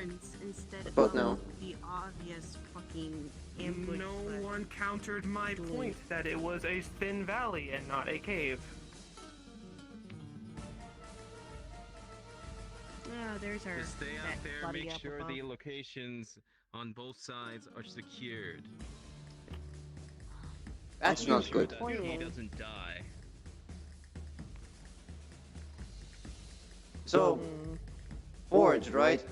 difference instead of Both know. the obvious fucking ambush. No one countered my point that it was a thin valley and not a cave. Oh, there's our. Just stay out that there, bloody make up sure above. the locations on both sides are secured. That's not good. That he doesn't die. So, Forge, right?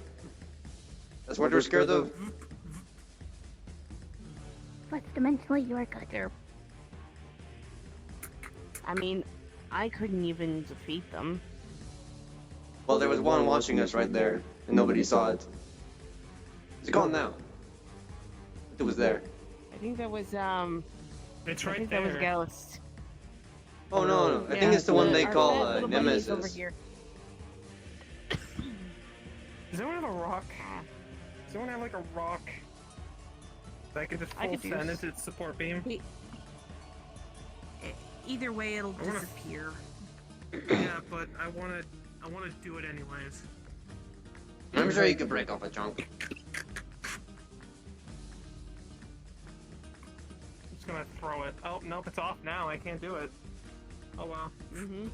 That's what we're scared of? But dimensionally, you are good. There. I mean, I couldn't even defeat them. Well, there was one watching us right there, and nobody saw it. It's gone now. It was there. I think that was It's I right think there. that was Ghost. Oh no, I think it's the one they call Nemesis. Over here. Does anyone have a rock? Does anyone have like a rock that I could just I full could send use- into its support beam? Either way, it'll I wanna- disappear. Yeah, but I wanna do it anyways. I'm sure you could break off a chunk. I'm just gonna throw it. Oh, nope, it's off now. I can't do it. Oh well. Mm-hmm.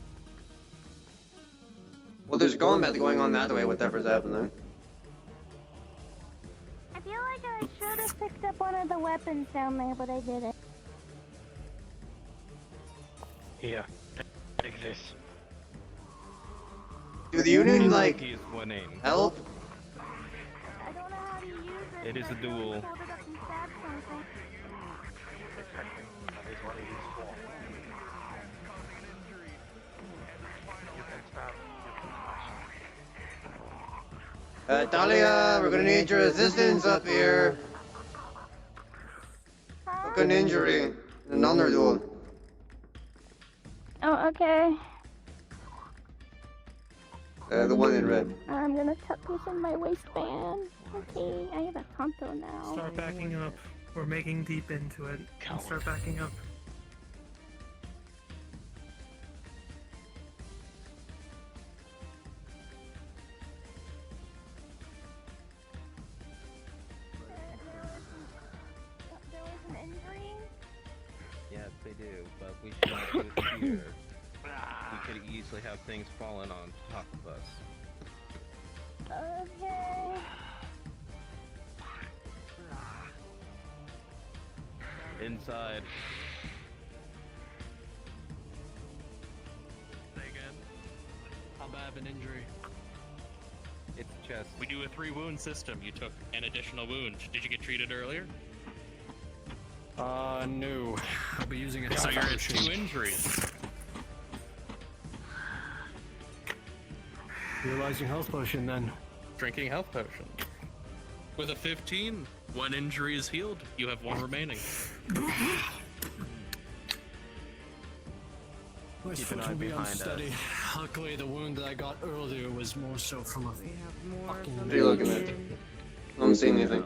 Well, there's combat going on that way, whatever's happening. I feel like I should have picked up one of the weapons down there, but I didn't. Here, take this. Do the Union, like, He is one aim. help? I don't know how to use it. It is a but I can duel. hold it up and stab something. Exactly. That is what it is for. You can stab, you can smash. Talia, we're gonna need your assistance up here. Took an injury in another duel. Oh, okay. The one in red. I'm gonna tuck this in my waistband. Okay, I have a Tonto now. Start backing up. We're making deep into it. And start backing up. There was an injury? Yes, they do, but we should not do it here. We could easily have things falling on top of us. Okay. Inside. Say again. How bad of an injury? It's chest. We do a 3-wound system. You took an additional wound. Did you get treated earlier? No. I'll be using a So you're at 2 injuries. Utilizing health potion then. Drinking health potion. With a 15, 1 injury is healed. You have 1 remaining. My Keep foot an eye will be behind unsteady. us. Luckily, the wound that I got earlier was more so from a We have more. Fucking- of What are you looking them at? in. I don't see anything.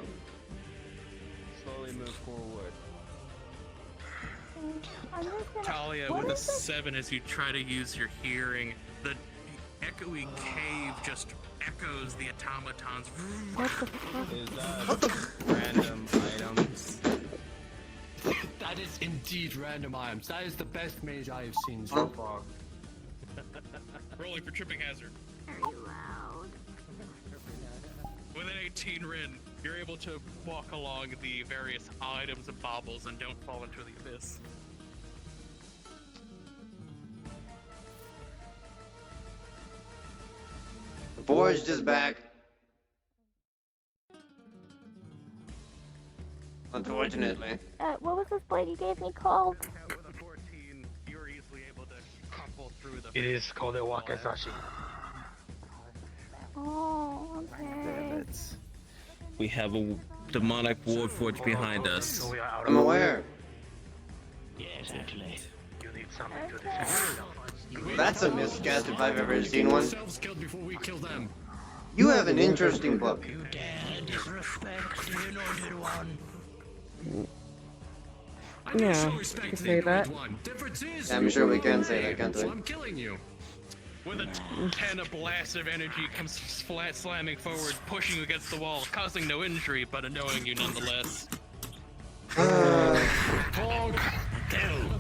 Slowly move forward. I'm just gonna... Talia, What with a is this? 7 as you try to use your hearing, the echoey cave just echoes the automatons. What the fuck? Is that random items? That is indeed random items. That is the best mage I have seen so far. Rolling for tripping hazard. Very loud. With an 18 Rin, you're able to walk along the various items and baubles and don't fall into the abyss. Forged is back. Unfortunately. What was this blade you gave me called? With a 14, you're easily able to crumple through the. It is called a Wakizashi. Oh, okay. We have a demonic warforged behind us. So we are out I'm of aware. Yes, actually. You need something to Okay. defend. That's a miscast if I've ever seen one. Ourselves killed before we kill them. You have an interesting book. You dare disrespect the anointed one. I do Yeah, show you respect can to say the that. anointed one. Difference is I'm you sure we are can say away, that, can't we? So I'm killing you. With a 10 of blast of energy comes flat slamming forward, pushing you against the wall, causing no injury, but annoying you nonetheless. Dog. Kill.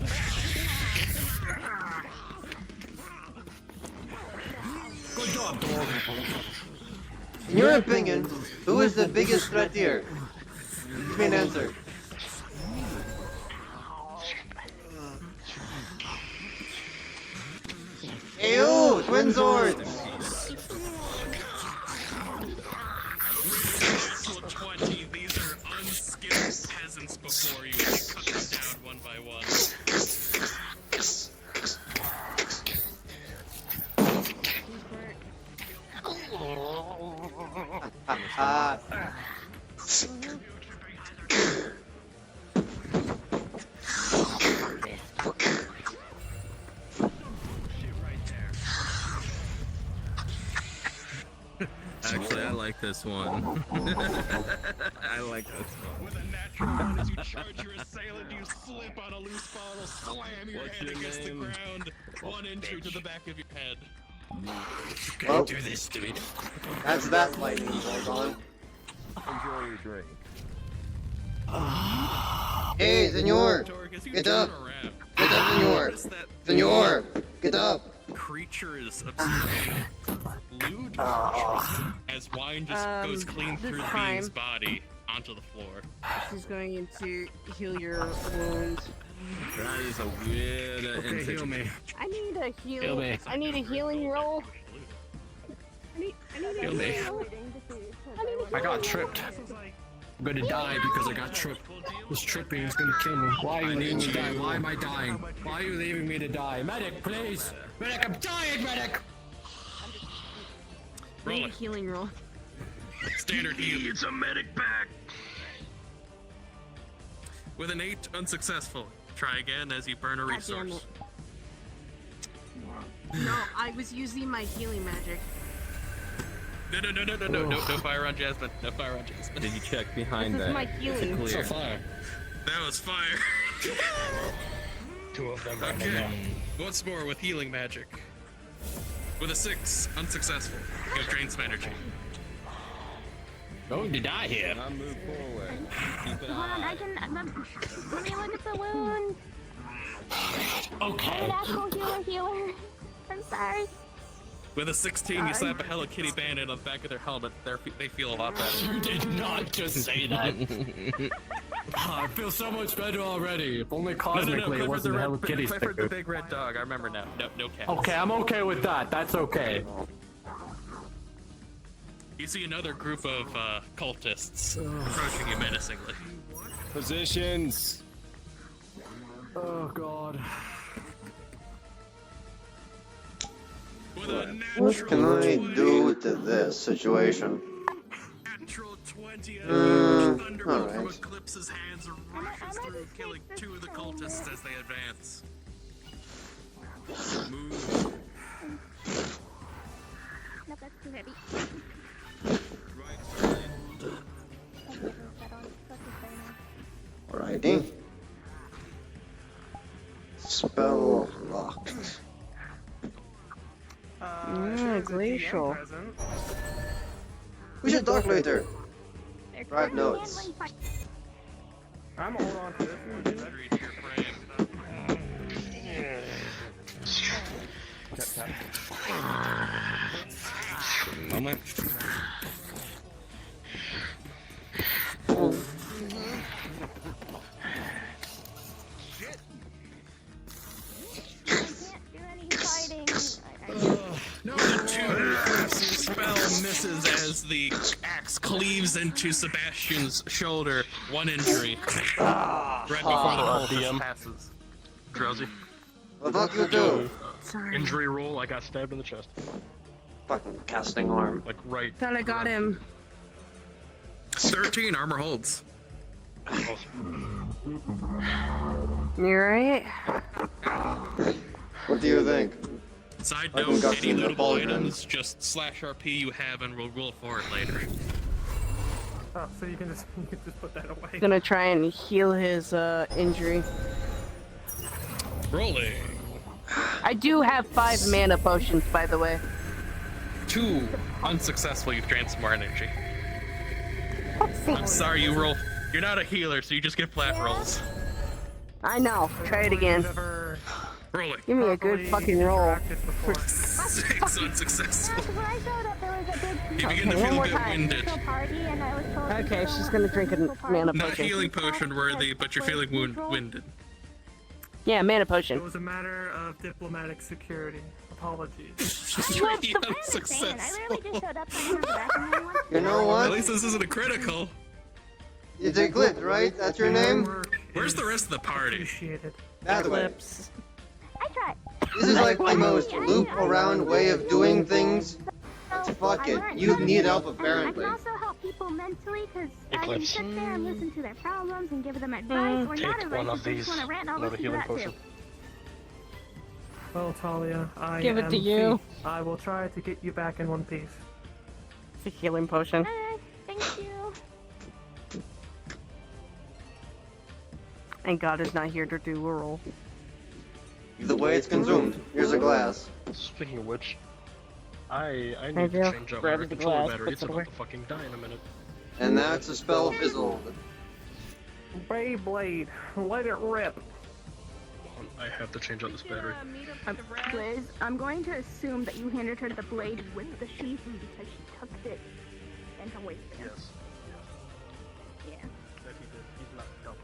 Good job, dog. In your opinion, who is the biggest threat here? Give me an answer. Ew, twin swords! Natural 20, these are unskilled peasants before you, and you cut them down one by one. Actually, I like this one. I like this one. With a natural one, as you charge your assailant, you slip on a loose bottle, slam your What's head your against name? the ground, 1 injury to the back of your head. Well, Do this to me. that's that lightning bolt on. Enjoy your drink. Hey, senor! Torg, as you Get turn up! around, Get up, senor! notice that Senor! Get up! creatures obscuring lewd as wine just goes clean this through the time- being's body onto the floor. She's going in to heal your wounds. That is a weird Okay, heal me. I need a heal. Heal me. I need a healing roll. I need a Heal me. I got tripped. I'm gonna die because I got tripped. This tripping is gonna kill me. Why are you leaving me to die? Why am I dying? Why are you leaving me to die? Medic, please! Medic, I'm dying, medic! I Roll need a it. healing roll. Standard heal. It's a medic pack. With an 8, unsuccessful. Try again as you burn a God damn resource. No, I was using my healing magic. No fire on Jasmine. No fire on Jasmine. Did you check behind This is that? my Is it healing. clear? fire. That was fire. 2 of them. Okay. Once more with healing magic. With a 6, unsuccessful. You have drained some energy. Going to die here. Now move forward. Keep it Hold on, I high. can. Let me look at the wound. Okay. Natural healer. I'm sorry. With a 16, you slap a Hello Kitty bandit on the back of their helmet. They feel a lot better. You did not just say that. I feel so much better already. If only cosmically it wasn't a Hello Kitty Clifford the sticker. big red dog. I remember now. No cat. Okay, I'm okay with that. That's okay. You see another group of cultists approaching you menacingly. Positions. Oh god. With a What natural can I 20, do to this situation? Natural 20, Mm, thunderbolt from alright. Eclipse's hands rushes through, killing 2 of the cultists as they advance. Move No, that's too heavy. right side. Alrighty. Spell locked. glacial. We should talk later. Write notes. I'm gonna hold on to this one. Reach your frame. Moment. No, the 2 spell misses as the axe cleaves into Sebastian's shoulder. 1 injury. Right before the cultist passes. Drowsy. Well, fuck you too. Sorry. Injury roll, I got stabbed in the chest. Fucking casting arm. Like right. Thought I got him. 13, armor holds. You right? What do you think? Side I can note, got any some lootable Napoleon. items, just slash RP you have and we'll roll for it later. Oh, so you can just put that away. Gonna try and heal his injury. Rolling. I do have 5 mana potions, by the way. 2 unsuccessful. You've drained some more energy. I'm sorry, you roll. You're not a healer, so you just get flat rolls. I know. Try it again. Never Roll it. Give me a good fucking roll. interacted before. 6 unsuccessful. When I showed up, there was a big You begin to one feel more a bit time. winded. party, and I was told to Okay, go she's to gonna the drink a political party. mana Not potion. healing potion worthy, but you're feeling winded. Yeah, mana It potion. was a matter of diplomatic security. Apologies. 3 I understand. I unsuccessful. literally just showed up trying to have the bathroom anyone. You know At what? least this isn't a critical. It's Eclipse, right? That's your name? Where's the rest of the party? Appreciated. That way. Eclipse. I tried. This is like the most loop-around way of doing things. Fuck it. You need help, apparently. I can also help people mentally because I can sit there and listen to their problems and give them advice or not advice. If they just want to rant, I'll listen to that too. Well, Talia, I Give it am to you. Feet. I will try to get you back in one piece. It's a healing potion. Thank you. And God is not here to do a roll. The way it's consumed. Here's a glass. Speaking of which, I Hey, need Jill, to change out grab my the controller glass, battery. put It's it about away. to fucking die in a minute. And that's a spell fizzled. Beyblade, let it rip. I have to change out this battery. Liz, I'm going to assume that you handed her the blade with the sheath because she tucked it in her waistband. Yes. Yeah. That he did. He's not dumb.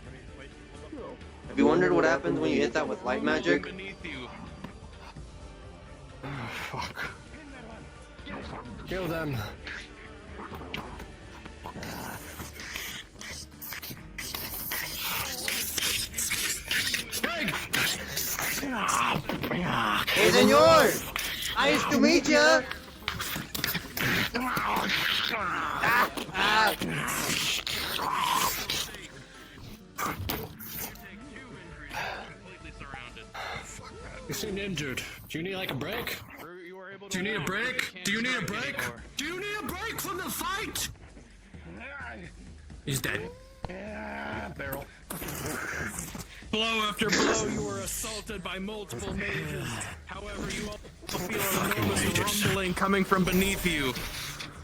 I mean, wait, hold Cool. Have you wondered what happens when you hit that with light magic? Beneath you. Fuck. Kill them. Hey, senor! Nice to meet ya! Completely surrounded. You seem injured. Do you need like a break? Do you need a break? Do you need a break? Do you need a break from the fight? He's dead. Barrel. Blow after blow, you were assaulted by multiple mages. However, you all feel an enormous rumbling coming from beneath you.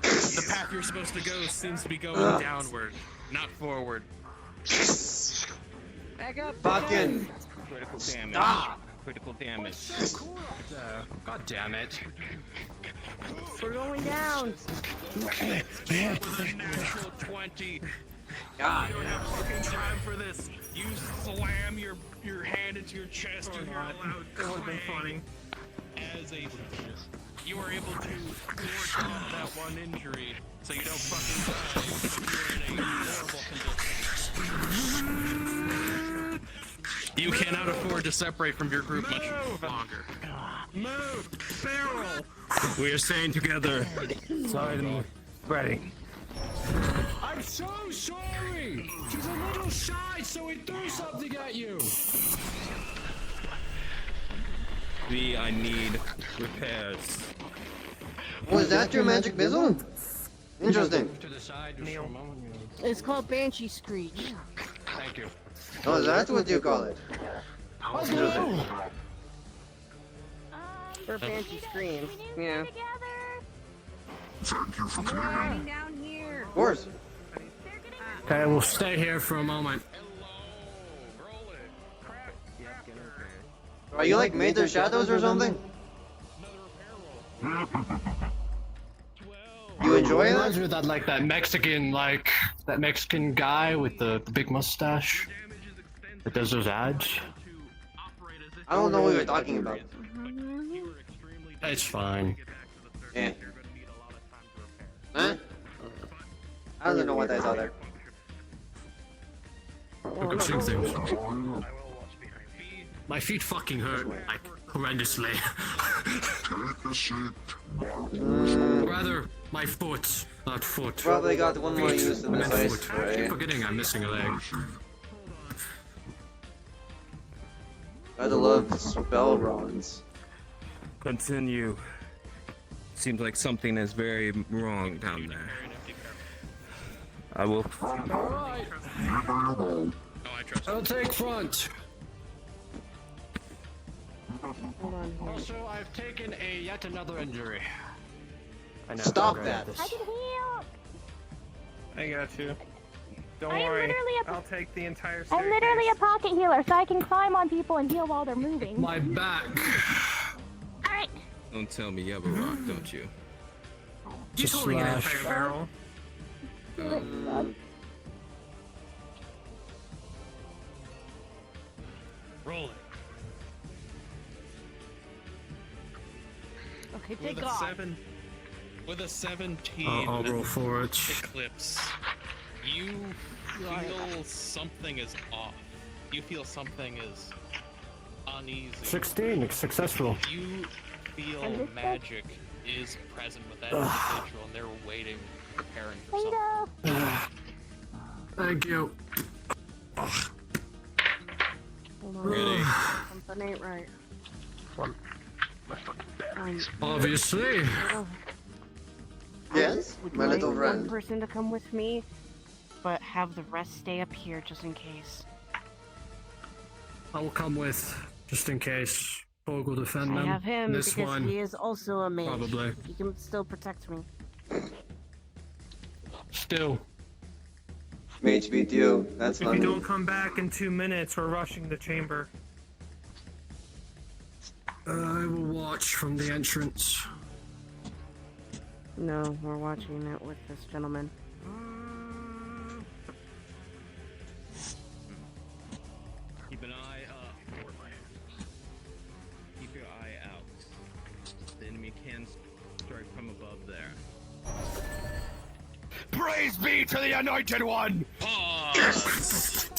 The path you're supposed to go seems to be going downward, not forward. Back up. Fucking Critical damage. stop! Critical damage. God damn it. We're going down. With a natural 20. God. You don't have fucking time for this. You slam your hand into your chest. You hear a loud It would have been funny. as you are able to ward off that one injury, so you don't fucking die. You're in a horrible condition. You cannot afford to separate from your group much longer. Move! Barrel! We are staying together. Sorry, spreading. I'm so sorry. She's a little shy, so he threw something at you. V, I need repairs. Was that your magic missile? Interesting. To the side just for a moment. It's called Banshee Screech. Thank you. Oh, that's what you call it. Interesting. Or Banshee Screams. We need Yeah. to together. Hiding down here. Of course. They're getting Okay, we'll stay here for a moment. Roll it. Crap. Are you like made of shadows or something? You enjoy Reminds that? me of that like that Mexican guy with the big mustache that does those ads. I don't know what you're talking about. It's fine. Eh. Huh? I don't know what I saw there. I can see things. My feet fucking hurt, like, horrendously. Rather, my foot, not foot. Probably got one more use in I this meant ice, foot. I keep right? forgetting I'm missing a leg. Gotta love spell bronze. Continue. Seems like something is very wrong down there. I will. Alright, Oh, I trust you. I'll take front. Hold on here. Also, I've taken yet another injury. I know. Stop I'm that. great I at can this. heal. I got you. Don't I'm worry. literally a- I'll take the entire I'm staircase. literally a pocket healer, so I can climb on people and heal while they're moving. My back. Alright. Don't tell me you have a rock, don't you? He's Just holding an slash. entire barrel. Roll it. Okay, With take a off. 17 I'll roll forward. Eclipse, you feel something is off. You feel something is uneasy. 16, it's successful. You feel magic is present with that individual, and they're waiting, preparing for something. Thank you. Hold on. Ready? Something ain't right. Obviously. Yes, Would my like little one friend. person to come with me, but have the rest stay up here just in case. I will come with, just in case. Pog will defend I them. have him This because one, he is also a mage. probably. He can still protect me. Still. Mage beat you. That's If not you me. don't come back in 2 minutes, we're rushing the chamber. I will watch from the entrance. No, we're watching it with this gentleman. Keep an eye up. Keep your eye out. The enemy can strike from above there. Praise be to the Anointed One! Pause!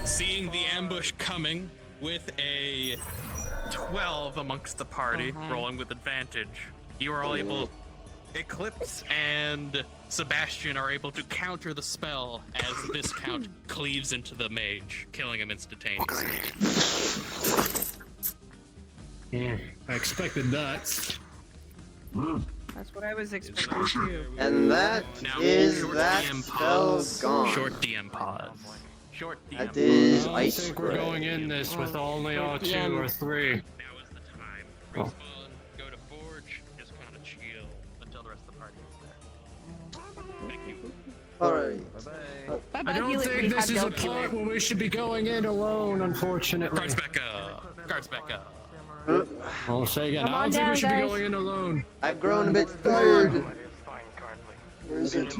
Seeing the ambush coming with a 12 amongst the party, rolling with advantage, you are all able. Eclipse and Sebastian are able to counter the spell as Viscount cleaves into the mage, killing him instantaneously. I expected that. That's what I was expecting too. And that Now, is short that DM spell pause. gone. Short DM pause. Short DM That pause. is I ice think we're spray. going in this with only our 2 or 3. Now is the time. Respawn, go to Forge, just kind of chill until the rest of the party is there. Thank you. Alright. Bye I bye, don't think this is a part where we should be going in alone, unfortunately. Guards back up. Guards back up. I'll say again, Come I on don't think down, we should be guys. going in alone. I've grown a bit tired. Where is it? So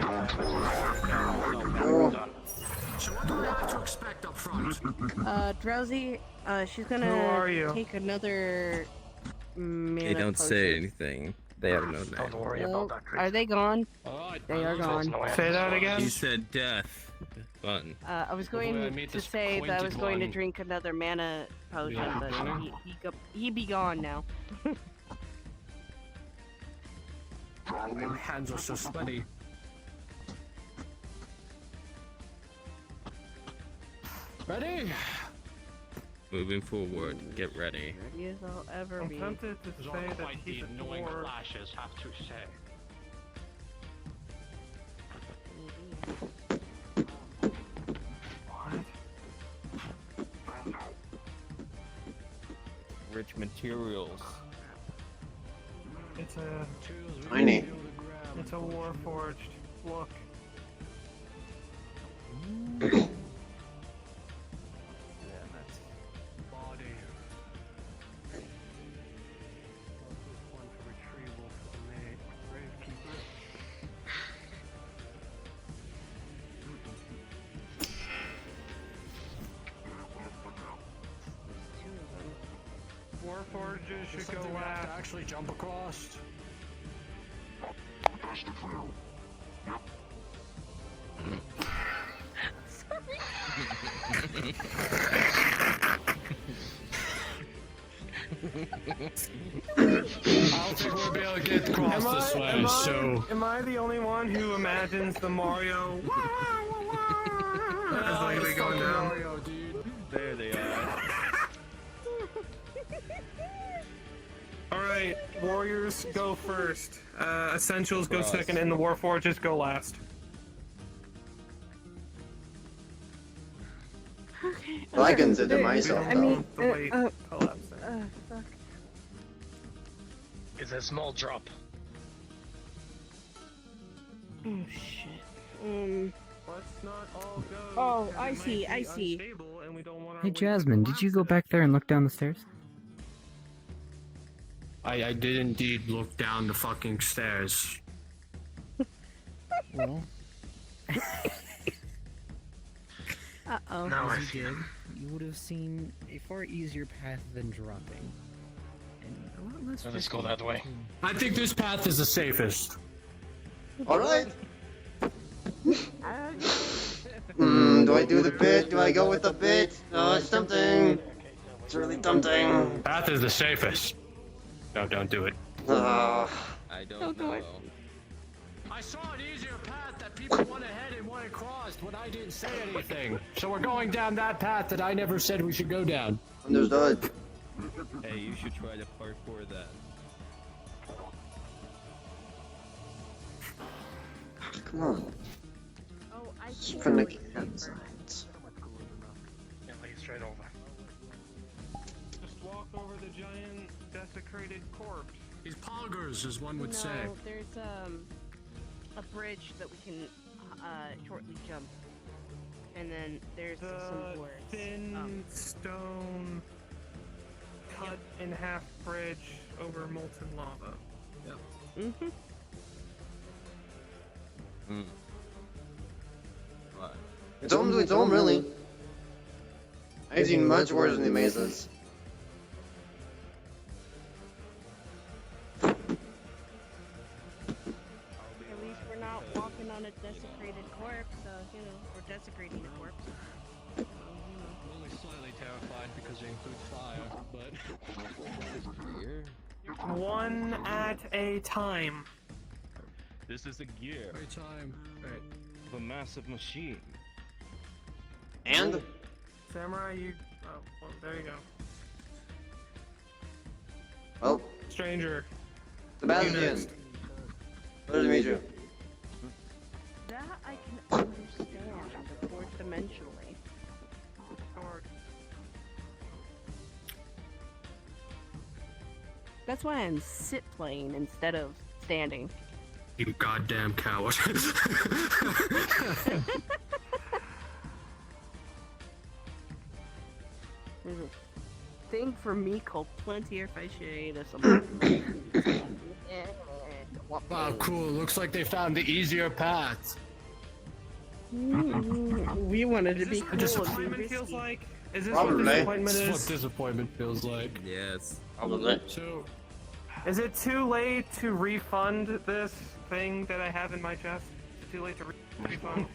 what do we have to expect up front? Drowsy, she's Who are gonna you? take another mana Hey, don't say potion. anything. They have no name. Well, are they gone? Alright, They are gone. Say that again? You said death. Fun. I was Hopefully I going meet to this say that I was acquainted going to one. drink another mana potion, Yeah, but really? he be gone now. My hands are so sweaty. Ready? Moving forward. Get ready. Ready as I'll ever I'm be. tempted to say that he's a dwarf. flashes have to say. Rich materials. It's a Tiny. warforged look. Body. One for retrieval for the gravekeeper. Warforges should go Something we have to last. actually jump across. I don't think we'll be able to get across this way, so... Am I the only one who imagines the Mario? As like they going down. Mario, dude. There they are. Alright, warriors go first. Essentials go Cross. second, and the warforges go last. Okay. Well, I consider myself I though. mean, The way collapsing. fuck. It's a small drop. Oh shit. Let's not all go. Oh, 'cause I it might see, be I see. unstable and we don't want our Hey way to Jasmine, did you go collapse back there and look down the stairs? I did indeed look down the fucking stairs. Well, Uh-oh. No, I as you did, you would have seen a far easier path than dropping. And a lot less Let's go risky. that way. I think this path is the safest. Alright. Do I do the bit? Do I go with the bit? Oh, it's tempting. It's really tempting. Path is the safest. No, don't do it. Ah. I don't Don't do know. it. I saw an easier path that people went ahead and went across when I didn't say anything. So we're going down that path that I never said we should go down. Understood. Hey, you should try to parkour that. Come on. Oh, I Just see for how Nicky it's hands. safer. Yeah, lay straight over. Just walk over the giant desecrated corpse. These poggers, as one would say. No, there's a bridge that we can shortly jump, and then there's The some doors. thin stone cut in half bridge over molten lava. Mm-hmm. Hmm. What? It's home to its own, really. I've seen much worse than the mazes. At least we're not walking on a desecrated corpse, so, you know, we're desecrating a corpse. I'm only slightly terrified because it includes fire, but... Gear? One at a time. This is a gear Every time. Right. of a massive machine. And? Samurai, you. Oh, well, there you go. Well, Stranger. Sebastian. Pleasure to meet you. That I can understand, but fourth dimensionally. Sword. That's why I'm sit playing instead of standing. You goddamn coward. There's a thing for me called plenty of fish or something. Wow, cool. Looks like they found the easier path. We wanted to be Is cool. this what and be disappointment feels risky. like? Is this Probably. what disappointment This is what is? disappointment feels like. Yes. Probably. So, Is it too late to refund this thing that I have in my chest? Is it too late to refund?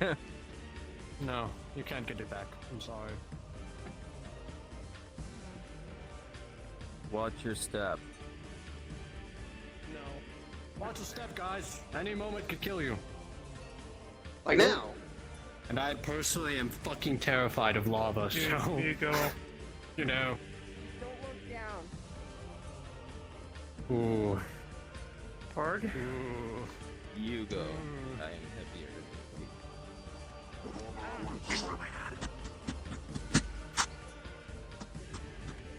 no, you can't get it back. I'm sorry. Watch your step. No. Watch your step, guys. Any moment could kill you. Like now. And I personally am fucking terrified of lava, Here so, you go. you know. Don't look down. Ooh. Parg? Ooh. You go. I am heavier.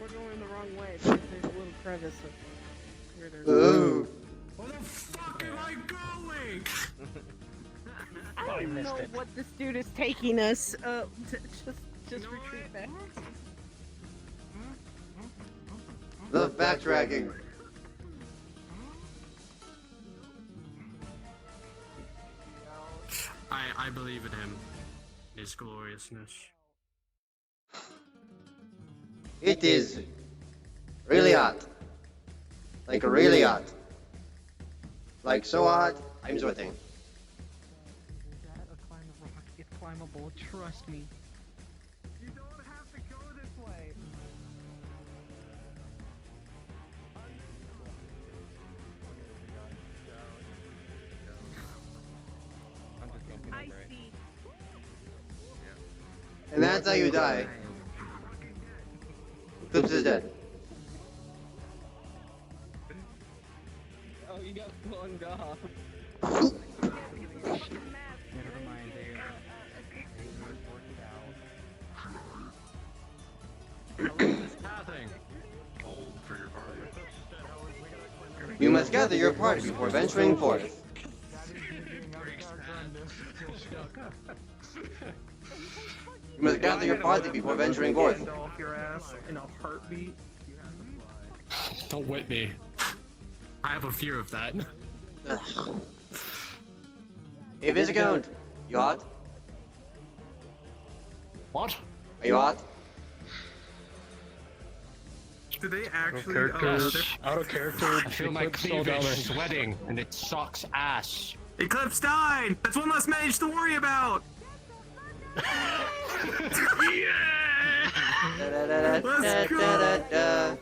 We're going the wrong way because there's a little crevice of where there's. Ooh. Where the fuck am I going? I don't know what this dude is taking us. Just retreat back. The backtracking. I believe in him. His gloriousness. It is really hot. Like really hot. Like so hot, I'm sweating. It's climbable, trust me. You don't have to go this way. I'm just jumping I over it. see. And that's how you die. Clips is dead. Oh, you got flung off. Never mind, they worked it out. You must gather your party before venturing forth. You must gather your party before venturing forth. Off your ass in a heartbeat. Don't whip me. I have a fear of that. Hey, Viscount, you hot? What? Are you hot? Do they actually? Out of character. I feel my cleavage sweating, and it sucks ass. Eclipse died! That's one less mage to worry about! Let's go!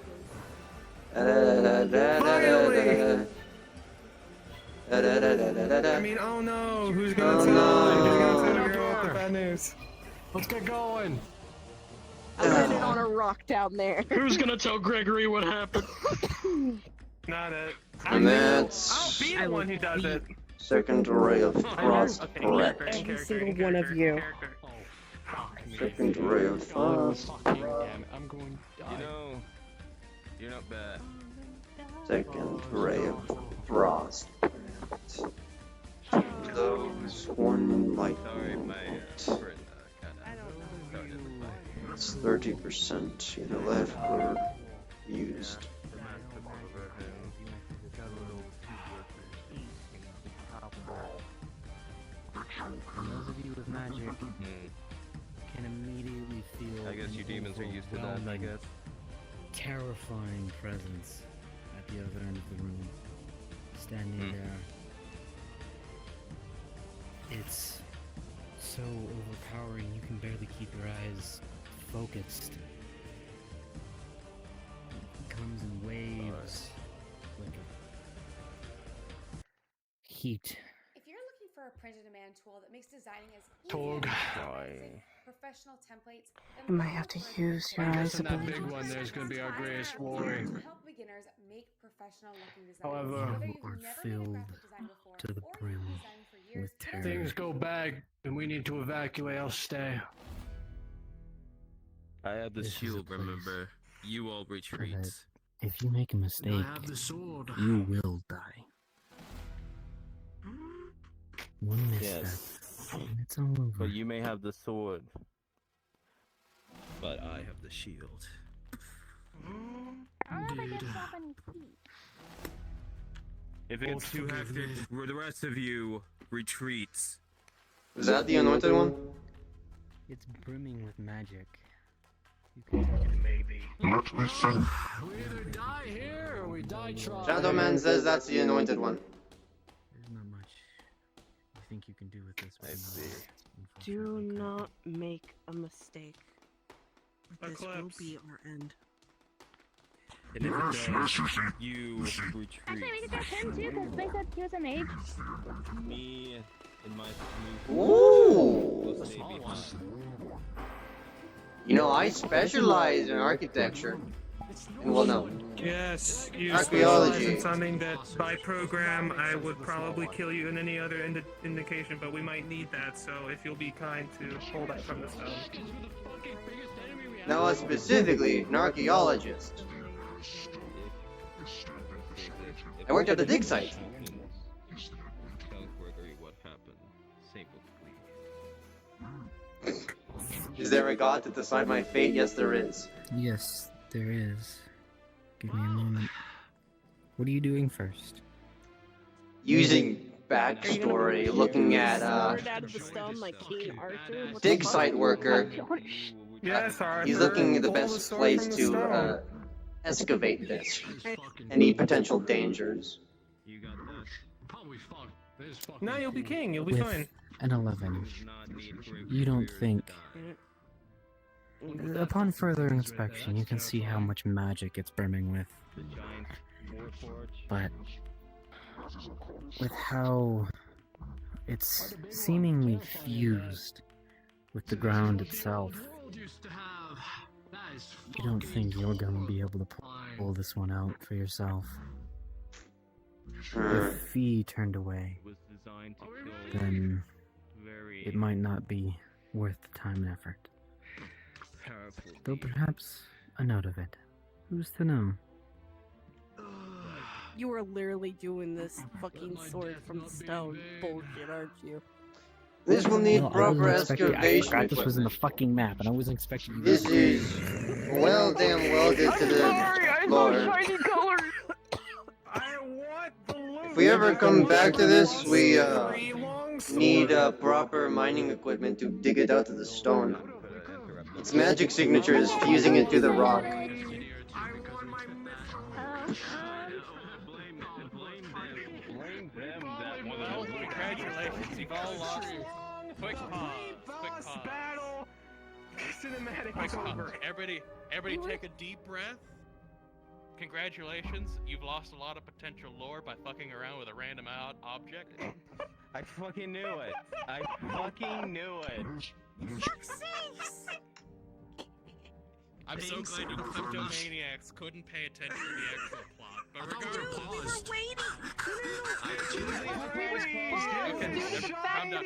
Finally! I mean, oh no, who's gonna tell the girl the bad news? Let's get going. I landed on a rock down there. Who's gonna tell Gregory what happened? Not it. And that's I'll be the one who does it. second ray of frost. Correct. Every single one of you. Second ray of frost. Damn it, I'm going to die. You know, you're not bad. Second ray of frost. Those one light. Sorry, my friend started the fight. It's 30%. Either left or used. Those of you with magic can immediately feel. I guess you demons are used to that, I guess. Terrifying presence at the other end of the room, standing there. It's so overpowering you can barely keep your eyes focused. It comes in waves, like heat. If you're looking for a print-on-demand tool that makes designing as easy Torg. as professional templates, then You might have to use your eyes a That bit. big one there's gonna be our greatest worry. to help beginners make professional-looking designs. However, Whether You you've are never made a filled graphic design before, to the or you've brim designed for years, with terror. Things go bad, and we need to evacuate. I'll stay. I have the This is a shield, place remember? You all retreat. that if you make a mistake, I have the sword. you will die. One misstep, Yes. and it's all over. But you may have the sword. But I have the shield. Indeed. If it gets too hectic, the rest of you retreats. Is that the anointed one? It's brimming with magic. You can take it. Maybe. We either die here or we die trying. Shadowman says that's the anointed one. There's not much you think you can do with this. I see. Do not make a mistake. This will Eclipse. be our end. And if it does, you Actually, we retreat. could get him too, because they said he was a mage. Me and my new Ooh! will stay behind. You know, I specialize in architecture. And well, no. Yes, you Archaeology. specialize in something that by program I would probably kill you in any other indication, but we might need that, so if you'll be kind to pull that from the stone. Now, specifically, an archaeologist. I worked at the dig site. Tell Gregory what happened. Same with Glee. Is there a god to decide my fate? Yes, there is. Yes, there is. Give me a moment. What are you doing first? Using backstory, looking at Sword out of the stone like King Arthur? What the dig fuck? site worker. Yes, Arthur. He's looking at the pull best sword place from the to stone. excavate this. Any potential dangers. You got that. Probably fuck. This fucking No, you'll be cool. king. You'll be With fine. an 11. Does not need Gregory You don't to think- die. Upon further inspection, you can see how much magic it's brimming with. The giant warforge. But with how it's seemingly fused with the ground itself, you don't think you're gonna be able to pull this one out for yourself. If Fee turned away, Was designed to kill then very it might not be worth the time and effort. powerful Though beings. perhaps a note of it. Who's to know? You are literally doing this fucking sword from stone bullshit, aren't you? This will need No, I proper wasn't expecting. I excavation forgot this was in the equipment. fucking map, and I wasn't expecting you. This is well damn welded to the floor. If we ever come back to this, we need proper mining equipment to dig it out of the stone. Its magic signature is fusing into the rock. Congratulations, you've all lost. Quick pause. Battle. Cinematic is over. Everybody take a deep breath. Congratulations, you've lost a lot of potential lore by fucking around with a random object. I fucking knew it. I fucking knew it. I'm so glad you kleptomaniacs couldn't pay attention to the actual plot. But regardless, calm down.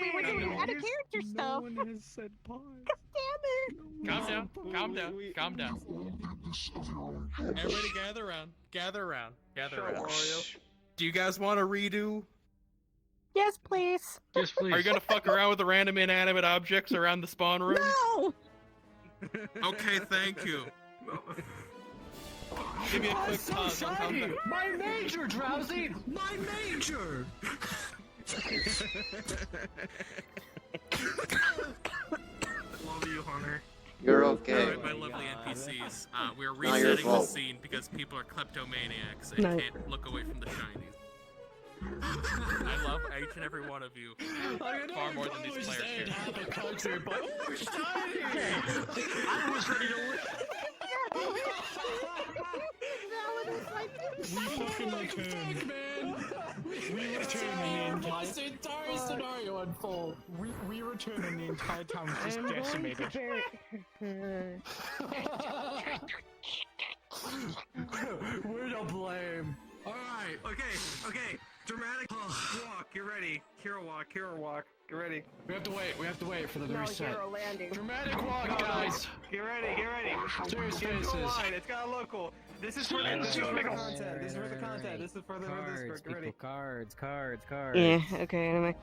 Out of character stuff. No one has said pause. Calm down. Everybody gather around. Do you guys want to redo? Yes, please. Yes, please. Are you gonna fuck around with the random inanimate objects around the spawn room? No! Okay, thank you. Give me a quick pause. I'll come back. My major, Drowsy! My major! Love you, Hunter. You're okay. Alright, my lovely NPCs. We're Not your resetting the fault. scene because people are kleptomaniacs and No. can't look away from the shinies. I love each and every one of you far more than these players here. Half a country, but oh, shiny! I was ready to We fucking return, man. We return and watch the entire scenario unfold. We return and the entire town is just decimated. We're to blame. Alright, okay. Dramatic walk, get ready. Hero walk. Get ready. We have to wait for the No, reset. hero landing. Dramatic walk, guys. Get ready. Serious Get faces. into a line, it's got a local. This is for the content. This is for the content. This is for the Cards, Get ready. people, cards. Yeah, okay, anyway.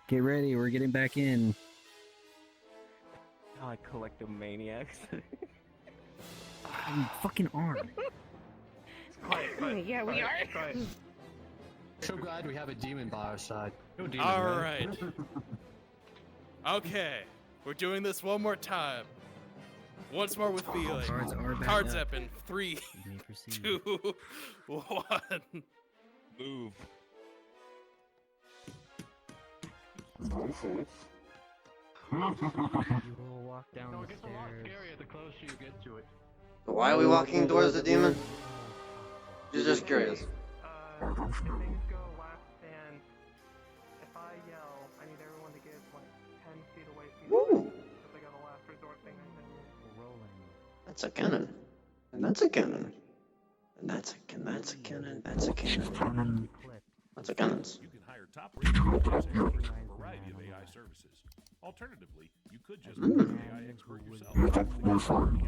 Get ready, we're getting back in. God, kleptomaniacs. You fucking are. Quiet. Yeah, we are. Quiet. So glad we have a demon by our side. No demon, Alright. Okay, we're doing this one more time. Once more with feeling. Cards are back Cards up. up in 3, You may proceed. 2, 1. Move. You will walk down No, the it gets a lot stairs. scarier the closer you get to it. Why are we walking towards the demon? Just curious. If things go last stand, if I yell, I need everyone to get like 10 feet away from me. Because I got a last resort thing I said. Rolling. That's a cannon. And that's a cannon. And that's a cannon. That's a cannon. That's a cannon. That's a cannons. You can hire top-rated experts for a variety of AI services. Alternatively, you could just be an AI expert yourself. NLG,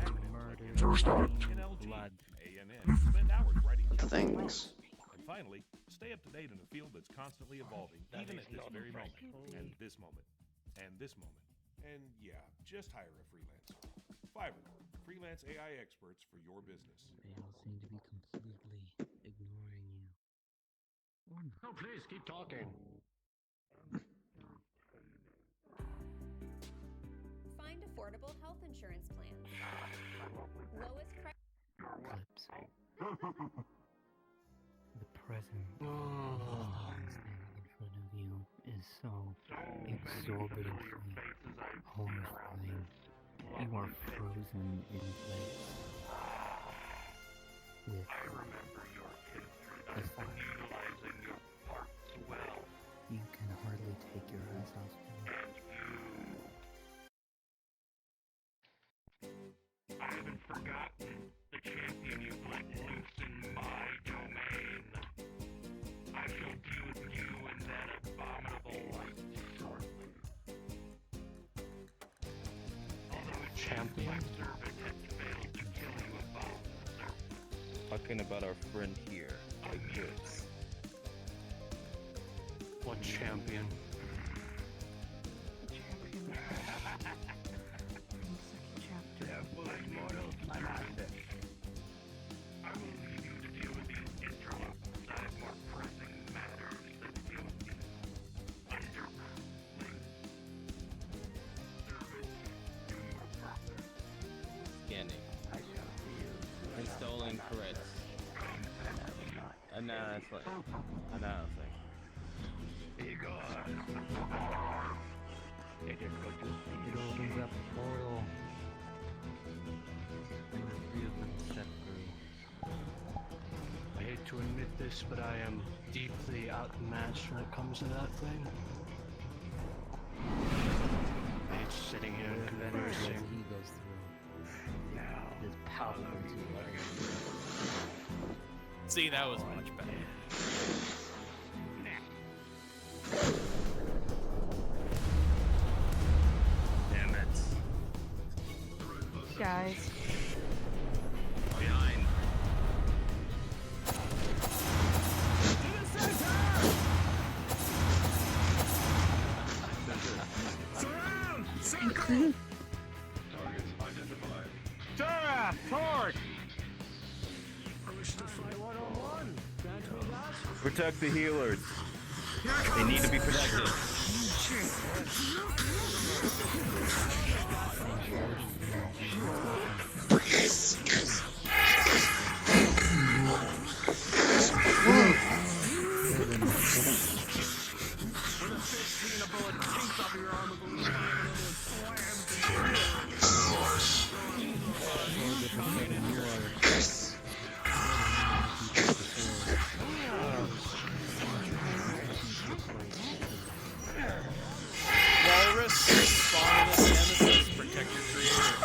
ANN, spend hours writing The things. And finally, stay up to date in a field that's constantly evolving, even at this very moment, and this moment, and this moment. And yeah, just hire a freelance. Fiverr, freelance AI experts for your business. They all seem to be completely ignoring you. No, please keep talking. Find affordable health insurance plans. Lowest price. Clips. The present standing in front of you is so exorbitantly horrifying. You are frozen in place. With the fire. You can hardly take your eyes off him. I haven't forgotten the champion you let loose in my domain. I shall deal with you in that abominable light shortly. Although it seems my servant has failed to kill talking about our friend here, like this. What champion? I will leave you to deal with these interrupts. I have more pressing matters than dealing with these Scanning. Installing threats. Announcing. Be gone. It opens up a portal. And the three of them set free. I hate to admit this, but I am deeply outmatched when it comes to that thing. I hate sitting here and conversing. He goes through. It is powerful to See, that was much better. Damn it. Guys. Behind. Surround! Targets identified. Dara! Torque! Push to fight one-on-one. Protect the healers. They need to be protected. Walrus, spawn in this nemesis, protect your creator.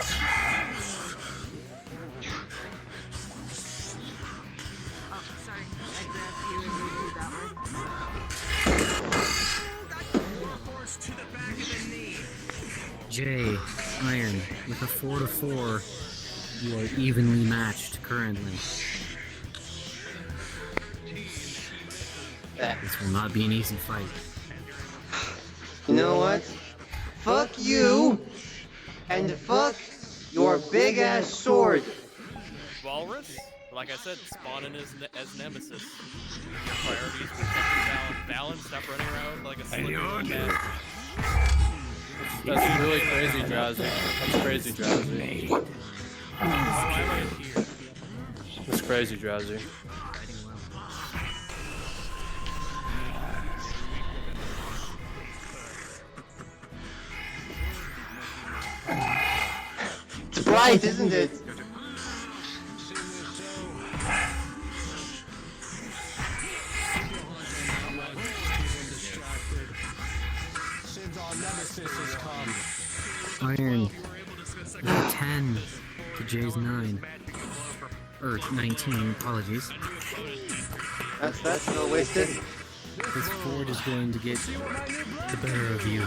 Oh, sorry. I grabbed you and moved you that way. To the back of the knee. Jay, Iron, with a 4-4, you are evenly matched currently. This will not be an easy fight. You know what? Fuck you! And fuck your big ass sword! Walrus? Like I said, spawn in as nemesis. Your priorities protect Valen. Stop running around like a slippery cat. That's really crazy, Drowsy. That's crazy, Drowsy. Why am I here? That's crazy, Drowsy. It's bright, isn't it? Iron, with a 10 to Jay's 9. Or 19, apologies. That's no wasted. This Ford is going to get the better of you.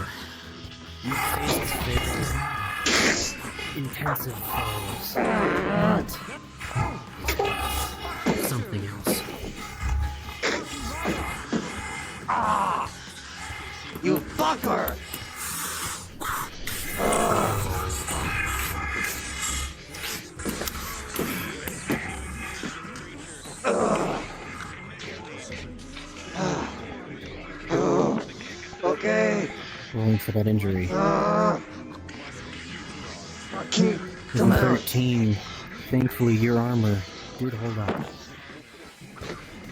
You face intensive foes, but something else. You fucker! Okay. Rolling for that injury. Fucking From 13, thankfully your armor did hold up.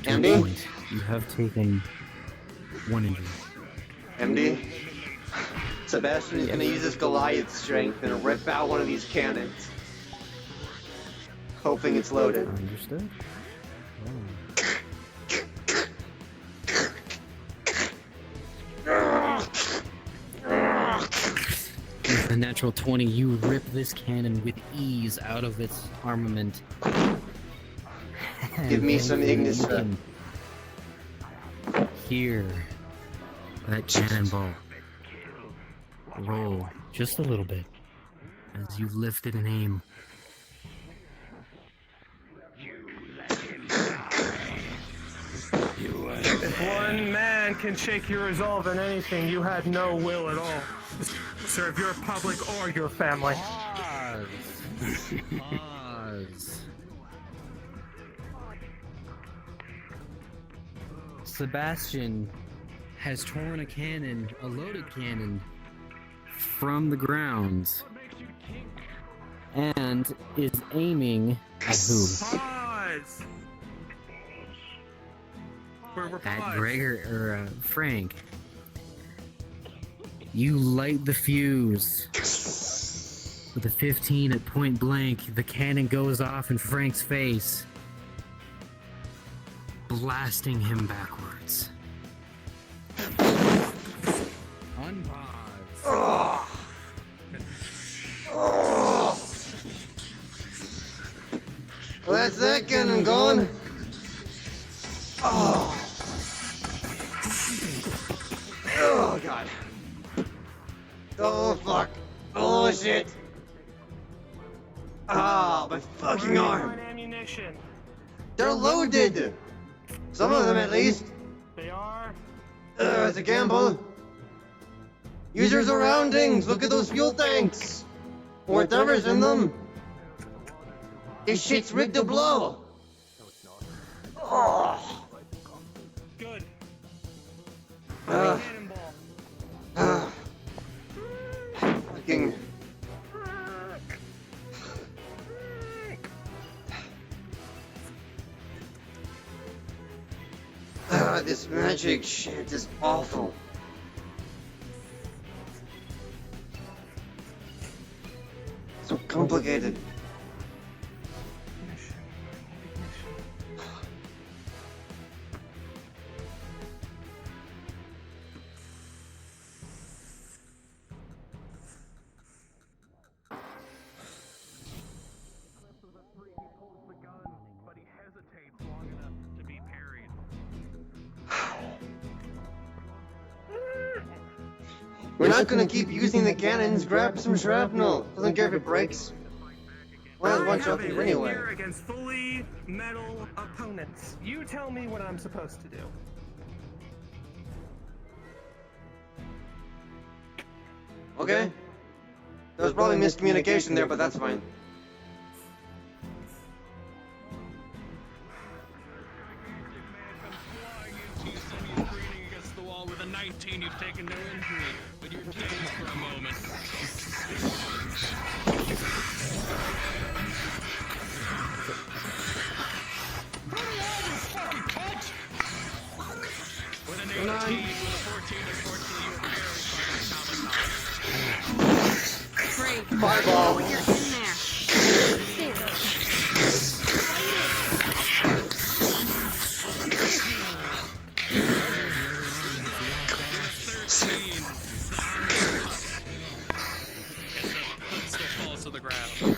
MD? Point, you have taken 1 injury. MD? Sebastian is gonna use his Goliath strength and rip out one of these cannons. Hoping it's loaded. Understood. With a natural 20, you rip this cannon with ease out of its armament. Give me some Ignis. You can hear that cannonball roll just a little bit as you lift it and aim. You let One man can shake your resolve in anything. You had no will at all. Serve your public or your family. Pause. Pause. Sebastian has torn a cannon, a loaded cannon, from the ground and is aiming at who? Pause! At Gregor or Frank. You light the fuse. With a 15 at point blank, the cannon goes off in Frank's face, blasting him backwards. Unpause. Oh. Oh. Well, that's that cannon gone. Oh. Oh god. Oh fuck. Oh shit. Ah, my fucking arm. Ammunition. They're loaded. Some of them at least. They are. It's a gamble. Use your surroundings. Look at those fuel tanks. Whatever's in them. This shit's rigged to blow. Oh. Good. Fucking. This magic shit is awful. So complicated. We're not gonna keep using the cannons. Grab some shrapnel. Doesn't care if it breaks. Well, one shot through anyway. Here against fully metal opponents. You tell me what I'm supposed to do. Okay. There was probably miscommunication there, but that's fine. Against the wall with a 19, you've taken no injury, but you're dazed for a moment. With an 18, with a 14, unfortunately, you were carried by the automaton. Frank, Fireball. you're in there. Still falls to the ground.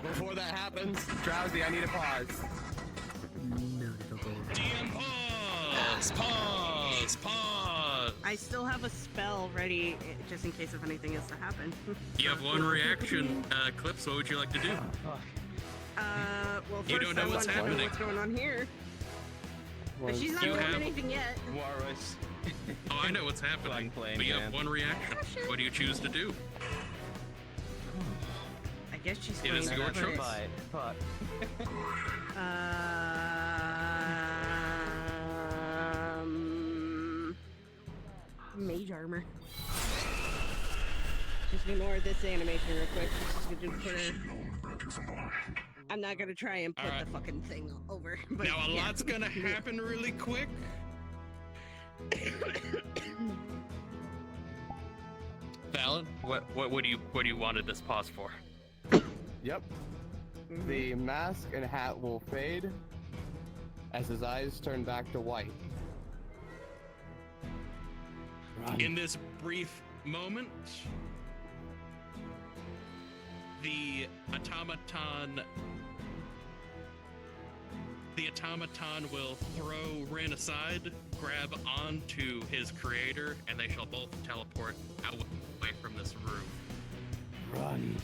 Before that happens, Drowsy, I need a pause. DM pause! Pause! Pause! I still have a spell ready just in case if anything is to happen. You have one reaction, Clips, what would you like to do? Well, first You don't know I what's want to know happening. what's going on here. But she's not You doing have- anything yet. Walrus. Oh, I know what's happening, playing, but you man. have one reaction. What do you choose to do? I guess she's It going is to your put choice. Fuck. Mage armor. Just ignore this animation real quick. Just gonna put her. I'm not gonna try and put the fucking thing over. But Now a yeah. lot's gonna happen really quick. Fallon, what do you wanted this pause for? Yep. The mask and hat will fade as his eyes turn back to white. In this brief moment, the automaton The automaton will throw Rin aside, grab onto his creator, and they shall both teleport away from this room. Run.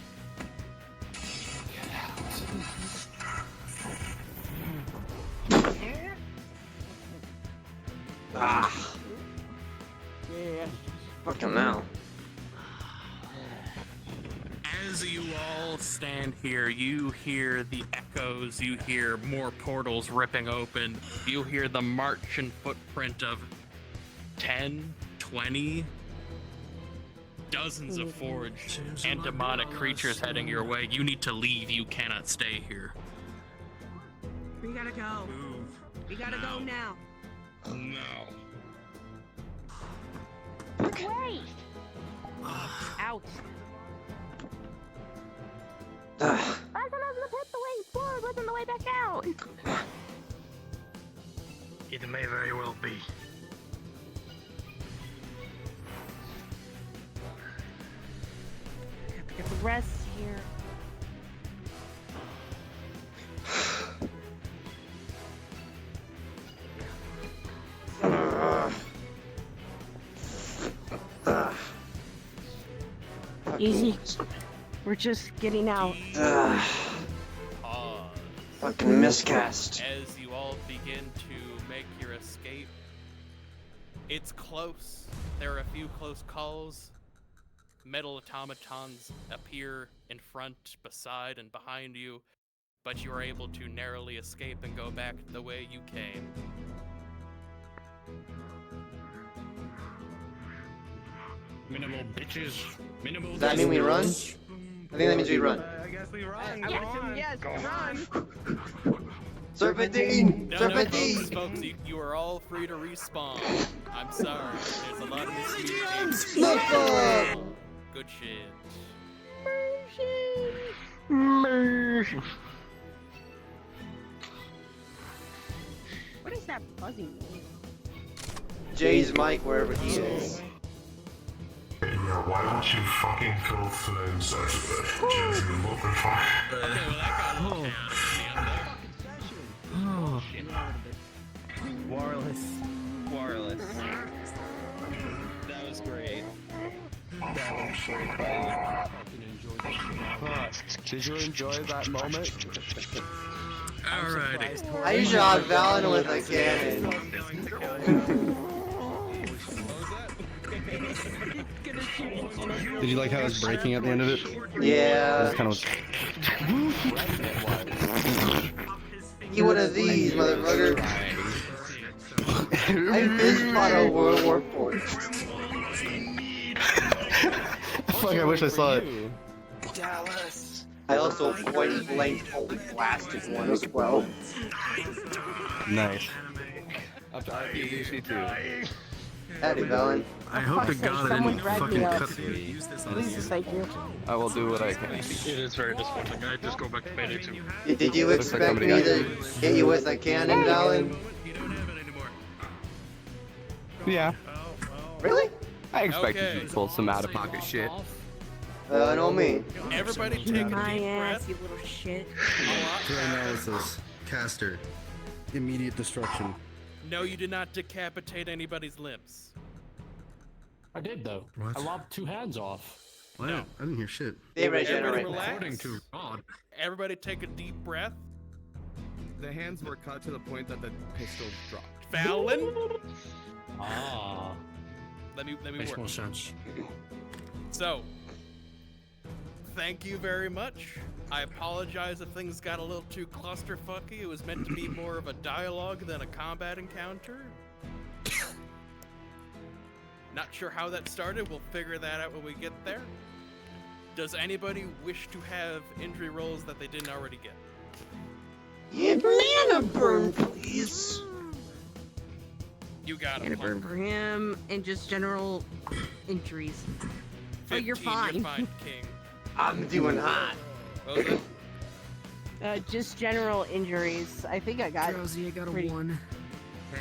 Ah. Yeah. Fucking now. As you all stand here, you hear the echoes, you hear more portals ripping open, you hear the march and footprint of 10, 20, dozens of forged and demonic creatures heading your way. You need to leave, you cannot stay here. We gotta go. Move. We gotta go now. No. Wait! Out. I thought I was gonna put the way forward, wasn't the way back out. It may very well be. Have to get the rest here. Easy. We're just getting out. Pause. Fucking miscast. As you all begin to make your escape, it's close. There are a few close calls. Metal automatons appear in front, beside, and behind you, but you are able to narrowly escape and go back the way you came. Minimal bitches. Minimal. Does that mean we run? I think that means we run. I guess we run. I would assume yes. Run. Serpentine! No, Serpentine! folks, you are all free to respawn. I'm sorry. There's a lot of miscommunication. Fuck! Good shit. What is that buzzing noise? Jay's mic wherever he is. Yeah, why don't you fucking kill Flame Saturday? James, you look at fuck. Okay, well that got a little Wireless. That was great. Did you enjoy that moment? Alrighty. I shot Valen with a cannon. Did you like how it was breaking at the end of it? Yeah. It kind of. You one of these, motherfucker. I fist fought a World War IV. Fuck! I wish I saw it. Dallas. I also point blank blasted one as well. Nice. Up to RPG too. Howdy, Valen. I hope to God it didn't fucking cut me. Please, thank you. I will do what I can. It is very disappointing. I just go back to Payday 2. Did you expect me to hit you with a cannon, Valen? Yeah. Really? I expected you to pull some out-of-pocket shit. No me. Everybody take a deep My ass, breath. you little shit. Analysis. Caster. Immediate destruction. No, you did not decapitate anybody's limbs. I did though. What? I lopped 2 hands off. What? No. I didn't hear shit. They Everybody regenerate. relax. According to God. Everybody take a deep breath. The hands were cut to the point that the pistol dropped. Fallon, Ah. let me Makes work. more sense. So, thank you very much. I apologize if things got a little too clusterfucky. It was meant to be more of a dialogue than a combat encounter. Not sure how that started. We'll figure that out when we get there. Does anybody wish to have injury rolls that they didn't already get? Yeah, mana burn, please. You got And it. a burn for him, and just general injuries. Oh, you're 15, fine. You're fine, King. I'm doing hot. What was it? Just general injuries. I think I got Drowsy, I got a pretty- 1.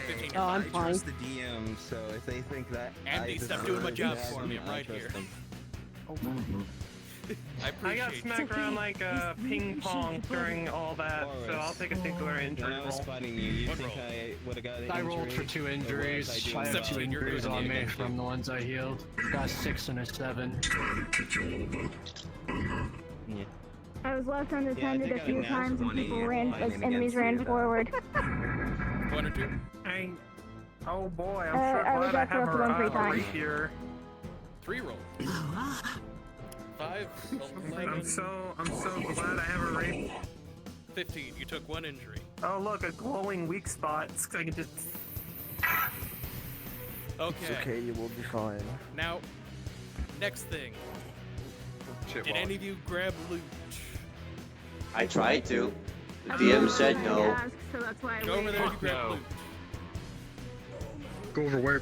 Hey, 15. Oh, I'm I fine. trust the DM, so if they think that Andy, I stop deserve doing my to job have for me. them, I'm I right trust here. them. I I got appreciate smacked around like a ping pong during all that, so I'll take a singular injury When I was roll. fighting you, you think I would have got an injury? I rolled for 2 injuries. I have 2 injuries on me from the ones I healed. Got 6 and a 7. Yeah. I was left unattended a few times and people ran, like enemies ran forward. 1 or 2? Oh boy, I'm I sure was glad I after have us one a 3 times. rapier. 3 roll. 5, 11, I'm so glad I have a rapier. 15. You took 1 injury. Oh look, a glowing weak spot. I can just. Okay. It's okay, you will be fine. Now, next thing. Shit, Did any of you grab loot? I tried to. The DM said no. So that's why I Go over there and Fuck grab no. loot. Go over where?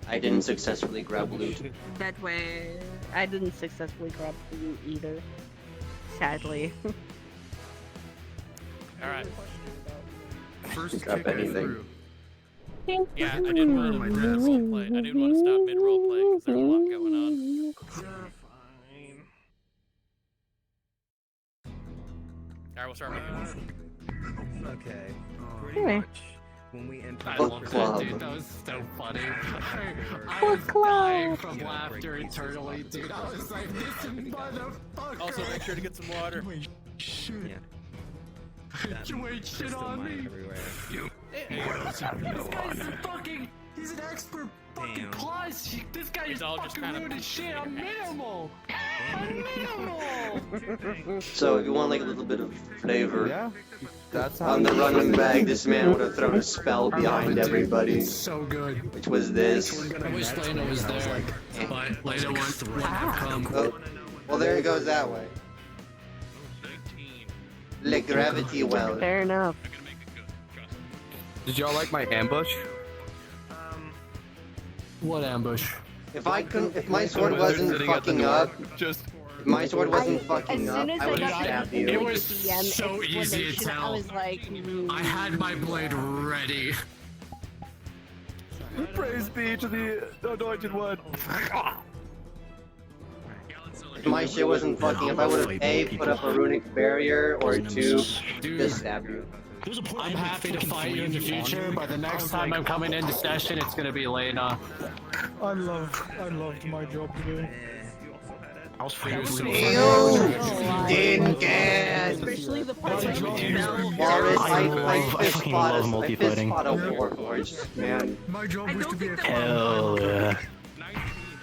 I didn't successfully grab loot. That way, I didn't successfully grab loot either. Sadly. Alright. First Drop kick anything. through. Yeah, I didn't want to roleplay. I didn't want to stop mid-roleplay because there's a lot going on. Fine. Alright, we'll start with you. Okay. Pretty Anyway. much when we entered I Book love that, club. dude. That was so funny. I Book was club. dying from laughter internally, dude. I was like, this motherfucker. Also, make sure to get some water. Shit. Yeah. You ain't shit crystal on mine me. everywhere. This guy's a fucking, he's an expert fucking Damn. plus. This guy is all just fucking kind of rude as shit. I'm minimal. So if you want like a little bit of flavor Yeah, that's how on the running bag, this man would have thrown a spell behind everybody, It's so good. which was this. I wish Lena was there, but Lena wouldn't have come. Oh, well there it goes that way. 19. Le gravity well. Fair enough. Did y'all like my ambush? What ambush? If my sword wasn't fucking up, Just if my sword wasn't fucking as up, soon as I I would have got stabbed the you. It was DM so easy to explanation, I tell. was like, I had my blade ready. praise be to the anointed one. If my shit wasn't fucking up, I would have A, put up a runic barrier, or 2, just stabbed you. I'm happy to fight you in the future, but the next time I'm coming into session, it's gonna be Lena. I loved my job today. I was free to Didn't get. especially the part where you know. Walrus, I fist fucking fought love a multifighting. warforged, man. My job was to be a Hell yeah.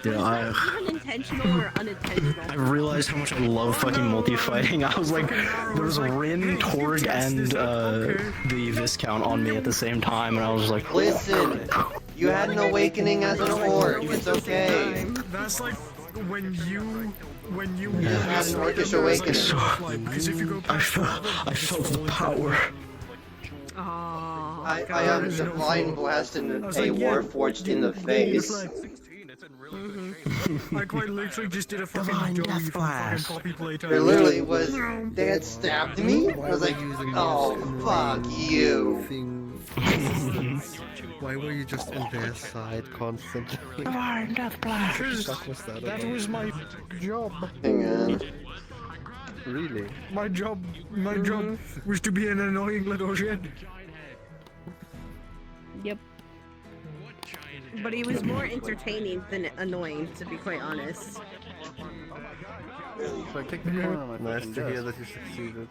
Dude, Even intentional or unintentional. I realized how much I love fucking multi-fighting. I was like, there was Rin, Torg, and the Viscount on me at the same time, and I was like, Listen, you had an awakening as an orc. It's okay. That's like when you You had an orcish awakening. because if you go I felt the power. Oh, I am divine blasting a warforged in the face. I quite literally just did a fucking Joey from fucking Poppy Playtime. There literally was. They had stabbed me. I was like, oh fuck you. Why were you just on their side constantly? That was my job. Hang on. Really? My job was to be an annoying little shit. Yep. But he was more entertaining than annoying, to be quite honest. So I kicked the corner on my Nice to hear that you succeeded.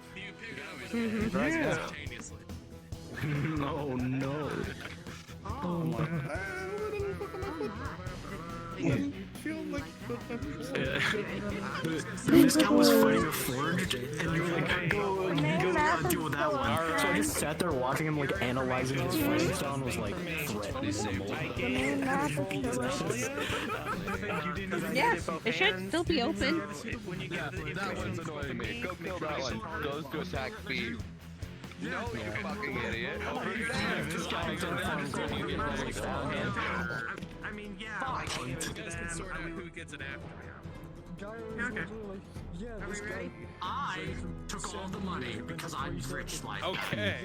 Oh no. Oh my god. This guy was fighting a forged, and you were like, go deal with that one. So I just sat there watching him like analyzing his fighting style and was like, threat disabled. Yeah, it should still be open. Yeah, that one's annoying me. Go kill that one. Goes to attack speed. No, you fucking idiot. I mean, yeah. You guys can sort out who gets it after. Okay. I took all the money because I'm rich like Okay.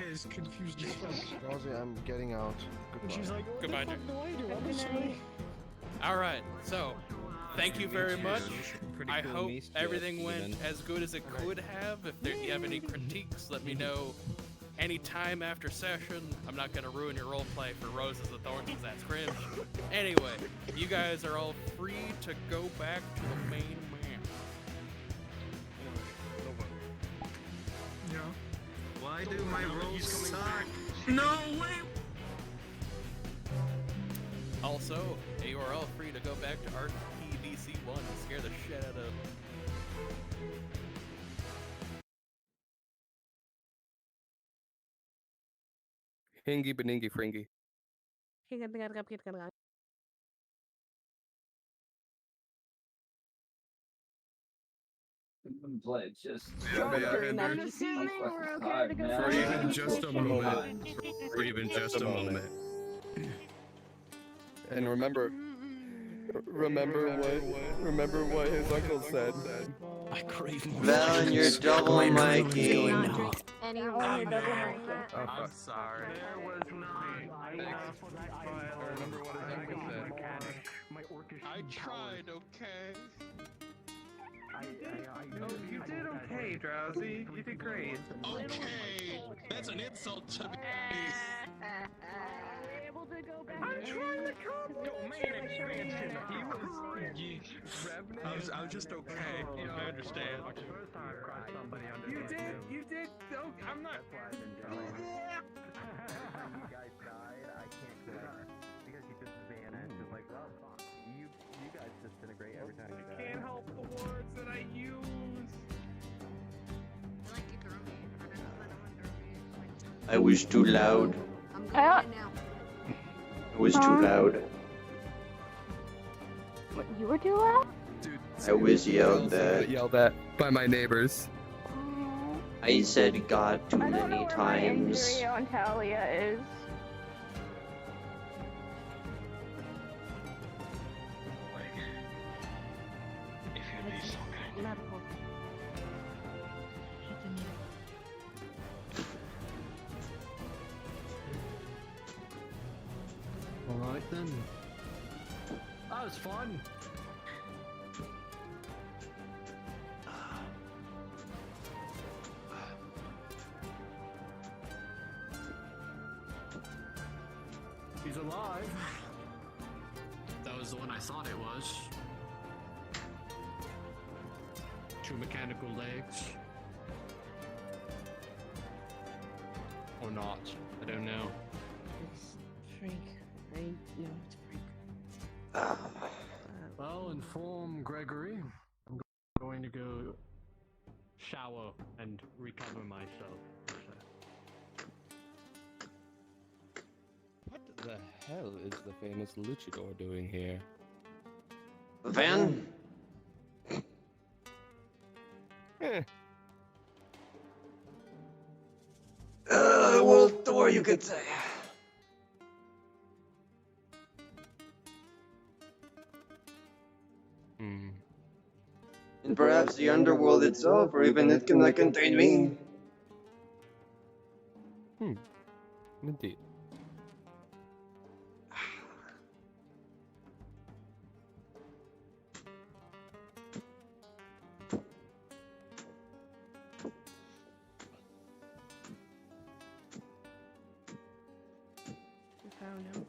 Rosie, I'm getting out. Goodbye. Goodbye, Jack. Alright, so, thank you very much. Pretty I cool hope niece everything jet, went even. as good as it could have. If you have any critiques, let me know anytime after session. I'm not gonna ruin your roleplay for Roses of Thorns because that's cringe. Anyway, you guys are all free to go back to the main map. Yeah. Why do my rolls suck? No way! Also, you are all free to go back to RPVC1 and scare the shit out of. Hingy Beningy Fringy. For even just a moment. For even just a moment. And remember what his uncle said. I crave more. Val, you're double miking. I'm sorry. There was not. Remember what his uncle said. I tried, okay? You did okay, Drowsy. You did great. Okay, that's an insult to me. I'm trying to compliment expansion. I was just okay. I understand. You did. Oh, I'm not. You guys died. I can't collect because you just vanished. It's like, well, fuck. You guys disintegrate every time you die. I can't help the words that I use. I was too loud. I was too loud. What, you were too loud? I was yelled at. Yelled at by my neighbors. I said God too many times. Injury on Talia is. If you'd be so kind. Medical. Alright then. That was fun. He's alive. That was the one I thought it was. 2 mechanical legs. Or not. I don't know. It's Frank. I know it's Frank. Well, inform Gregory. I'm going to go shower and recover myself. What the hell is the famous luchador doing here? Van? Well, Thor, you could say. And perhaps the underworld itself, or even it cannot contain me. Indeed. You found him.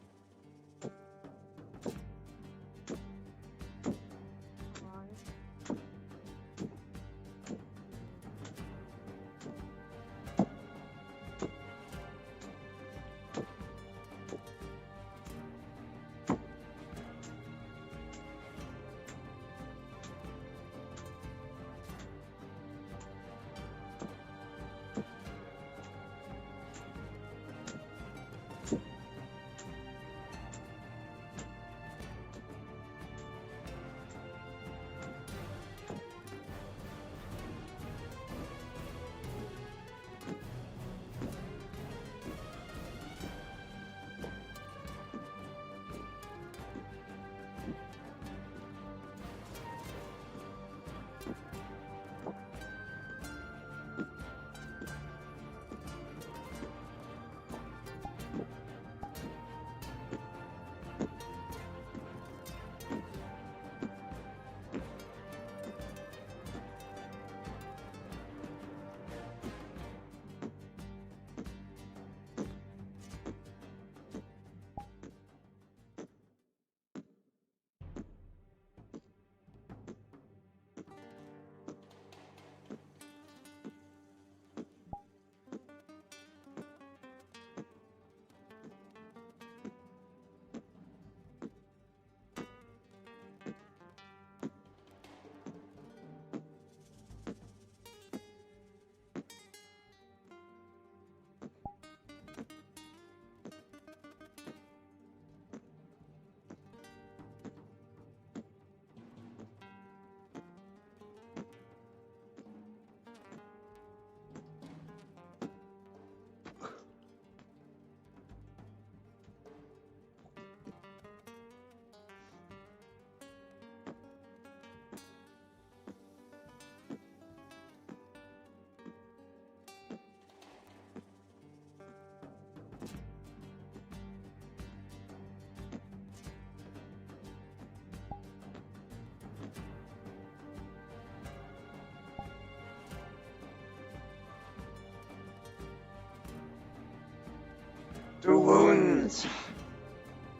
through wounds.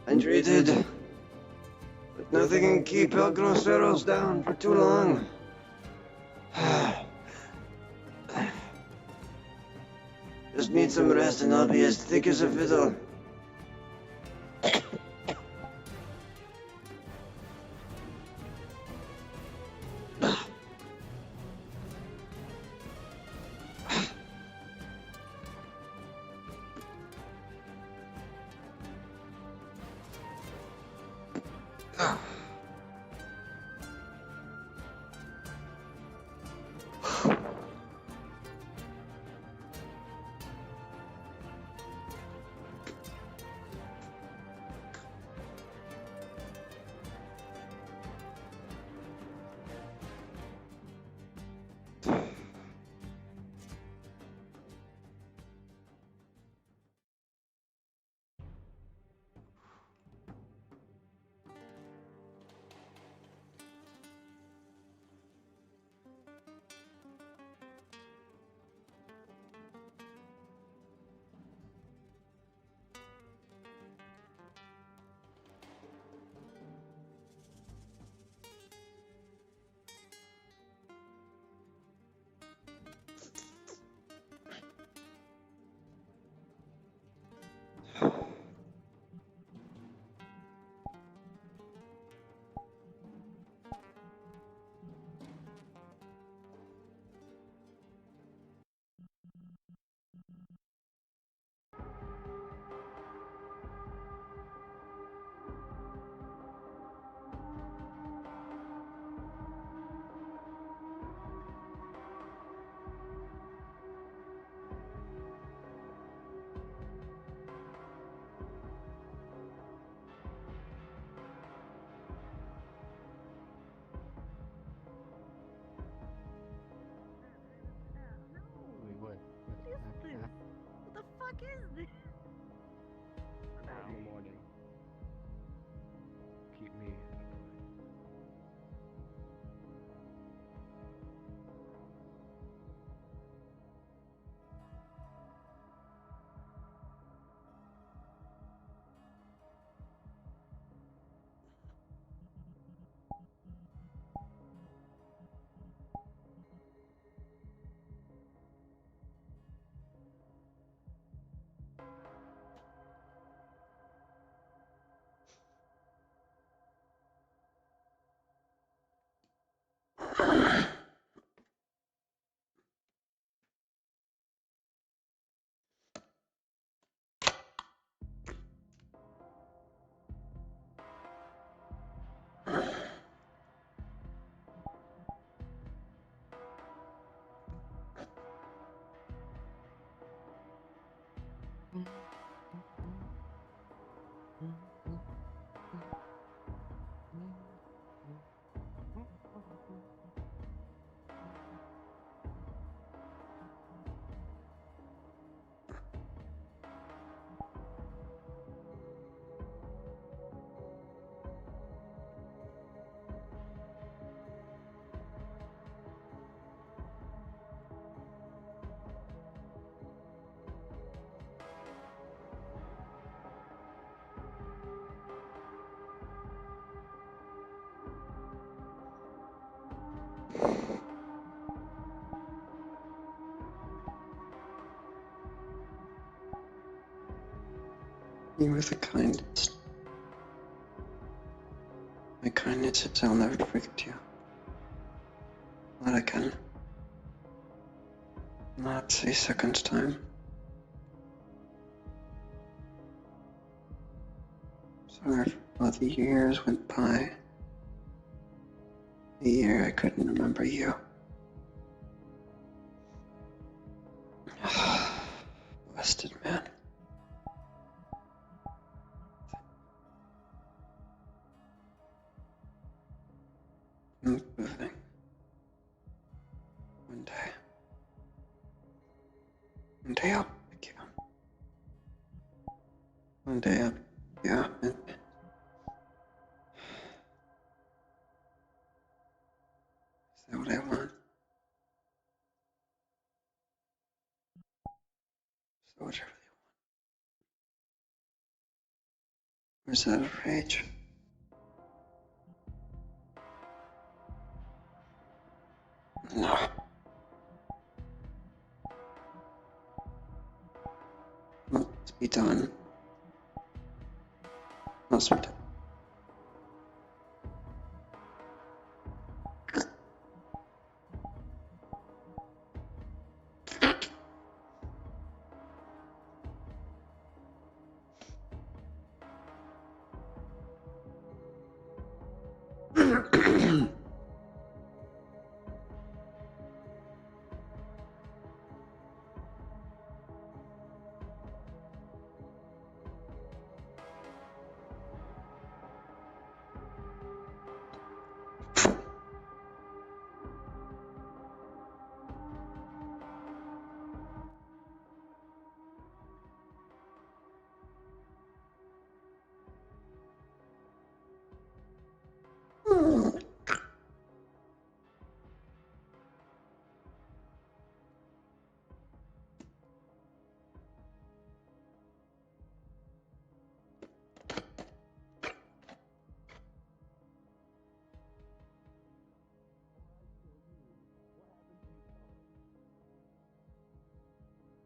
I treated, but nothing can keep El Groseros down for too long. Just need some rest and I'll be as thick as a fiddle. What is this? What the fuck is this? In the morning. Keep me. You were the kindest. My kindness is I'll never forget you. Not again. Not a second time. Sorry for all the years went by. The year I couldn't remember you. Busted man. I'm moving. One day. One day I'll pick you. One day I'll pick you up and is that what I want? So whatever. Where's that rage? No. Must be done. Must be done.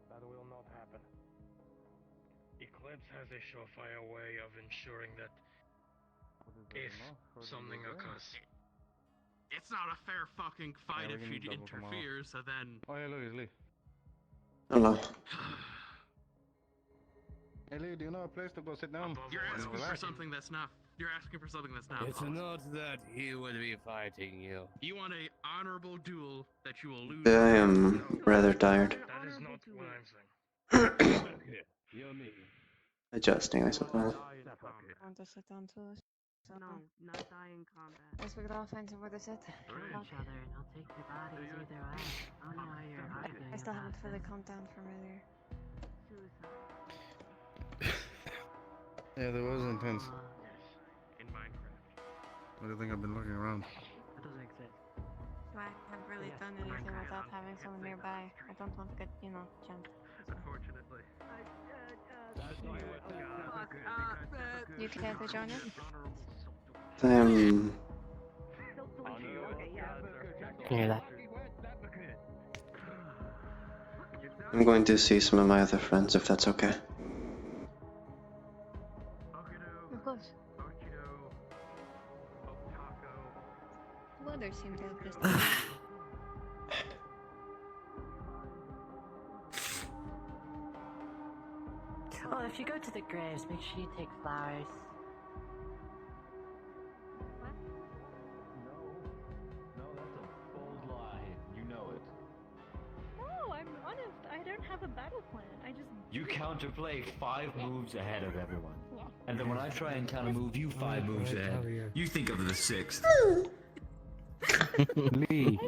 That will not happen. Eclipse has a surefire way of ensuring that if something occurs. It's not a fair fucking fight if she interferes, so then. Oh, hey, Lee. Hello. Hey, Lee, do you know a place to go sit down? You're asking for something that's not. You're asking for something that's not. It's not that he would be fighting you. You want a honorable duel that you will lose. I am rather tired. That is not what I'm saying. You're me. Adjusting, I suppose. I want to sit down too. So No, not die in combat. guess we could all find somewhere to sit. Kill each other and I'll take your bodies either way. I don't know why you're arguing I still haven't about fully this. calmed down from earlier. Suicide. Yeah, there was intense. In Minecraft. What do you think I've been looking around? That doesn't exist. So I haven't really done anything without having someone nearby. I don't want to get, jumped. Unfortunately. You care to join us? Can you hear that? I'm going to see some of my other friends if that's okay. Of course. Others seem to have just. Well, if you go to the graves, make sure you take flowers. No, that's a bold lie. You know it. No, I'm honest. I don't have a battle plan. I just. You counterplay 5 moves ahead of everyone. And then when I try and countermove you 5 moves ahead, you think of the 6th. Lee.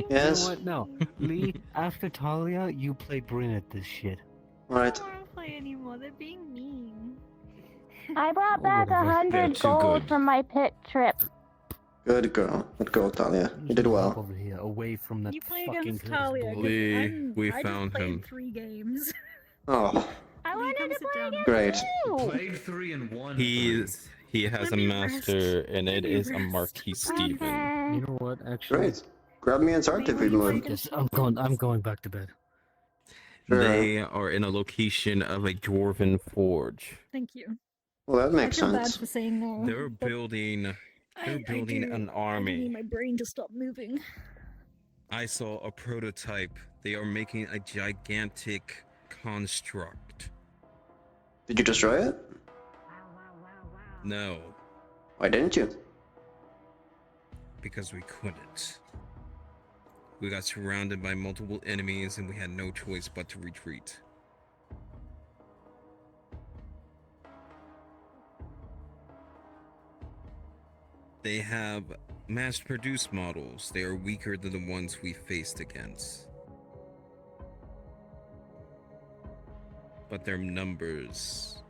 Yes? You know what? No. Lee, after Talia, you play Bryn at this shit. Right. I don't want to play anymore. They're being mean. I brought back They're 100 too gold good. from my pit trip. Good girl. Good girl, Talia. You did well. Over here, away from that You play fucking against cliff Talia. 'cause Lee, we I found just played him. 3 games. Oh, I wanted to play against great. you. Played 3 and 1. He has a master, and it is a Marquis Steven. You know what? Actually, Great. Grab me and Sark if you would. Yes, I'm going back to bed. Sure. They are in a location of a dwarven forge. Thank you. Well, that makes I feel bad sense. for saying no. They're but building. They're I building do- an I army. need my brain to stop moving. I saw a prototype. They are making a gigantic construct. Did you destroy it? No, Why didn't you? because we couldn't. We got surrounded by multiple enemies and we had no choice but to retreat. They have mass-produced models. They are weaker than the ones we faced against. But their numbers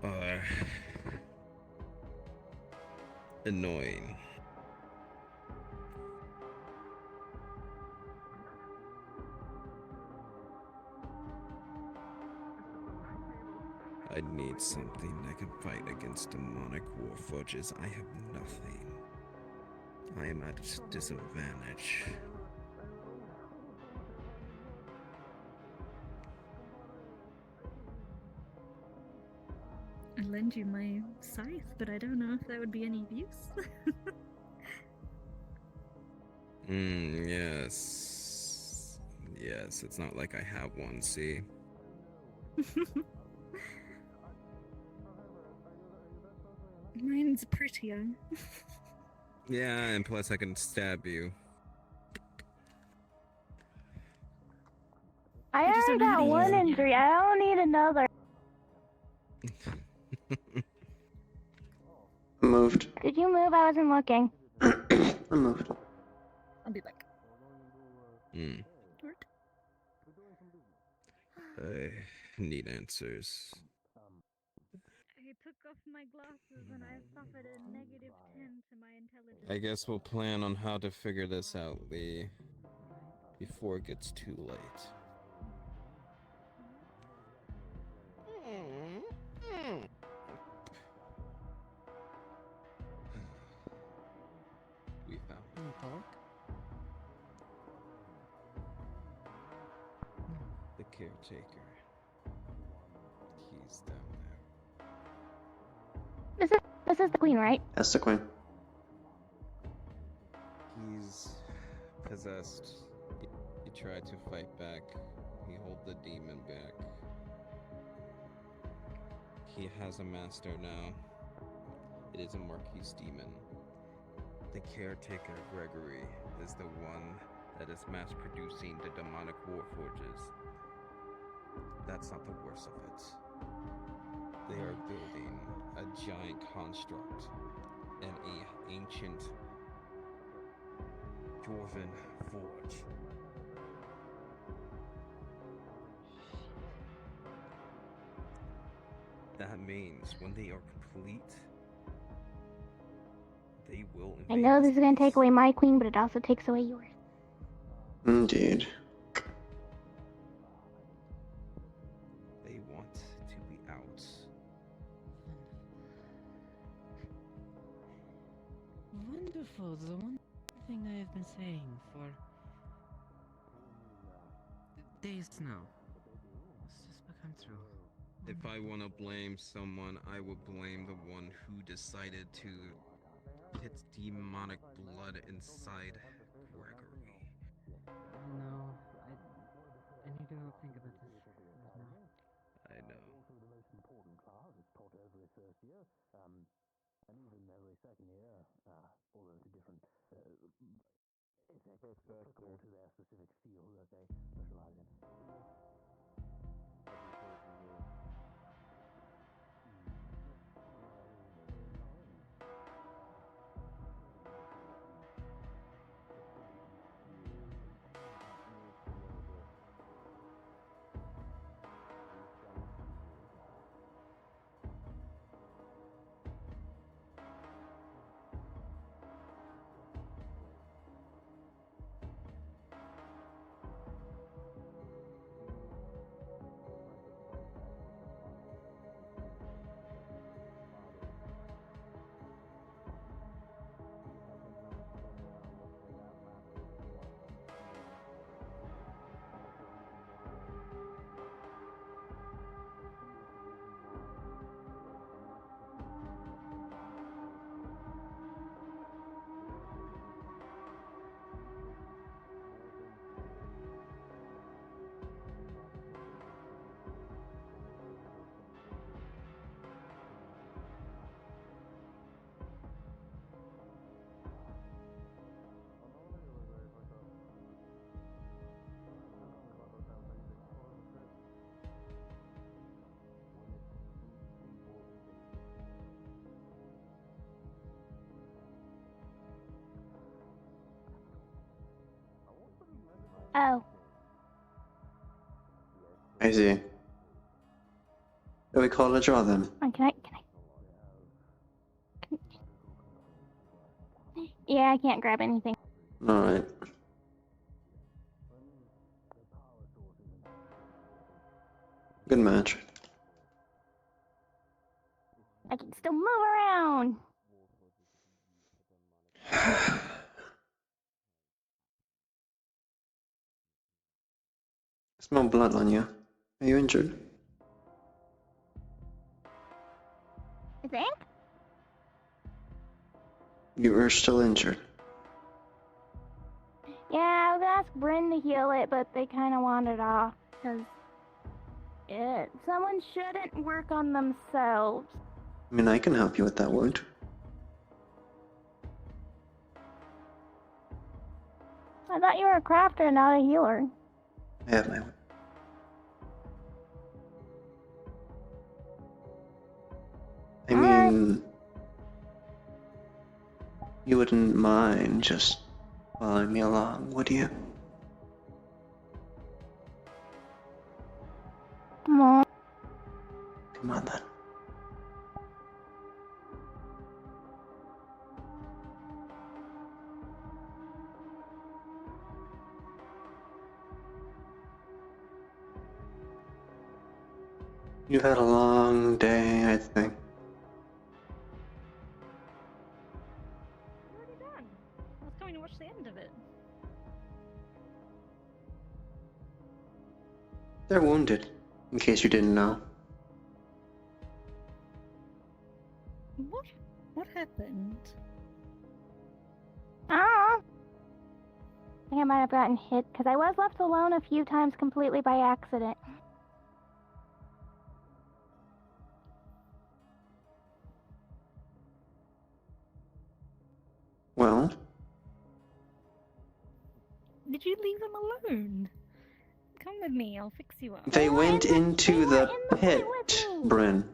are annoying. I need something that can fight against demonic warforges. I have nothing. I am at a disadvantage. I'd lend you my scythe, but I don't know if that would be any use. Yes. Yes, it's not like I have one, see? Mine's prettier. Yeah, and plus I can stab you. I already got one injury. I don't need another. Moved. Did you move? I wasn't looking. I moved. I'll be back. I need answers. I took off my glasses and I suffered a -10 to my intelligence. I guess we'll plan on how to figure this out, Lee, before it gets too late. We found him. The caretaker. He's down there. This is the queen, right? That's the queen. He's possessed. He tried to fight back. He held the demon back. He has a master now. It is a Marquis demon. The caretaker, Gregory, is the one that is mass producing the demonic warforges. That's not the worst of it. They are building a giant construct and an ancient dwarven forge. That means when they are complete, they will I know this is gonna take away my queen, but it also takes away yours. Indeed. They want to be out. Wonderful. The one thing I have been saying for days now. It's just become true. If I want to blame someone, I will blame the one who decided to put demonic blood inside Gregory. No, I need to think about this right now. I know. Oh. I see. We call it a draw then. Can I? Yeah, I can't grab anything. Alright. Good match. still move around. Smell blood on you. Are you injured? You think? You are still injured. Yeah, I was gonna ask Bryn to heal it, but they kind of wandered off. Because someone shouldn't work on themselves. I mean, I can help you with that wound. I thought you were a crafter, not a healer. I have my wound. I mean, you wouldn't mind just following me along, would you? Come on. Come on then. You've had a long day, I think. Already done. I was going to watch the end of it. They're wounded, in case you didn't know. What happened? I think I might have gotten hit, because I was left alone a few times completely by accident. Well? Did you leave them alone? Come with me, I'll fix you up. They went into the pit, Bryn.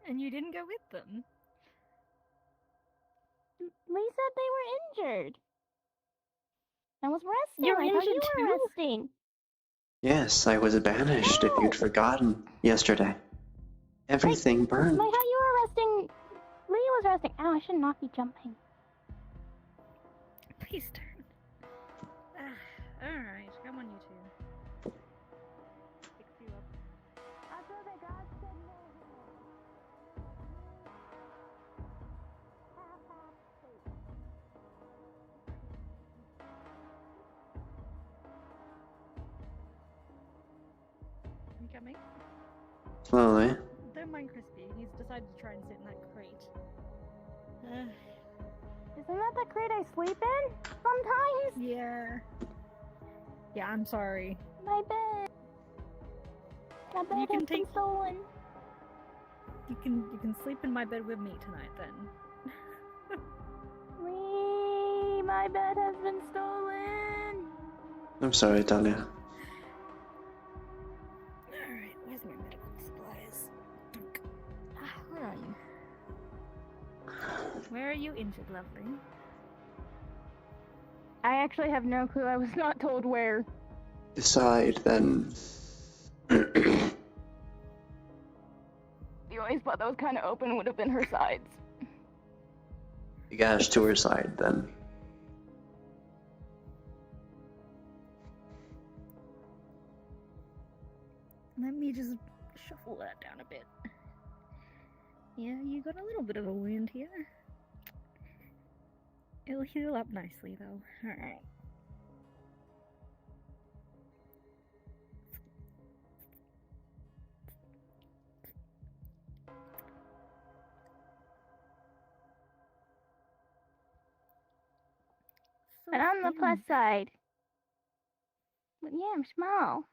And you didn't go with them? Lee said they were injured. I was resting. You're I thought you injured were too? resting. Yes, I was banished if you'd forgotten yesterday. Everything burned. I thought you were resting. Lee was resting. Ow, I should not be jumping. Please turn. Alright, come on, you two. Fix you up. I thought that God said no. You coming? Slowly. Don't mind Crispy, he's decided to try and sit in that crate. Isn't that the crate I sleep in? Sometimes? Yeah. Yeah, I'm sorry. My bed. My bed has been stolen. You can sleep in my bed with me tonight then. Lee, my bed has been stolen. I'm sorry, Talia. Alright, where's my medical supplies? Where are you? Where are you injured, lovely? I actually have no clue. I was not told where. Decide then. The only spot that was kind of open would have been her sides. The gash to her side then. Let me just shuffle that down a bit. Yeah, you got a little bit of a wound here. It'll heal up nicely though. Alright. But on the plus side. But yeah, I'm small.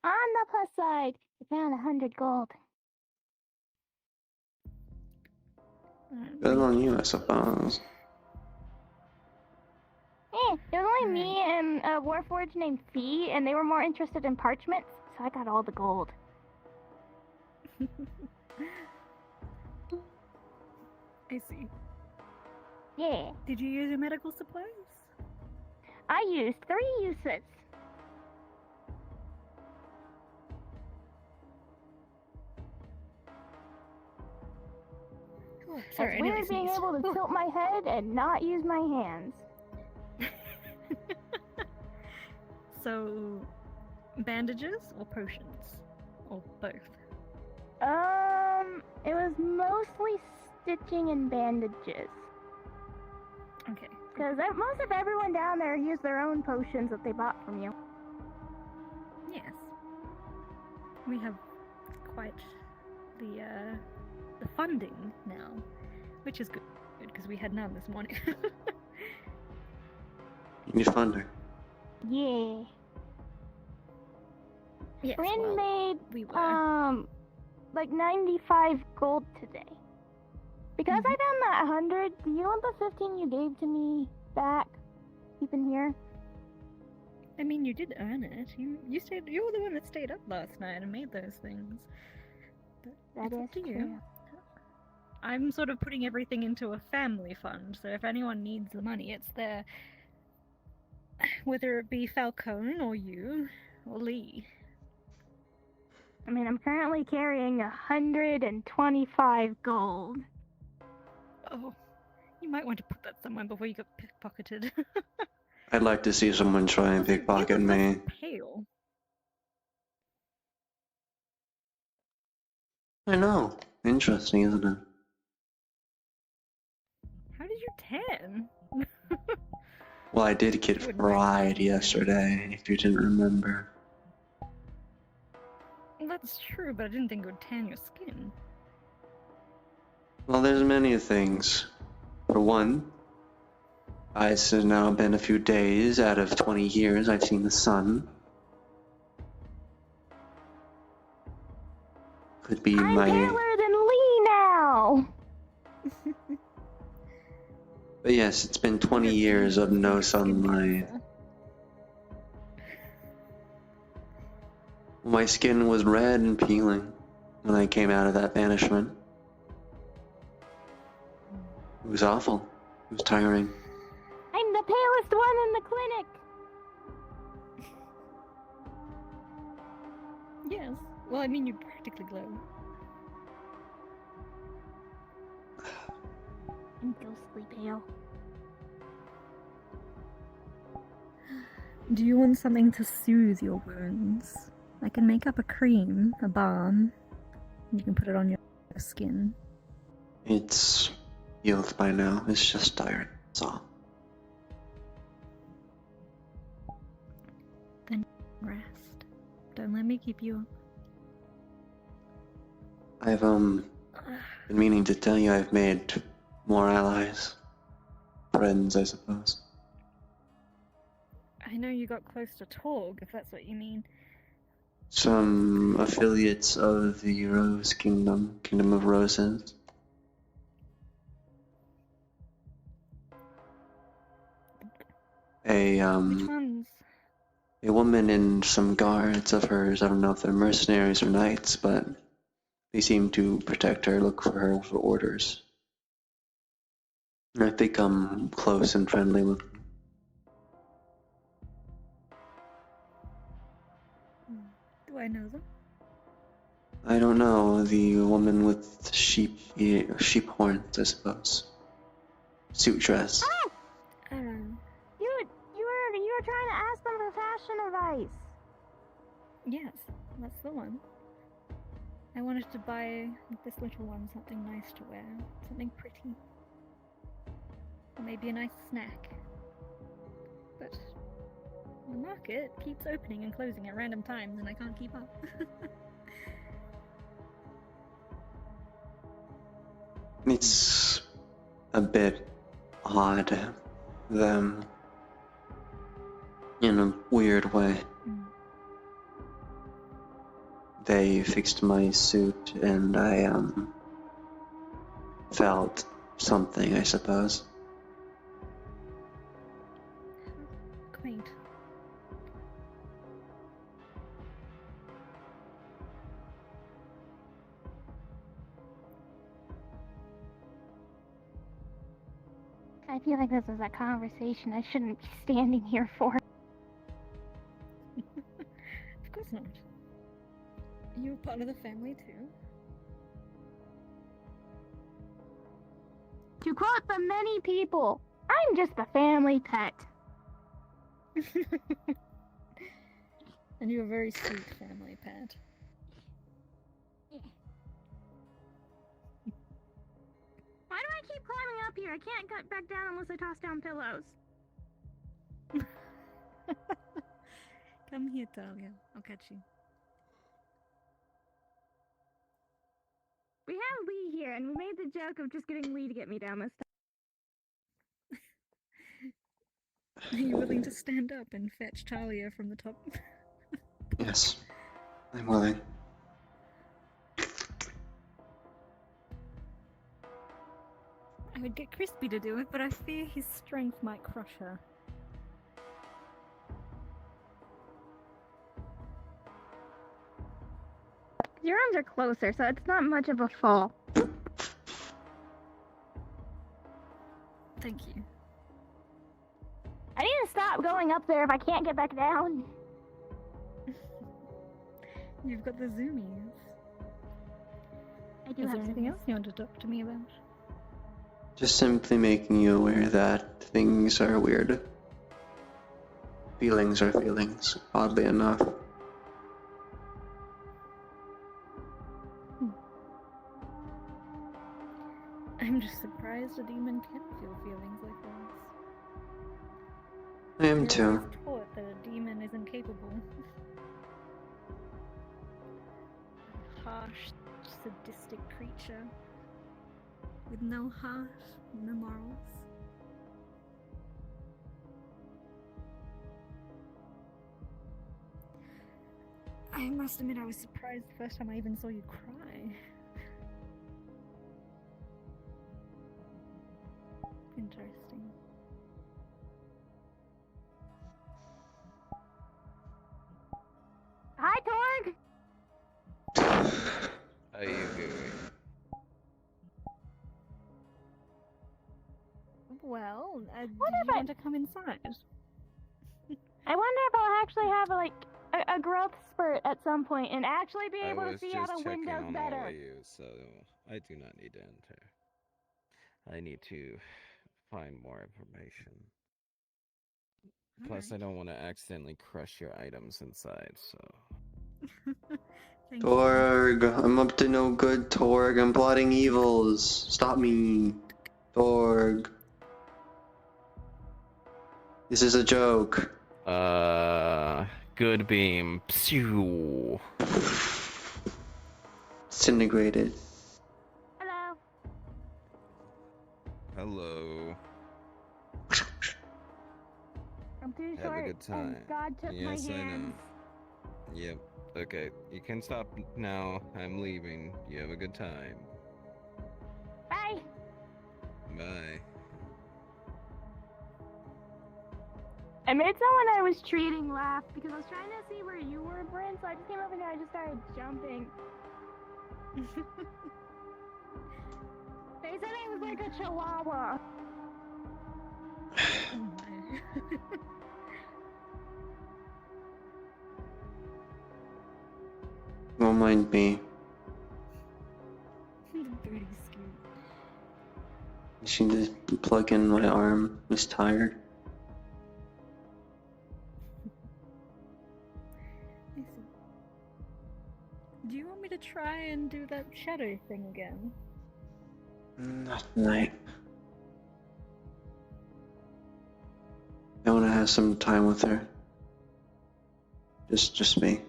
On the plus side, I found 100 gold. Good on you, I suppose. Hey, it was only me and a warforged named Fee, and they were more interested in parchments, so I got all the gold. I see. Yeah. Did you use your medical supplies? I used 3 uses. Sorry, It's weird being able to tilt my head and not use my hands. So, bandages or potions? Or both? It mostly stitching and bandages. Okay. Because most of everyone down there use their own potions that they bought from you. Yes. We have quite the funding now, which is good because we had none this morning. You fund her. Yeah. Yes, Rin well, made we were. like 95 gold today. Because I found that 100, do you want the 15 you gave to me back? Keep in here? I mean, you did earn it. You were the one that stayed up last night and made those things. But That it's is up to you. true. I'm sort of putting everything into a family fund, so if anyone needs the money, it's there. Whether it be Falcone or you or Lee. I mean, I'm currently carrying 125 gold. Oh, you might want to put that somewhere before you get pickpocketed. I'd like to see someone try and pickpocket me. Pale. I know. Interesting, isn't it? How did you tan? Well, I did get fried yesterday, if you didn't remember. Well, that's true, but I didn't think it would tan your skin. Well, there's many things. For one, it's now been a few days out of 20 years I've seen the sun. Could be I'm my... paler than Lee now! But yes, it's been 20 years of no sunlight. My skin was red and peeling when I came out of that banishment. It was awful. It was tiring. I'm the palest one in the clinic! Yes. Well, I mean, you practically glow. I'm ghostly pale. Do you want something to soothe your wounds? I can make up a cream, a balm. You can put it on your skin. It's healed by now. It's just tired. That's all. Then rest. Don't let me keep you up. I've been meaning to tell you I've made more allies. Friends, I suppose. I know you got close to Torg, if that's what you mean. Some affiliates of the Rose Kingdom, Kingdom of Roses. Which ones? A woman and some guards of hers, I don't know if they're mercenaries or knights, but they seem to protect her, look for her for orders. I've become close and friendly with them. Do I know them? I don't know, the woman with sheep horns, I suppose. Suit dress. Ah! You were trying to ask them for fashion advice. Yes, that's the one. I wanted to buy this little one something nice to wear, something pretty. Or maybe a nice snack. But the market keeps opening and closing at random times and I can't keep up. It's a bit odd, them, in a weird way. They fixed my suit and I, felt something, I suppose. Quaint. I feel like this is a conversation I shouldn't be standing here for. Of course not. You're part of the family too. To quote the many people, I'm just the family pet. And you're a very sweet family pet. keep climbing up here? I can't get back down unless I toss down pillows. Come here, Talia. I'll catch you. We have Lee here, and we made the joke of just getting Lee to get me down this Are you willing to stand up and fetch Talia from the top? Yes, I'm willing. I would get Crispy to do it, but I fear his strength might crush her. Your arms are closer, so it's not much of a fall. Thank you. I need to stop going up there if I can't get back down. You've got the zoomies. I do Is have there anything zoomies. else you want to talk to me about? Just simply making you aware that things are weird. Feelings are feelings, oddly enough. I'm just surprised a demon can feel feelings like this. I am We're too. always taught that a demon is incapable. A harsh, sadistic creature with no heart, no morals. I must admit I was surprised the first time I even saw you cry. Interesting. Hi, Torg! How you doing? Well, do if you I- want to come inside? I wonder if I'll actually have a growth spurt at some point and actually be I able to was see just out of checking windows on all better. of you, so I do not need to enter. I need to find more information. Plus, I don't want to accidentally crush your items inside, so... Thank you. Torg, I'm up to no good, Torg. I'm plotting evils. Stop me. Torg. This is a joke. Good beam. Pew. Disintegrated. Hello. Hello. I'm too Have a short, good time. and God took my Yes, I know. hands. Yep. Okay, you can stop now. I'm leaving. You have a good time. Bye. Bye. I made someone I was treating laugh because I was trying to see where you were, Bryn, so I just came over here and I just started jumping. They said I was like a chihuahua. Oh my. Don't mind me. The booty scoot. I just need to plug in my arm. I'm just tired. Listen. Do you want me to try and do that shadow thing again? Not tonight. I want to have some time with her. Just me.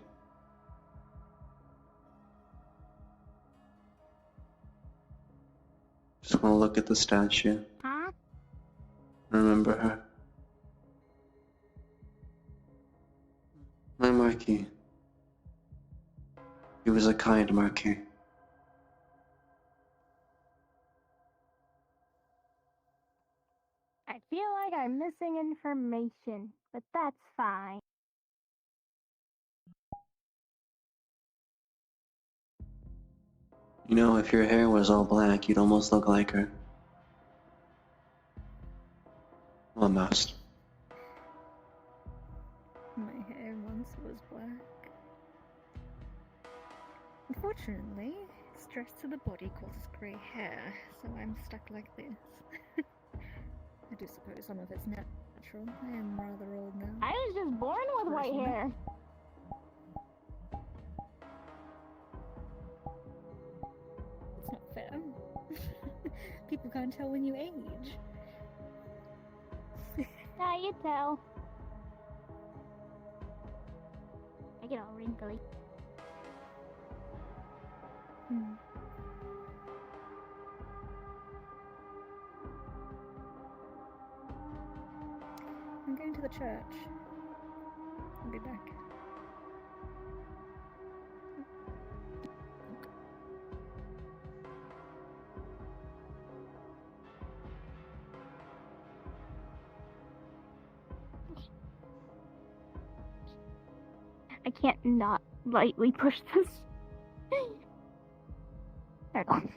Just want to look at the statue. Huh? Remember her. My Marquis. He was a kind Marquis. I feel like I'm missing information, but that's fine. You know, if your hair was all black, you'd almost look like her. Almost. My hair once was black. Unfortunately, stress to the body causes grey hair, so I'm stuck like this. I do suppose some of it's natural. I am rather old now. I was just born with white hair. It's not fair. people can't tell when you age. Now you tell. I get all wrinkly. I'm going to the church. I'll be back. I can't not lightly push this. Hold on.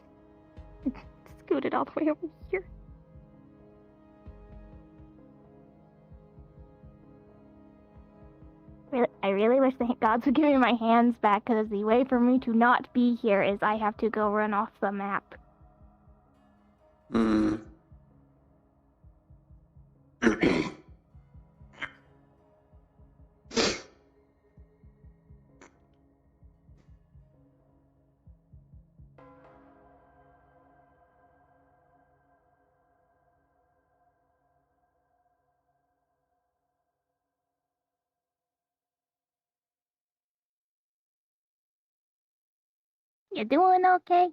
Scoot it all the way over here. I really wish the gods would give me my hands back, because the way for me to not be here is I have to go run off the map. You doing okay?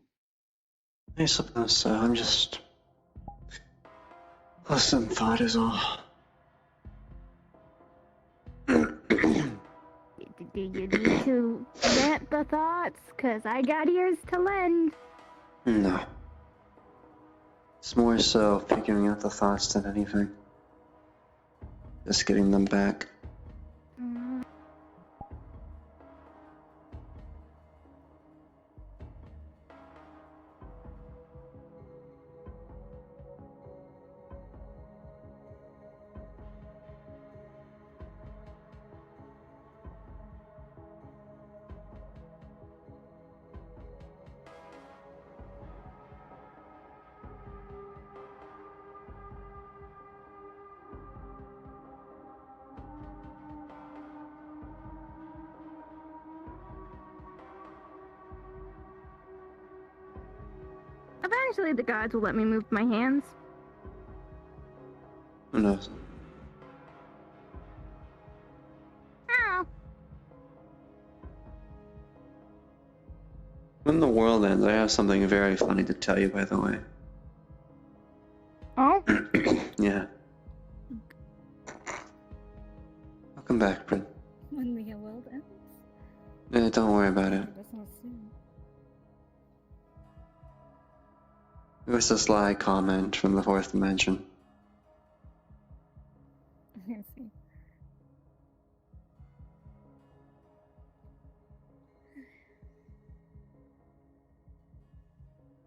I suppose so. I'm just lost in thought is all. Do you need to vent the thoughts? Because I got ears to lend. No. It's more so figuring out the thoughts than anything. Just getting them back. Eventually the gods will let me move my hands. Who knows? Oh. When the world ends, I have something very funny to tell you, by the way. Oh? Yeah. Welcome back, Bryn. When the world ends? Don't worry about it. That's not soon. It was a sly comment from the fourth dimension. I see.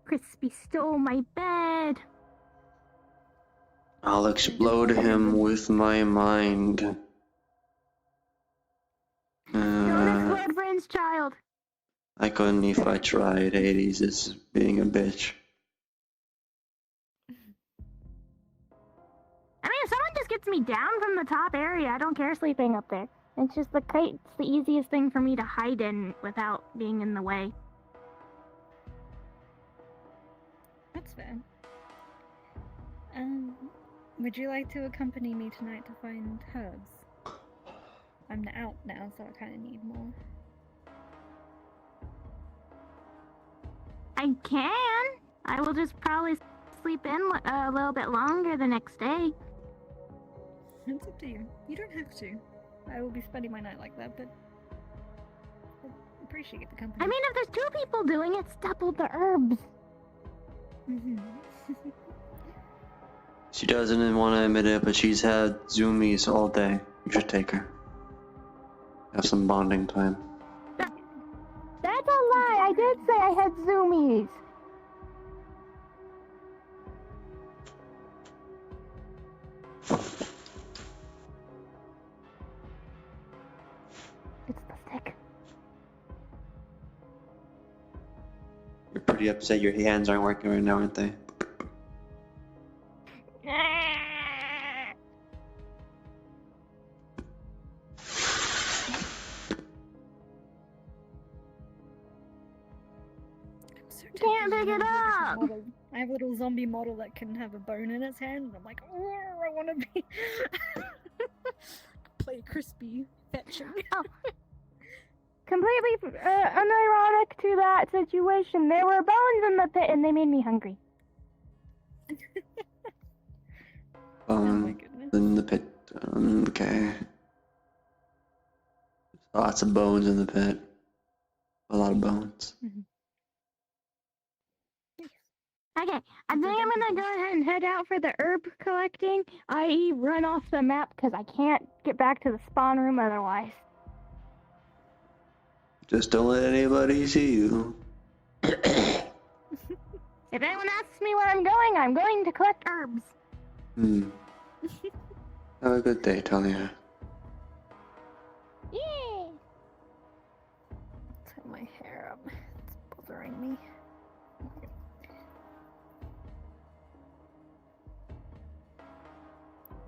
Crispy stole my bed. I'll explode him with my mind. Don't explode Bryn's child. I couldn't if I tried. Hades is being a bitch. I mean, if someone just gets me down from the top area, I don't care sleeping up there. It's just it's the easiest thing for me to hide in without being in the way. That's fair. Would you like to accompany me tonight to find herbs? I'm out now, so I kind of need more. I can. I will just probably sleep in a little bit longer the next day. It's up to you. You don't have to. I will be spending my night like that, but I appreciate the company. I mean, if there's 2 people doing it, it's double the herbs. She doesn't want to admit it, but she's had zoomies all day. You should take her. Have some bonding time. That's a lie. I did say I had zoomies. It's the stick. You're pretty upset your hands aren't working right now, aren't they? Can't pick it up! I have a little zombie model that can have a bone in its hand, and I'm like, oh, I want to be play crispy fetching. Oh. Completely unironic to that situation. There were bones in the pit, and they made me hungry. In the pit. Okay. Lots of bones in the pit. A lot of bones. Okay, I think I'm gonna go ahead and head out for the herb collecting, i.e. run off the map, because I can't get back to the spawn room otherwise. Just don't let anybody see you. If anyone asks me where I'm going to collect herbs. Have a good day, Talia. Yay! Turn my hair up. It's bothering me.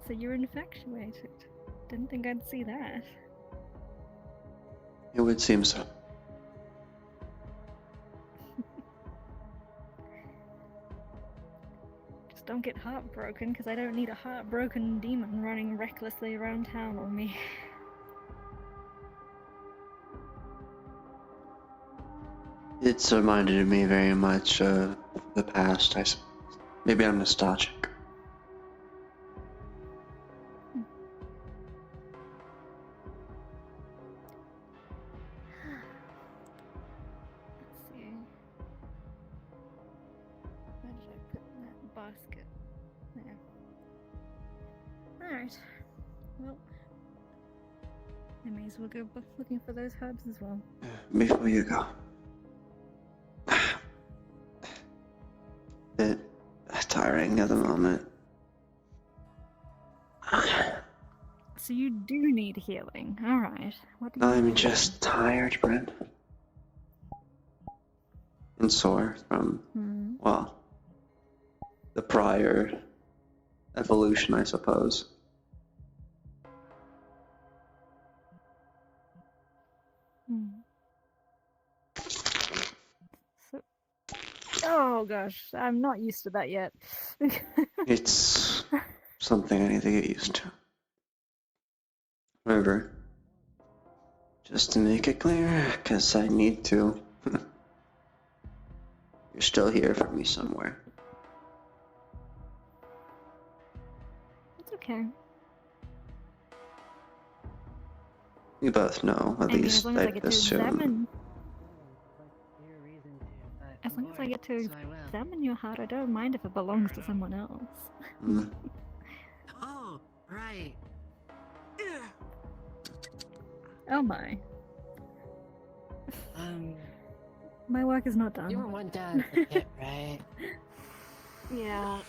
So you're infatuated. Didn't think I'd see that. It would seem so. Just don't get heartbroken, because I don't need a heartbroken demon running recklessly around town on me. It's reminded me very much of the past, I suppose. Maybe I'm nostalgic. Let's see. Where did I put that basket? There. Alright. Well, I may as well go looking for those herbs as well. Before you go. Bit tiring at the moment. So you do need healing. Alright. What do you I'm need? just tired, Brent. And sore from, well, the prior evolution, I suppose. So, oh gosh, I'm not used to that yet. It's something I need to get used to. However, just to make it clear, because I need to, you're still here for me somewhere. It's okay. We both know, at I mean, as least long as I I get to assume. examine. As long as I get to examine your heart, I don't mind if it belongs to someone else. Oh, right. Oh my. My work is not done. You were one down at the pit, right? Yeah.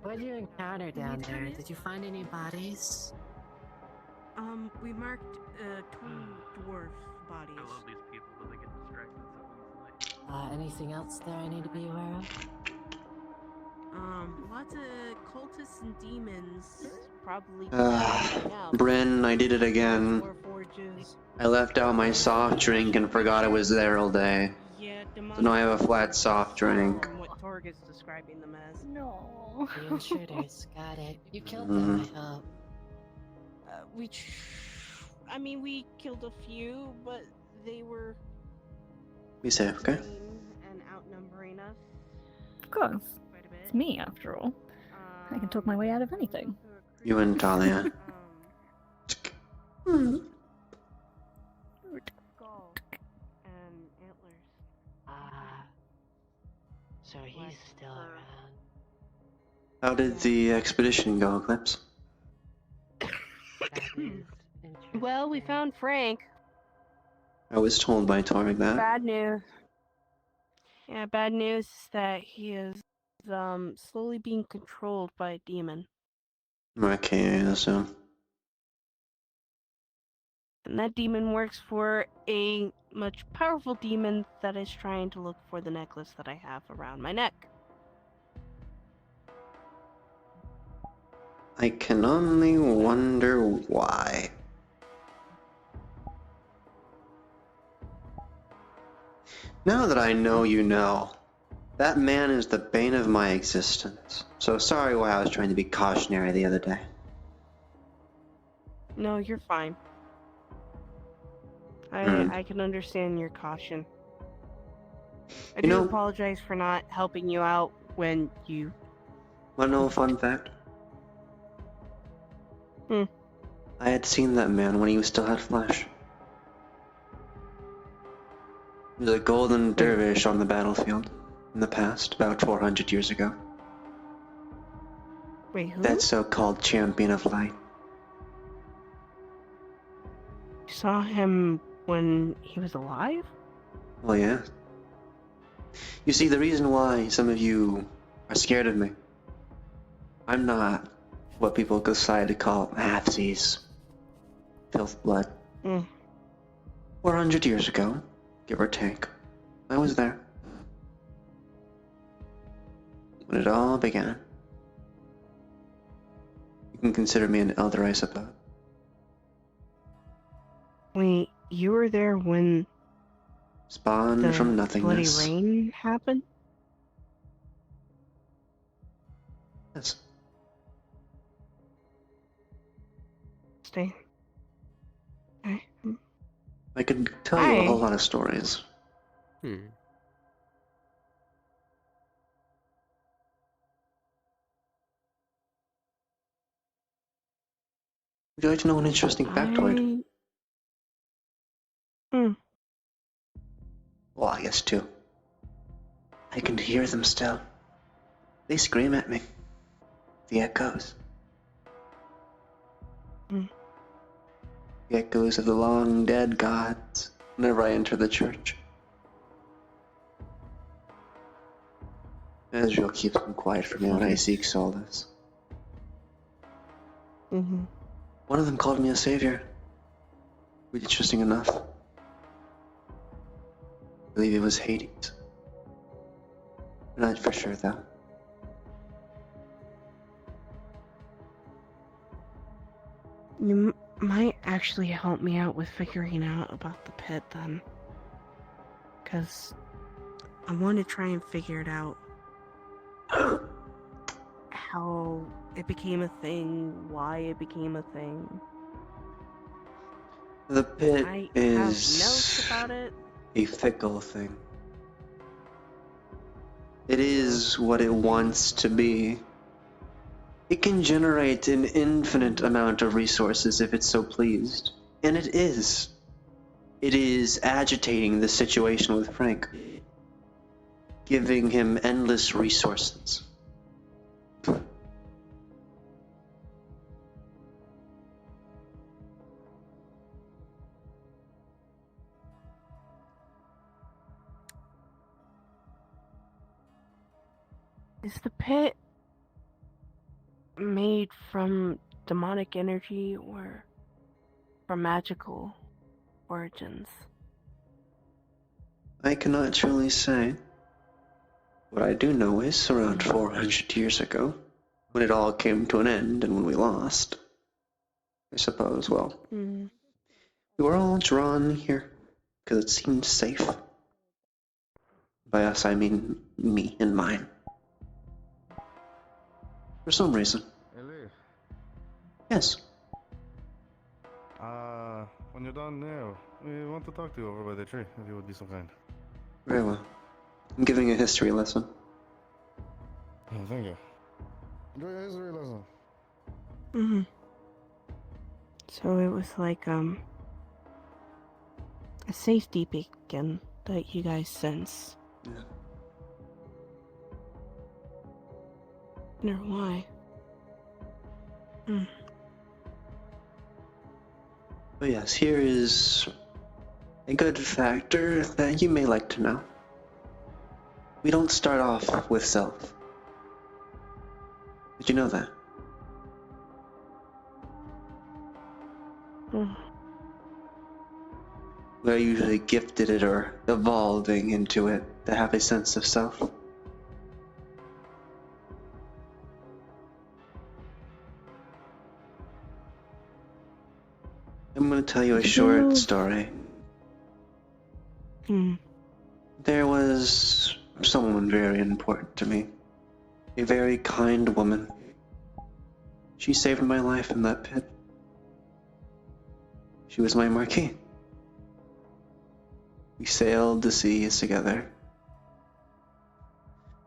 What did you encounter down there? Did you find any bodies? We marked 2 dwarf bodies. I love these people, but they get distracted so easily. Anything else there I need to be aware of? Lots of cultists and demons. Probably. Bryn, I did it again. I left out my soft drink and forgot it was there all day. Yeah, So now I have a flat soft drink. What Torg is describing them as. No. The intruders, got it. You killed them, I hope. I mean, we killed a few, but they were Be safe, okay? and outnumbering us. Of course. It's me, after all. I can talk my way out of anything. You and Talia. Skull and antlers. So he's still around. How did the expedition go, Eclipse? Well, we found Frank. I was told by Torg that. Bad news. Yeah, bad news is that he is slowly being controlled by a demon. Okay, I assume. And that demon works for a much powerful demon that is trying to look for the necklace that I have around my neck. I can only wonder why. Now that I know you know, That man is the bane of my existence. So sorry why I was trying to be cautionary the other day. No, you're fine. I can understand your caution. I do apologize for not helping you out when you... Wanna know a fun fact? I had seen that man when he still had flesh. He was a golden dervish on the battlefield in the past, about 400 years ago. Wait, who? That so-called champion of light. You saw him when he was alive? Well, yeah. You see, the reason why some of you are scared of me, I'm not what people decide to call halfsies. Filth blood. 400 years ago, give or take, I was there. When it all began. You can consider me an elder, I suppose. Wait, you were there when... Spawned from bloody nothingness. rain happened? Yes. Stay. Okay. I could tell you a whole lot of stories. Hmm. Would you like to know an interesting factoid? Well, I guess two. I can hear them still. They scream at me. The echoes. The echoes of the long dead gods whenever I enter the church. Ezreal keeps them quiet for me when I seek solace. One of them called me a savior. Interesting enough. I believe it was Hades. I'm not for sure though. You might actually help me out with figuring out about the pit then. Because I want to try and figure it out. How it became a thing, why it became a thing. The pit I have is notes about it. a fickle thing. It is what it wants to be. It can generate an infinite amount of resources if it's so pleased. And it is. It is agitating the situation with Frank. Giving him endless resources. Is the pit made from demonic energy or from magical origins? I cannot truly say. What I do know is around 400 years ago, when it all came to an end and when we lost, I suppose, well, we were all drawn here because it seemed safe. By us, I mean me and mine. For some reason. Elif. Yes. When you're done now, we want to talk to you over by the tree, if you would be so kind. Very well. I'm giving a history lesson. Oh, thank you. Enjoy your history lesson. So it was like, a safety beacon that you guys sense. Yeah. Wonder why. But yes, here is a good factor that you may like to know. We don't start off with self. Did you know that? We're usually gifted it or evolving into it to have a sense of self. I'm going to tell you a short story. There was someone very important to me. A very kind woman. She saved my life in that pit. She was my marquee. We sailed the seas together.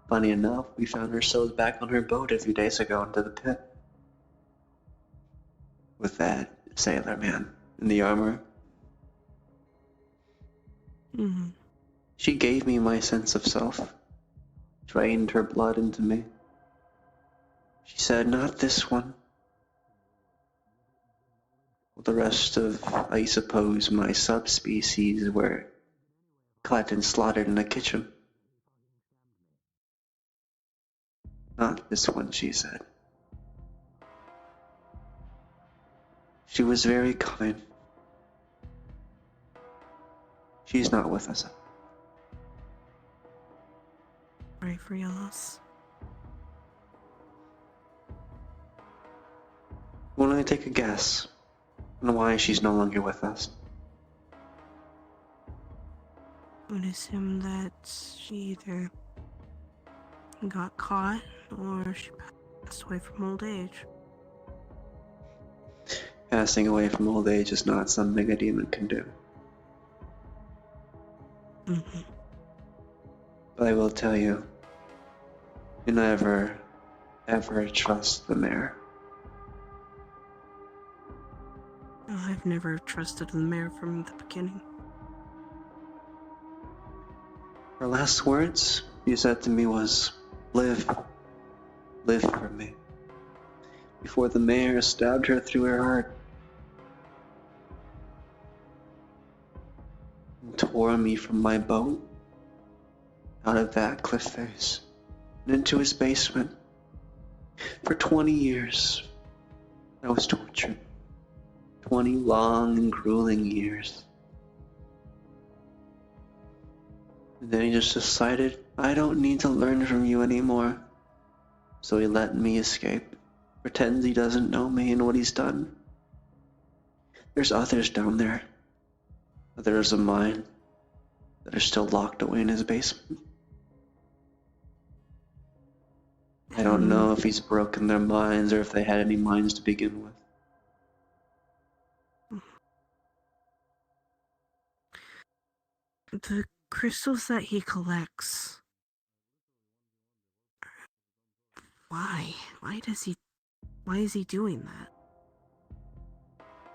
Funny enough, we found ourselves back on her boat a few days ago into the pit. With that sailor man in the armor. Mm-hmm. She gave me my sense of self, drained her blood into me. She said, not this one. Well, the rest of, I suppose, my subspecies were cut and slaughtered in a kitchen. Not this one, she said. She was very kind. She's not with us. Sorry for your loss. Will I take a guess on why she's no longer with us? I would assume that she either got caught or she passed away from old age. Passing away from old age is not something a demon can do. Mm-hmm. But I will tell you, you never, ever trust the mayor. I've never trusted the mayor from the beginning. Her last words you said to me was, live for me. Before the mayor stabbed her through her heart and tore me from my boat out of that cliff face and into his basement. For 20 years, I was tortured. 20 long and grueling years. And then he just decided, I don't need to learn from you anymore. So he let me escape. Pretends he doesn't know me and what he's done. There's others down there. Others of mine that are still locked away in his basement. I don't know if he's broken their minds or if they had any minds to begin with. The crystals that he collects. Why? Why is he doing that?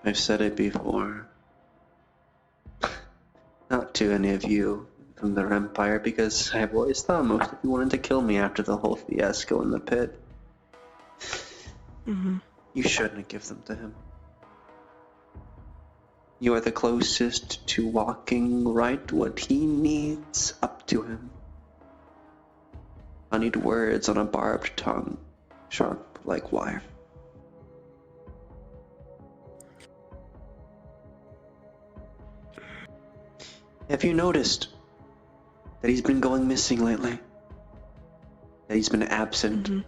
I've said it before. Not to any of you from the Empire, because I've always thought most of you wanted to kill me after the whole fiasco in the pit. Mm-hmm. You shouldn't give them to him. You are the closest to walking right what he needs up to him. I need words on a barbed tongue, sharp like wire. Have you noticed that he's been going missing lately? That he's been absent? Mm-hmm.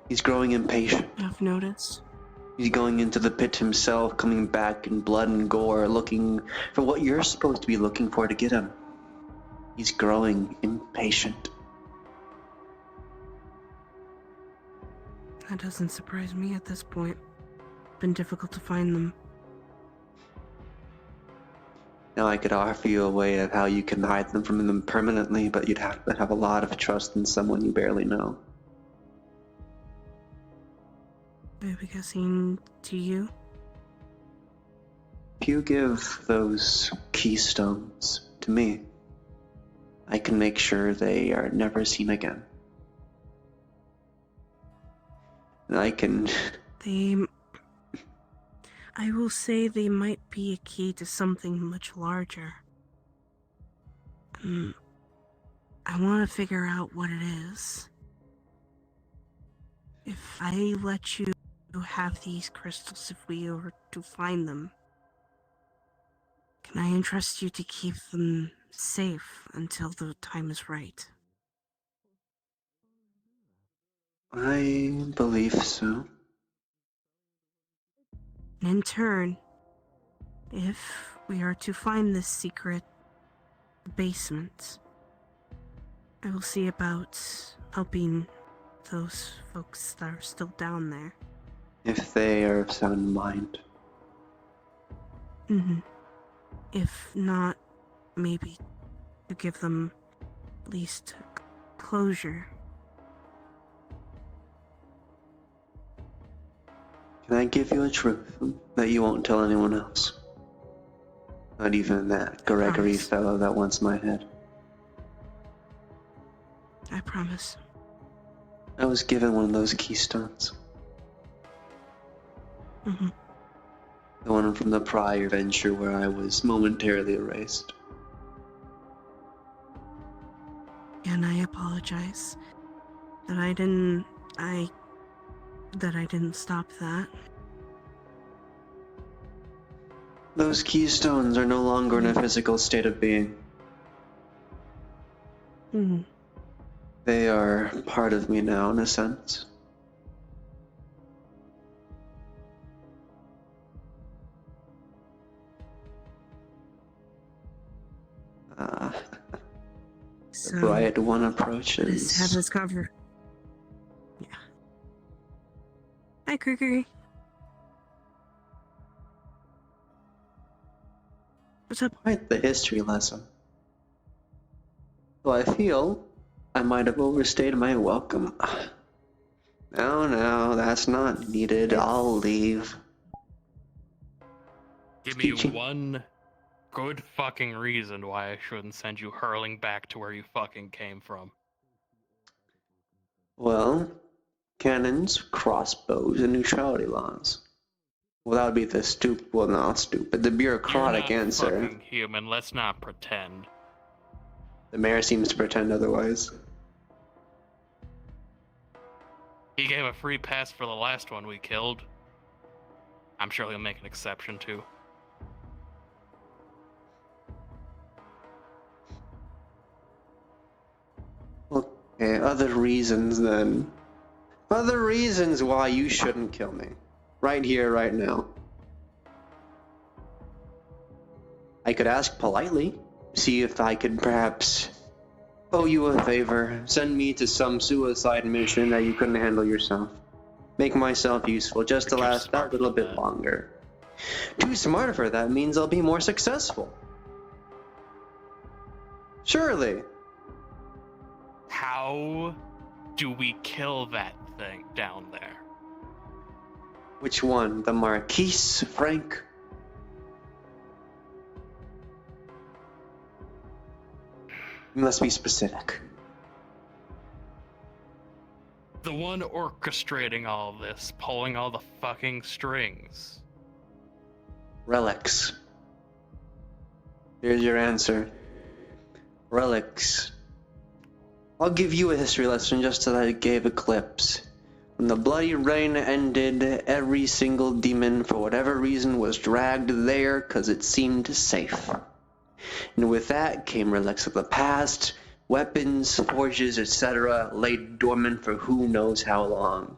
He's growing impatient. I've noticed. He's going into the pit himself, coming back in blood and gore, looking for what you're supposed to be looking for to get him. He's growing impatient. That doesn't surprise me at this point. It's been difficult to find them. Now I could offer you a way of how you can hide them from them permanently, but you'd have to have a lot of trust in someone you barely know. Maybe guessing to you? If you give those keystones to me, I can make sure they are never seen again. And I will say they might be a key to something much larger. I want to figure out what it is. If I let you have these crystals, if we were to find them, can I entrust you to keep them safe until the time is right? I believe so. And in turn, if we are to find this secret basement, I will see about helping those folks that are still down there. If they are of sound mind. Mm-hmm. If not, maybe to give them at least closure. Can I give you a truth that you won't tell anyone else? Not even that Gregory fellow that wants my head. I promise. I was given one of those keystones. Mm-hmm. The one from the prior venture where I was momentarily erased. And I apologize that I didn't stop that. Those keystones are no longer in a physical state of being. Mm-hmm. They are part of me now, in a sense. So, the bright one let's approaches. have this cover. Yeah. Hi, Gregory. What's up? Quite the history lesson. Though I feel I might have overstayed my welcome. No, that's not needed. I'll leave. Give me one good fucking reason why I shouldn't send you hurling back to where you fucking came from. Well, cannons, crossbows, and neutrality laws. Well, that would be the the bureaucratic You're not answer. fucking human, let's not pretend. The mayor seems to pretend otherwise. He gave a free pass for the last one we killed. I'm sure he'll make an exception too. Okay, other reasons then. Other reasons why you shouldn't kill me. Right here, right now. I could ask politely, see if I could perhaps owe you a favor, send me to some suicide mission that you couldn't handle yourself. Make myself useful just to last that little bit longer. Too smart for that means I'll be more successful. Surely. How do we kill that thing down there? Which one? The Marquise, Frank? You must be specific. The one orchestrating all this, pulling all the fucking strings. Relics. Here's your answer. Relics. I'll give you a history lesson just as I gave Eclipse. When the bloody rain ended, every single demon, for whatever reason, was dragged there because it seemed safe. And with that came relics of the past, weapons, forges, etc., laid dormant for who knows how long.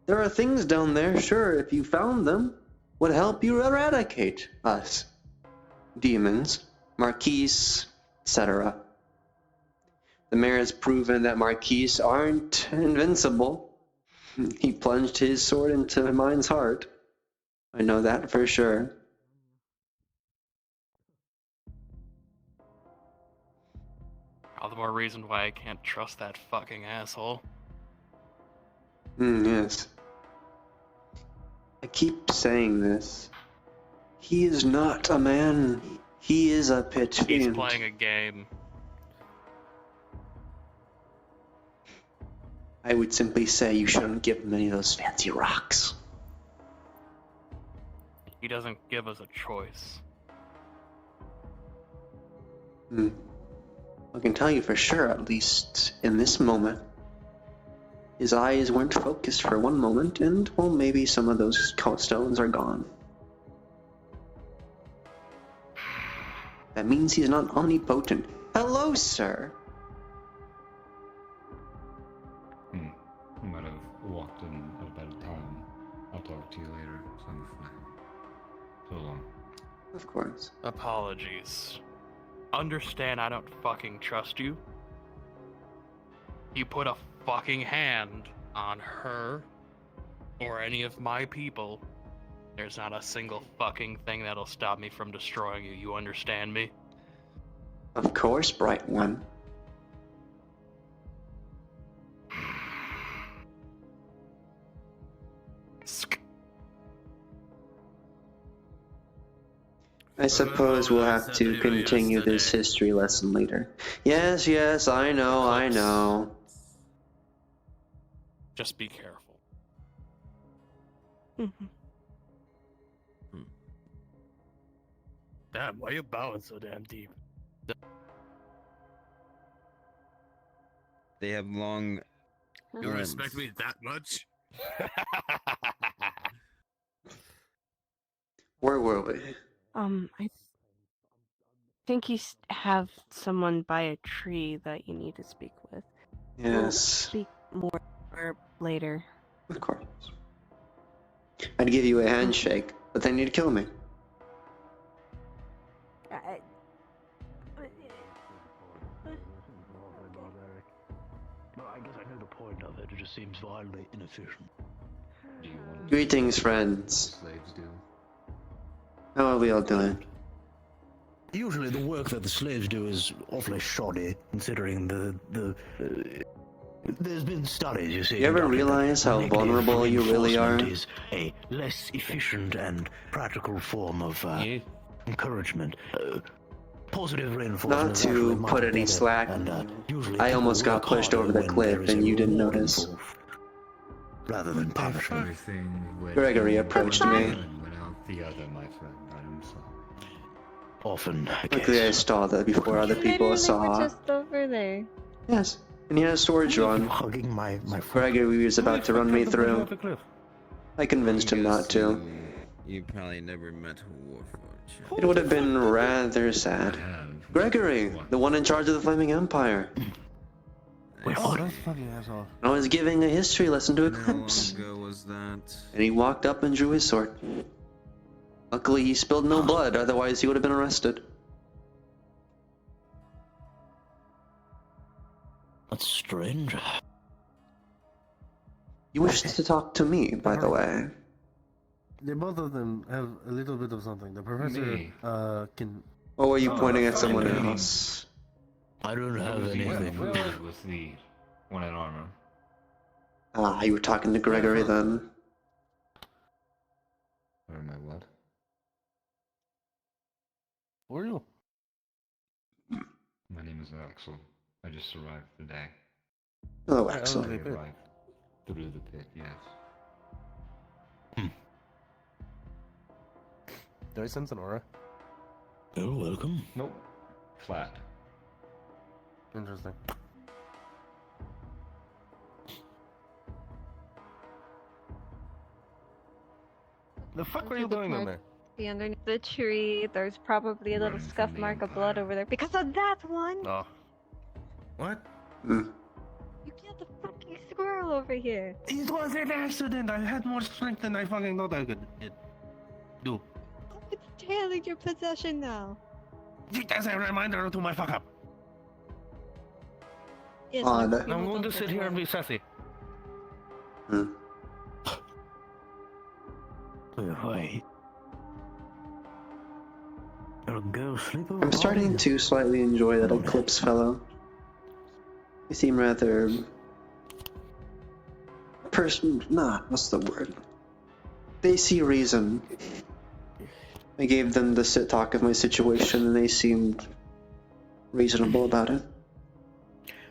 There are things down there, sure, if you found them, would help you eradicate us. Demons, Marquise, etc. The mayor has proven that Marquise aren't invincible. He plunged his sword into mine's heart. I know that for sure. All the more reason why I can't trust that fucking asshole. Yes. I keep saying this. He is not a man. He is a pit fiend. He's playing a game. I would simply say you shouldn't give him any of those fancy rocks. He doesn't give us a choice. I can tell you for sure, at least in this moment, his eyes weren't focused for one moment, and, well, maybe some of those stones are gone. That means he's not omnipotent. Hello, sir! I might have walked in at a better time. I'll talk to you later. So long. Of course. Apologies. Understand I don't fucking trust you, you put a fucking hand on her or any of my people, there's not a single fucking thing that'll stop me from destroying you. You understand me? Of course, Bright One. I suppose we'll have to continue this history lesson later. Yes, yes, I know, I know. Just be careful. Damn, why are you bowing so damn deep? They have long. You respect me that much? Where were we? I think you have someone by a tree that you need to speak with. We'll Yes. speak more later. Of course. I'd give you a handshake, but then you'd kill me. No, I guess I know the point of it. It just seems wildly inefficient. Do you want Greetings, friends. slaves do? How are we all doing? Usually the work that the slaves do is awfully shoddy, considering there's been studies, you see. You ever conducted that realize how negative vulnerable you really are? reinforcement is a less efficient and practical form of encouragement. Positive reinforcement Not is actually to much put any better, slack, and usually I people almost got work pushed harder over the when there cliff is a and you didn't reward notice. involved, rather than punishment. Gregory approached me. Without the other, my friend, I am sorry. Often, Luckily I saw that before other people saw. Just over there. Yes, and he had a sword drawn. Hugging my Gregory was about to run me through. I convinced him not to. You probably never met Warforged. It would have been rather sad. Gregory, the one in charge of the Flaming Empire. Wait, what? I was giving a history lesson to How long Eclipse, ago was that? and he walked up and drew his sword. Luckily, he spilled no blood, otherwise he would have been arrested. That's strange. You wished to talk to me, by the way. They both of them have a little bit of something. The professor Me? can. Or were you pointing at someone else? I don't have anything. Was the one in armor? Ah, you were talking to Gregory then. Or am I what? Who are you? My name is Axel. I just survived the day. Hello, I Axel. only pit. Arrived through the pit, yes. Do I sense an aura? You're welcome. Nope. Flat. Interesting. The fuck were you doing in there? Be underneath the tree. There's probably a little scuff mark of blood over there because of that one. Oh. What? You killed the fucking squirrel over here. It was an accident. I had more strength than I fucking thought I could do. It's tail in your possession now. As a reminder to my fuck up. Yes, Odd. I'm going to sit here and be sassy. Wait. Gotta go sleep over. I'm starting to slightly enjoy that Eclipse fellow. They seem rather... what's the word? They see reason. I gave them the talk of my situation and they seemed reasonable about it.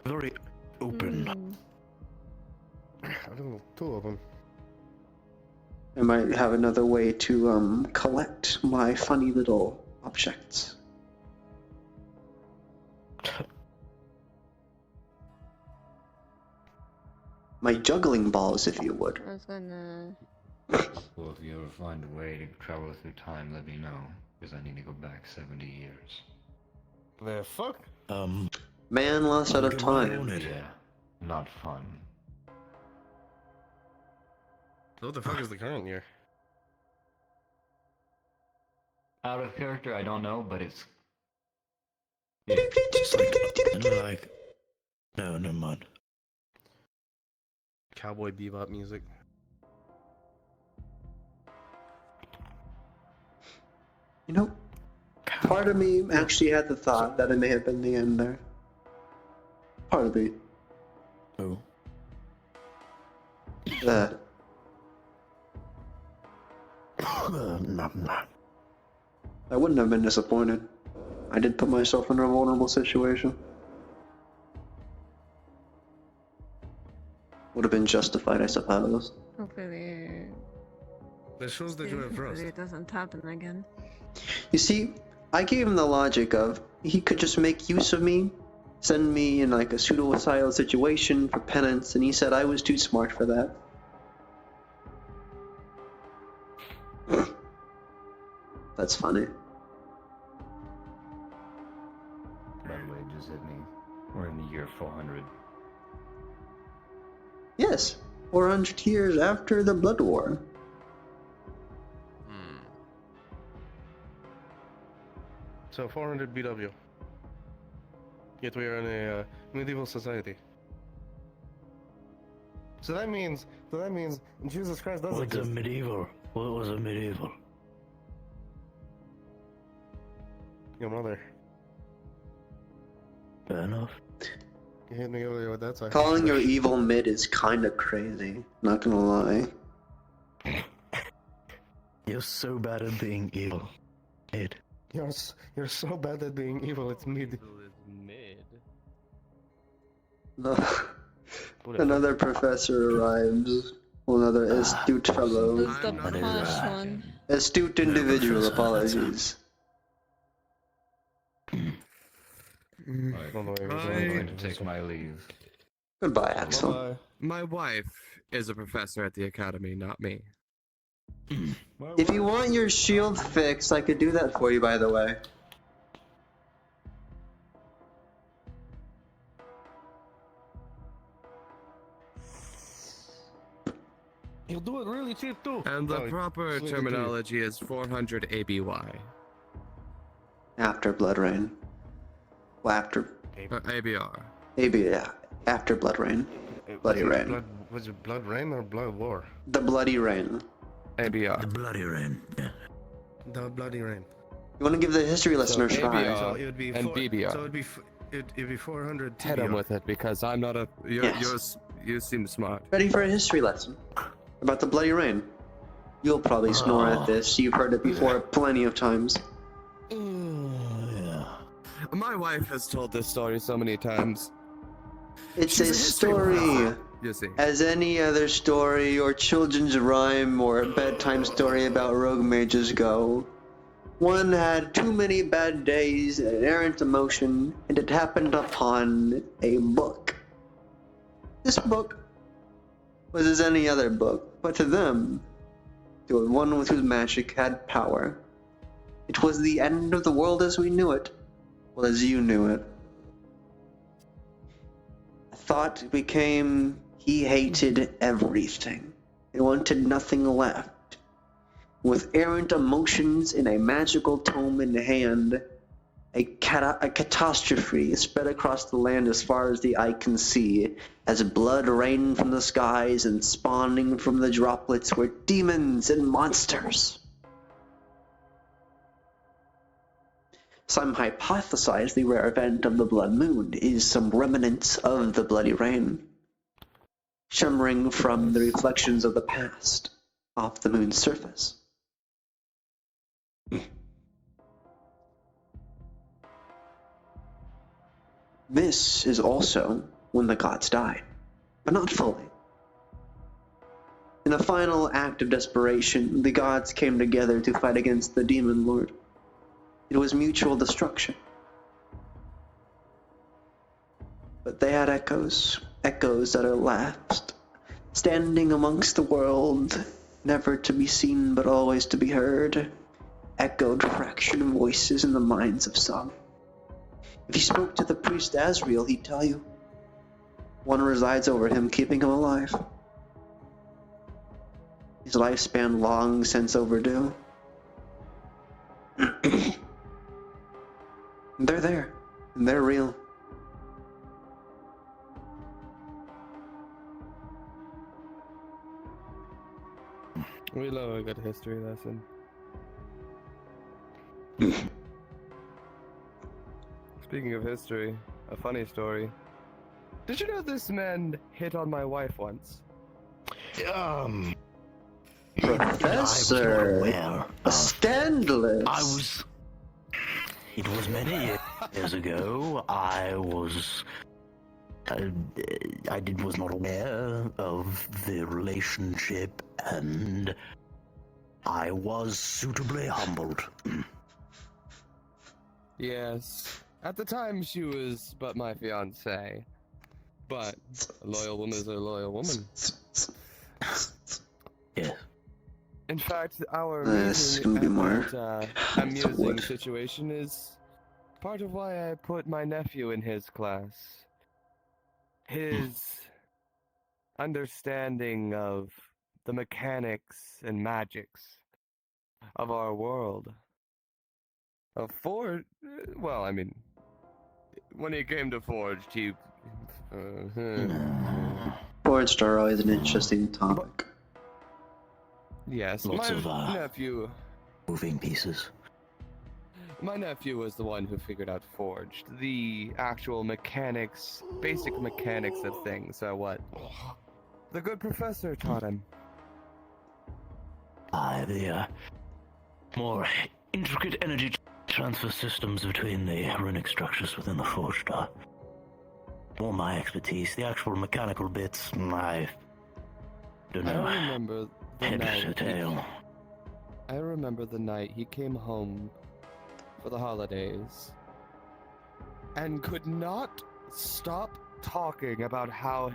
Very open. I don't know, two of them. I might have another way to collect my funny little objects. My juggling balls, if you would. I was gonna. Well, if you ever find a way to travel through time, let me know. Because I need to go back 70 years. The fuck? Man lost out of time. Yeah, not fun. So what the fuck is the current year? Out of character, I don't know, but it's... No, never mind. Cowboy Bebop music. You know, part of me actually had the thought that it may have been the end there. Part of me. Oh. That. I wouldn't have been disappointed. I did put myself in a vulnerable situation. Would have been justified, I suppose. Hopefully, That shows that you have trust. hopefully it doesn't happen again. You see, I gave him the logic of he could just make use of me, send me in like a pseudo-asylum situation for penance, and he said I was too smart for that. That's funny. By the way, it just hit me. We're in the year 400. Yes, 400 years after the Blood War. So 400 BW. Yet we are in a medieval society. So that means Jesus Christ doesn't What's a exist. medieval? What was a medieval? Your mother. Fair enough. You hit me earlier with that side. Calling your evil mid is kinda crazy, not gonna lie. You're so bad at being evil. Ed. You're so bad at being evil, it's mid. Mid. No. Another professor arrives. Another astute fellow. Who's the posh one? Astute individual, apologies. I'm going to take my leave. Goodbye, Axel. My wife is a professor at the academy, not me. If you want your shield fixed, I could do that for you, by the way. You'll do it really cheap too. And the proper terminology is 400 ABY. After Blood Rain. Well, after... ABR. yeah. After Blood Rain. Bloody Rain. Was it Blood Rain or Blood War? The Bloody Rain. ABR. The Bloody Rain. Yeah. The Bloody Rain. You want to give the history listener a try? ABR So it would be and BBR. So it'd be 400 Hit him with it because I'm not a. You seem smart. Ready for a history lesson about the Bloody Rain. You'll probably snore at this. You've heard it before plenty of times. My wife has told this story so many times. It's She's a a history story, professor, you see. as any other story or children's rhyme or bedtime story about rogue mages go. One had too many bad days and an errant emotion, and it happened upon a book. This book was as any other book, but to them, to one with whose magic had power, it was the end of the world as we knew it, well as you knew it. Thought became he hated everything. He wanted nothing left. With errant emotions in a magical tome in hand, a catastrophe spread across the land as far as the eye can see, as blood rained from the skies and spawning from the droplets were demons and monsters. Some hypothesize the rare event of the blood moon is some remnants of the Bloody Rain, shimmering from the reflections of the past off the moon's surface. This is also when the gods died, but not fully. In a final act of desperation, the gods came together to fight against the demon lord. It was mutual destruction. But they had echoes that are last, standing amongst the world, never to be seen but always to be heard, echoed fractured voices in the minds of some. If you spoke to the priest Asriel, he'd tell you. One resides over him, keeping him alive. His lifespan long since overdue. They're there, and they're real. We love a good history lesson. Speaking of history, a funny story. Did you know this man hit on my wife once? Professor, scandalous. It was many years ago. I was not aware of the relationship, and I was suitably humbled. Yes. At the time, she was but my fiancée. But a loyal woman is a loyal woman. Yeah. In fact, our This is gonna be more amusing situation is part of why I put my nephew in his class. His understanding of the mechanics and magics of our world. Well, I mean, when he came to Forged, he... Forged are always an interesting topic. Yes, Lots of nephew... moving pieces. My nephew was the one who figured out Forged. The actual mechanics, basic mechanics of things are what the good professor taught him. The more intricate energy transfer systems between the runic structures within the Forged are more my expertise. The actual mechanical bits, I don't know. I remember the head night. to tail. I remember the night he came home for the holidays and could not stop talking about how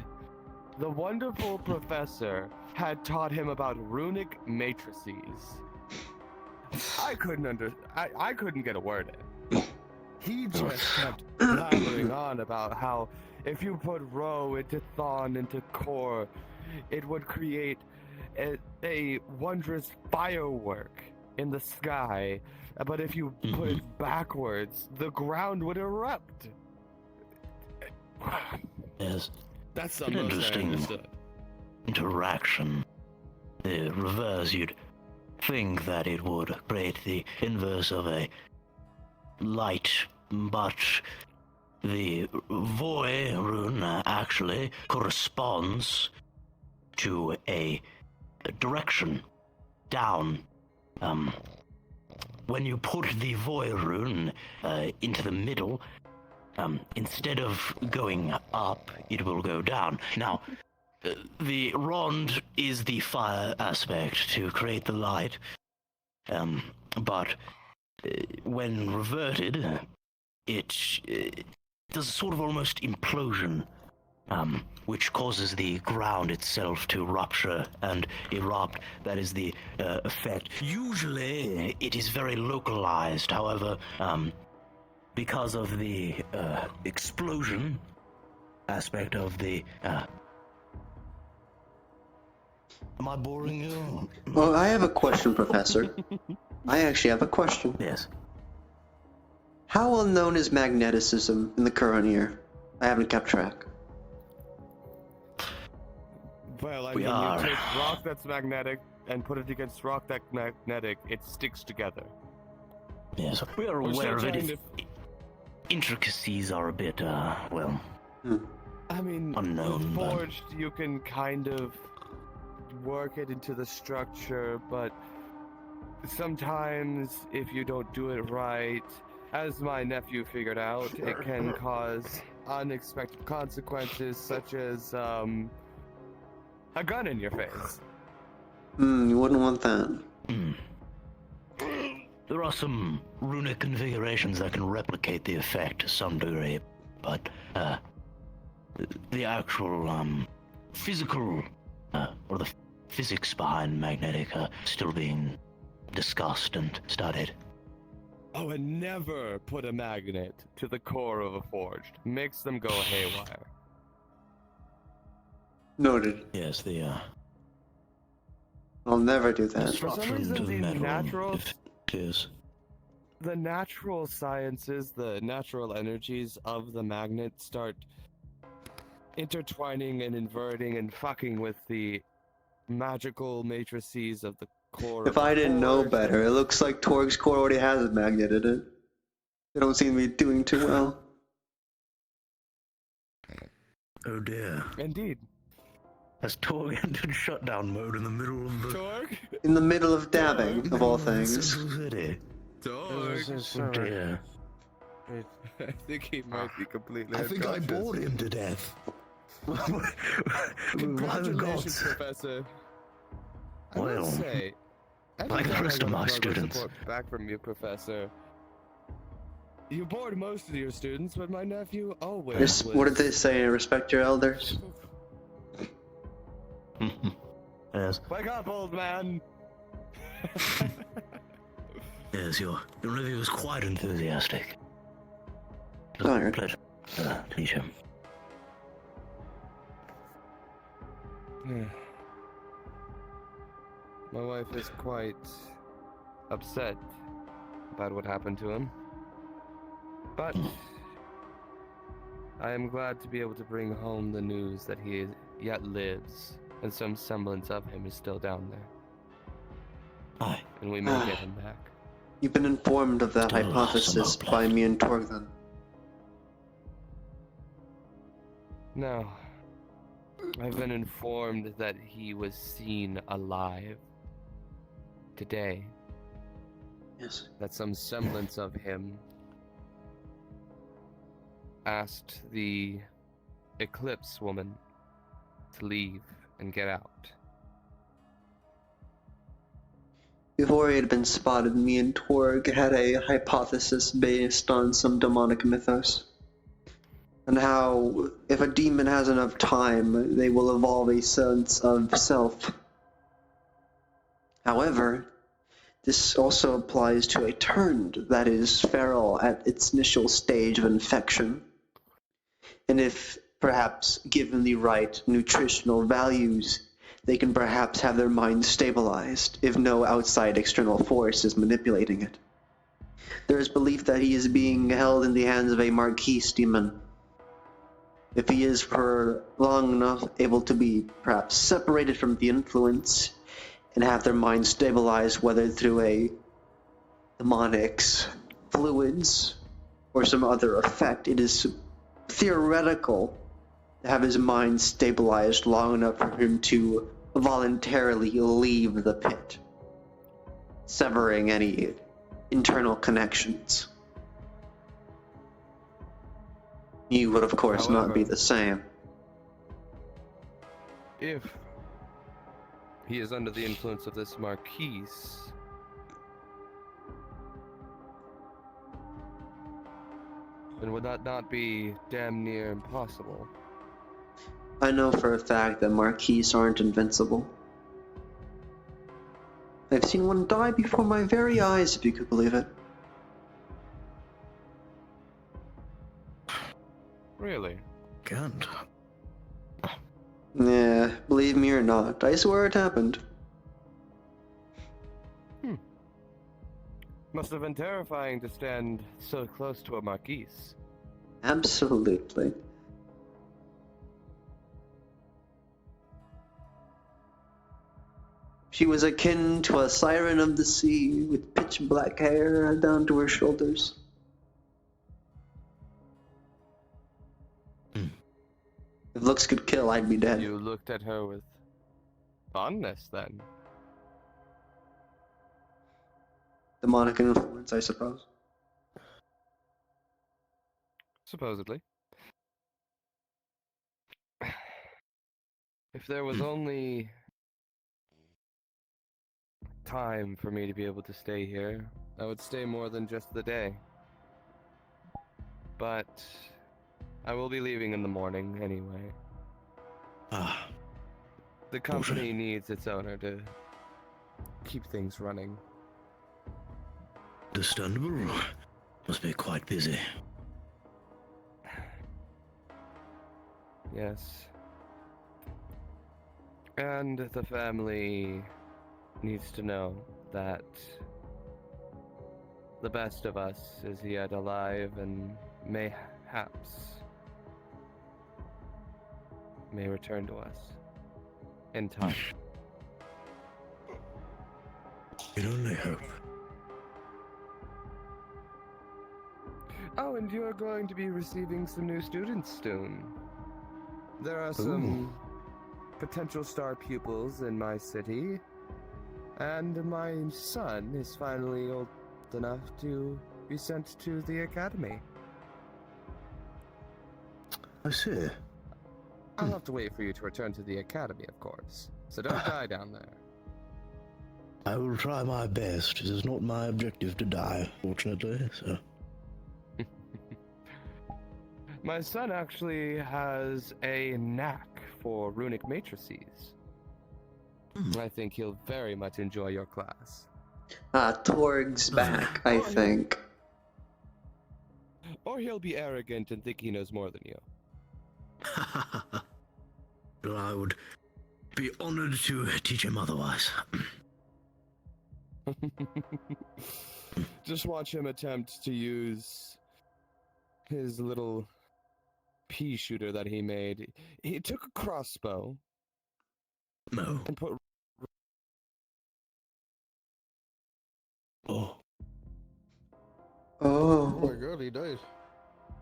the wonderful professor had taught him about runic matrices. I couldn't get a word in. He just kept blabbering on about how if you put Rho into Thon into Core, it would create a wondrous firework in the sky. But if you put it backwards, the ground would erupt. Yes. That's the an most I interesting understood. interaction. The reverse, you'd think that it would create the inverse of a light, but the Void rune actually corresponds to a direction down. When you put the Void rune into the middle, instead of going up, it will go down. Now, the rond is the fire aspect to create the light, but when reverted, it does a sort of almost implosion, which causes the ground itself to rupture and erupt. That is the effect. Usually, it is very localized. However, because of the explosion aspect of the... Am I boring you? Well, I have a question, Professor. I actually have a question. Yes. How well known is magneticism in the current year? I haven't kept track. Well, We are. you take rock that's magnetic and put it against rock that's magnetic, it sticks together. Yes, we are We're aware of still it. trying Intricacies are a bit, well, I mean, unknown, with but... Forged, you can kind of work it into the structure, but sometimes if you don't do it right, as my nephew figured out, it can cause unexpected consequences, such as a gun in your face. You wouldn't want that. There are some runic configurations that can replicate the effect to some degree, but the actual physical or the physics behind magnetic are still being discussed and studied. Oh, and never put a magnet to the core of a Forged. Makes them go haywire. Noted. Yes, the I'll never do that. For some reason, the is. The natural sciences, the natural energies of the magnet start intertwining and inverting and fucking with the magical matrices of the core If of the I didn't know forge. better, it looks like Torg's core already has a magnet in it. They don't seem to be doing too well. Oh dear. Indeed. Has Torg entered shutdown mode in the middle of the... Torg? In the middle of dabbing, of all things. Central City. Torg! Oh dear. I think he might be completely I think I unconscious. bored him to death. By the Congratulations, gods. Professor. I Well, will say, like the rest of my students. Support back from you, Professor. You bored most of your students, but my nephew always was... What did they say? Respect your elders? Yes. Wake up, old man! Yes, your nephew was quite enthusiastic. Alright. Pleasure. Teach him. My wife is quite upset about what happened to him. But I am glad to be able to bring home the news that he yet lives, and some semblance of him is still down there. Aye. And we may get him back. You've been informed of that Still hypothesis some hope by left. me and Torg, then. No. I've been informed that he was seen alive today. Yes. That some semblance of him asked the Eclipse woman to leave and get out. Before he had been spotted, me and Torg had a hypothesis based on some demonic mythos. And how, if a demon has enough time, they will evolve a sense of self. However, this also applies to a turned that is feral at its initial stage of infection. And if, perhaps, given the right nutritional values, they can perhaps have their mind stabilized if no outside external force is manipulating it. There is belief that he is being held in the hands of a Marquise demon. If he is for long enough able to be perhaps separated from the influence and have their mind stabilized, whether through a demonics, fluids, or some other effect, it is theoretical to have his mind stabilized long enough for him to voluntarily leave the pit, severing any internal connections. You would, of course, not be the same. If he is under the influence of this Marquise, then would that not be damn near impossible? I know for a fact that Marquise aren't invincible. I've seen one die before my very eyes, if you could believe it. Really? Can't. Yeah, believe me or not, I swear it happened. Must have been terrifying to stand so close to a Marquise. Absolutely. She was akin to a siren of the sea, with pitch black hair down to her shoulders. If looks could kill, I'd be dead. You looked at her with fondness, then. Demonic influence, I suppose. Supposedly. If there was only time for me to be able to stay here, I would stay more than just the day. But I will be leaving in the morning anyway. Ah. The company needs its owner to keep things running. Understandable. Must be quite busy. Yes. And the family needs to know that the best of us is yet alive and mayhaps may return to us in time. can only hope. Oh, and you're going to be receiving some new students soon. There are some potential star pupils in my city, and my son is finally old enough to be sent to the academy. I see. I'll have to wait for you to return to the academy, of course. So don't die down there. I will try my best. It is not my objective to die, fortunately, so... My son actually has a knack for runic matrices. I think he'll very much enjoy your class. Torg's back, I think. Or he'll be arrogant and think he knows more than you. Well, I would be honored to teach him otherwise. Just watch him attempt to use his little pea shooter that he made. He took a crossbow. No. And put. Oh. Oh. Oh my god, he died.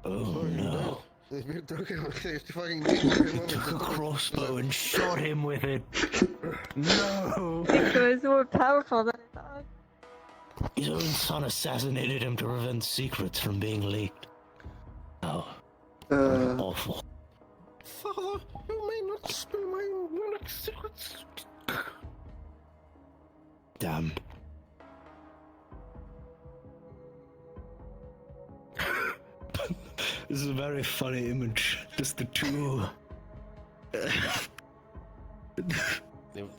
Oh no. He took a crossbow and shot him with it. No. It was more powerful than I thought. His own son assassinated him to prevent secrets from being leaked. Oh. Awful. Father, you may not spill my runic secrets. Damn. This is a very funny image. Just the two.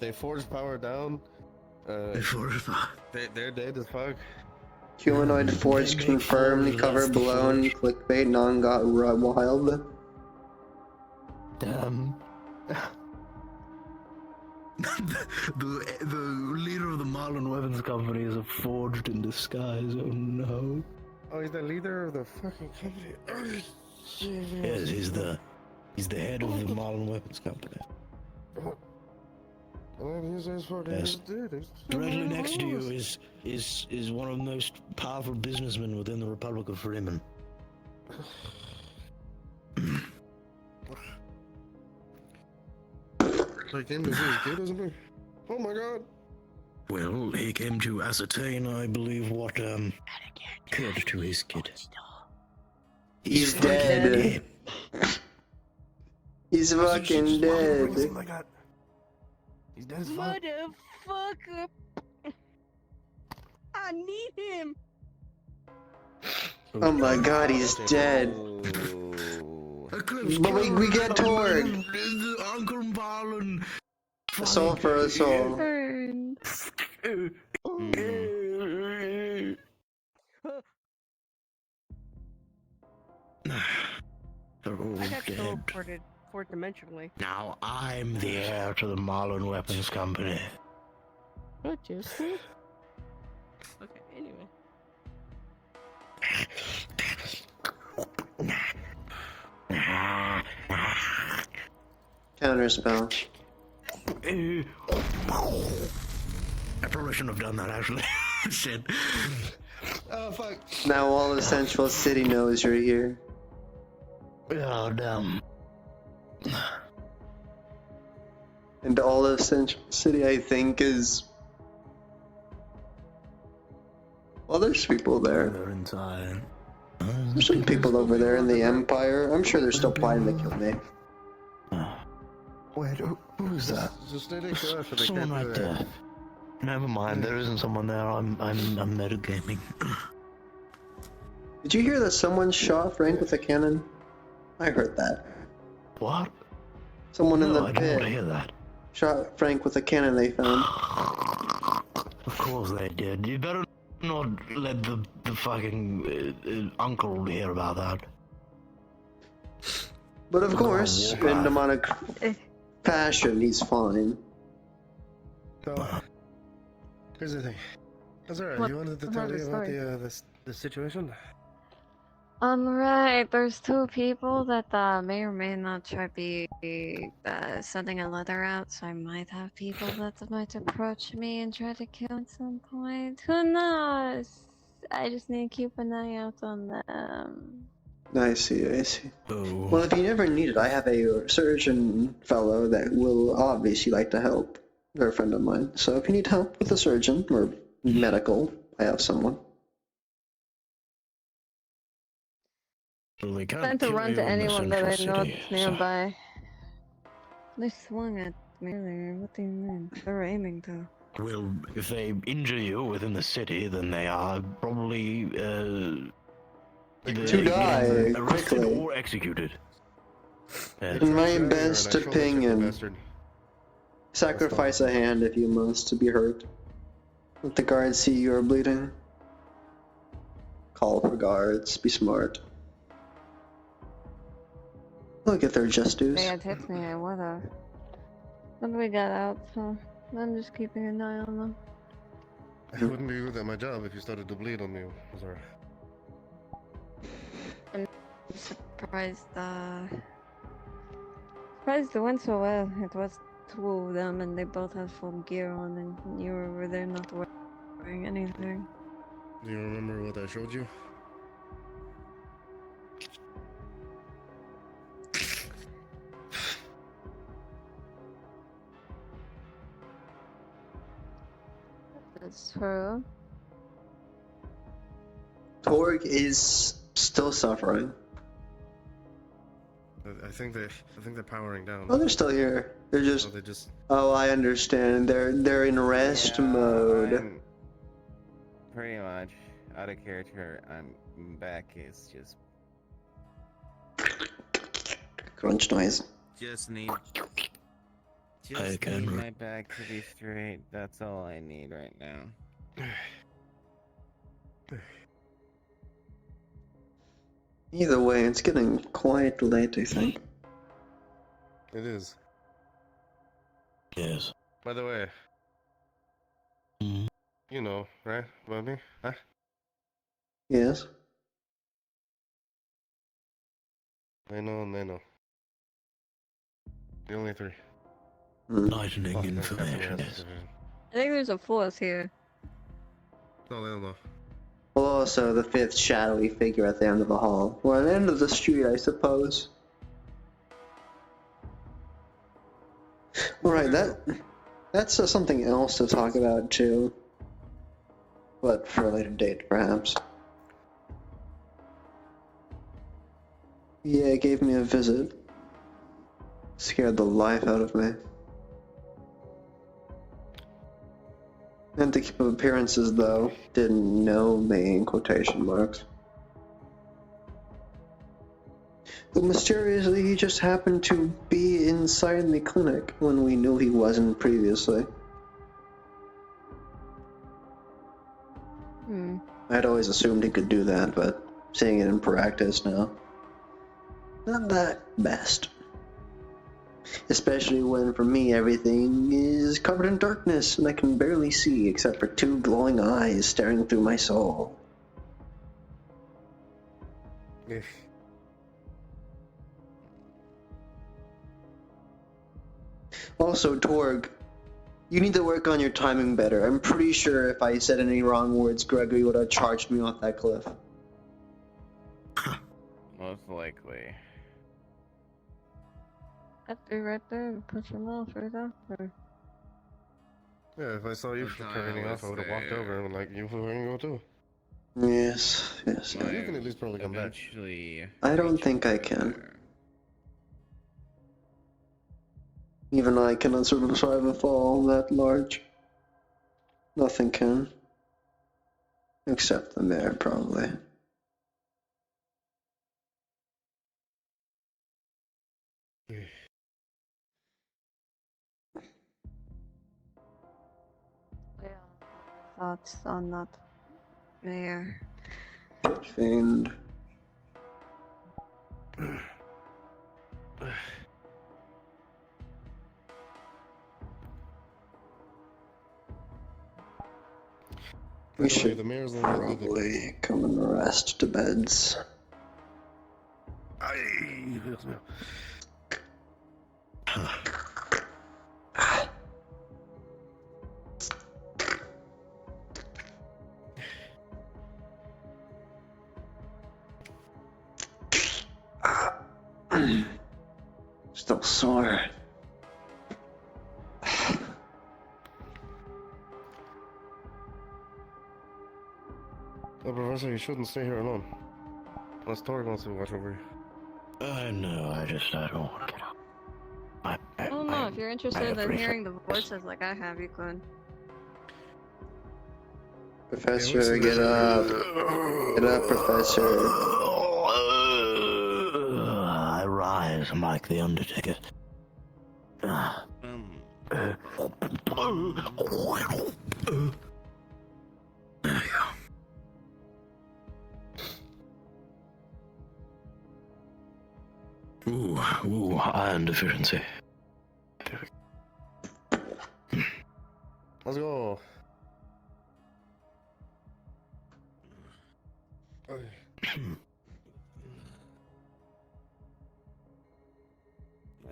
They forged power down. They're dead as fuck. Humanoid forge confirmed, cover blown, clickbait, non got wild. Damn. the leader of the Marlin Weapons Company is a forged in disguise. Oh no. Oh, he's the leader of the fucking company. Yes, he's the head of the Marlin Weapons Company. Yes. Directly next to you is one of the most powerful businessmen within the Republic of Freeman. Like him is his kid, isn't he? Oh my god. Well, he came to ascertain, I believe, what occurred to his kid. He's dead. He's fucking dead. He's dead as fuck. Motherfucker! I need him! Oh my god, he's dead. But we get Torg. Uncle Marlin. A soul for a soul. They're all I got dead. teleported fourth dimensionally. Now I'm the heir to the Marlin Weapons Company. What, just me? Okay, anyway. Counterspell. I probably shouldn't have done that, actually. Shit. Oh, fuck. Now all of Central City knows you're here. Oh, damn. And all of Central City, I think, is... Well, there's people there. They're inside. There's some people over there in the Empire. I'm sure they're still plotting to kill me. Wait, who's that? Someone right there. Never mind, there isn't someone there. I'm metagaming. Did you hear that someone shot Frank with a cannon? I heard that. What? Someone in the I didn't pit hear that. shot Frank with a cannon they found. Of course they did. You better not let the fucking uncle hear about that. But of course, in demonic fashion, he's fine. So, here's the thing. Azura, you wanted to tell me about the situation? Right, there's two people that may or may not try to be sending a letter out, so I might have people that might approach me and try to kill at some point. Who knows? I just need to keep an eye out on them. I see, I see. Oh. Well, if you never need it, I have a surgeon fellow that will obviously like to help. They're a friend of mine. So if you need help with a surgeon or medical, I have someone. They can't Time to kill run you to in the anyone that I central know city, that's so- nearby. They swung at me earlier. What do you mean? They were aiming to. Well, if they injure you within the city, then they are probably either To die getting arrested quickly. or executed. In my best opinion, sacrifice a hand if you must to be hurt. Let the guards see you are bleeding. Call for guards, be smart. They'll get their just dues. They had hit me, I would've. But we got out, so I'm just keeping an eye on them. I wouldn't be good at my job if you started to bleed on me, Zara. I'm surprised, surprised it went so well. It was two of them and they both had full gear on and you were over there not wearing anything. Do you remember what I showed you? That's true. Torg is still suffering. I think they're powering down. Oh, they're still here. They're just. Oh, they just. Oh, I understand. They're in rest mode. I'm pretty much out of character. I'm back. Is just Crunch noise. just need my back to be straight. That's all I need right now. Either way, it's getting quite late, I think. It is. Yes. By the way, you know, right, about me, huh? Yes. I know and they know. The only three. Lightning information. I think there's a fourth here. No, they don't know. Well, also the fifth shadowy figure at the end of the hall. Or at the end of the street, I suppose. Alright, that's something else to talk about too. But for a later date, perhaps. Yeah, it gave me a visit. Scared the life out of me. And to keep up appearances, though, didn't know me, in quotation marks. But mysteriously, he just happened to be inside the clinic when we knew he wasn't previously. I'd always assumed he could do that, but seeing it in practice now, not that best. Especially when, for me, everything is covered in darkness and I can barely see except for two glowing eyes staring through my soul. Also, Torg, you need to work on your timing better. I'm pretty sure if I said any wrong words, Gregory would have charged me off that cliff. Most likely. I'd be right there and push him off right after. Yeah, if I saw you carrying off, I would have walked over and like, you were going to go too. Yes. You can at least probably come back. I don't think I can. Even I cannot survive a fall that large. Nothing can. Except the mayor, probably. Thoughts on that mayor. Fiend. We should probably come and rest to beds. Dios mío. Still sore. Professor, you shouldn't stay here alone. Unless Tori wants to watch over you. No, I don't want to get up. I don't know, if you're interested in hearing the voices like I have, you could. Professor, get up. Get up, Professor. I rise, I'm like the Undertaker. Ooh, iron deficiency. Let's go.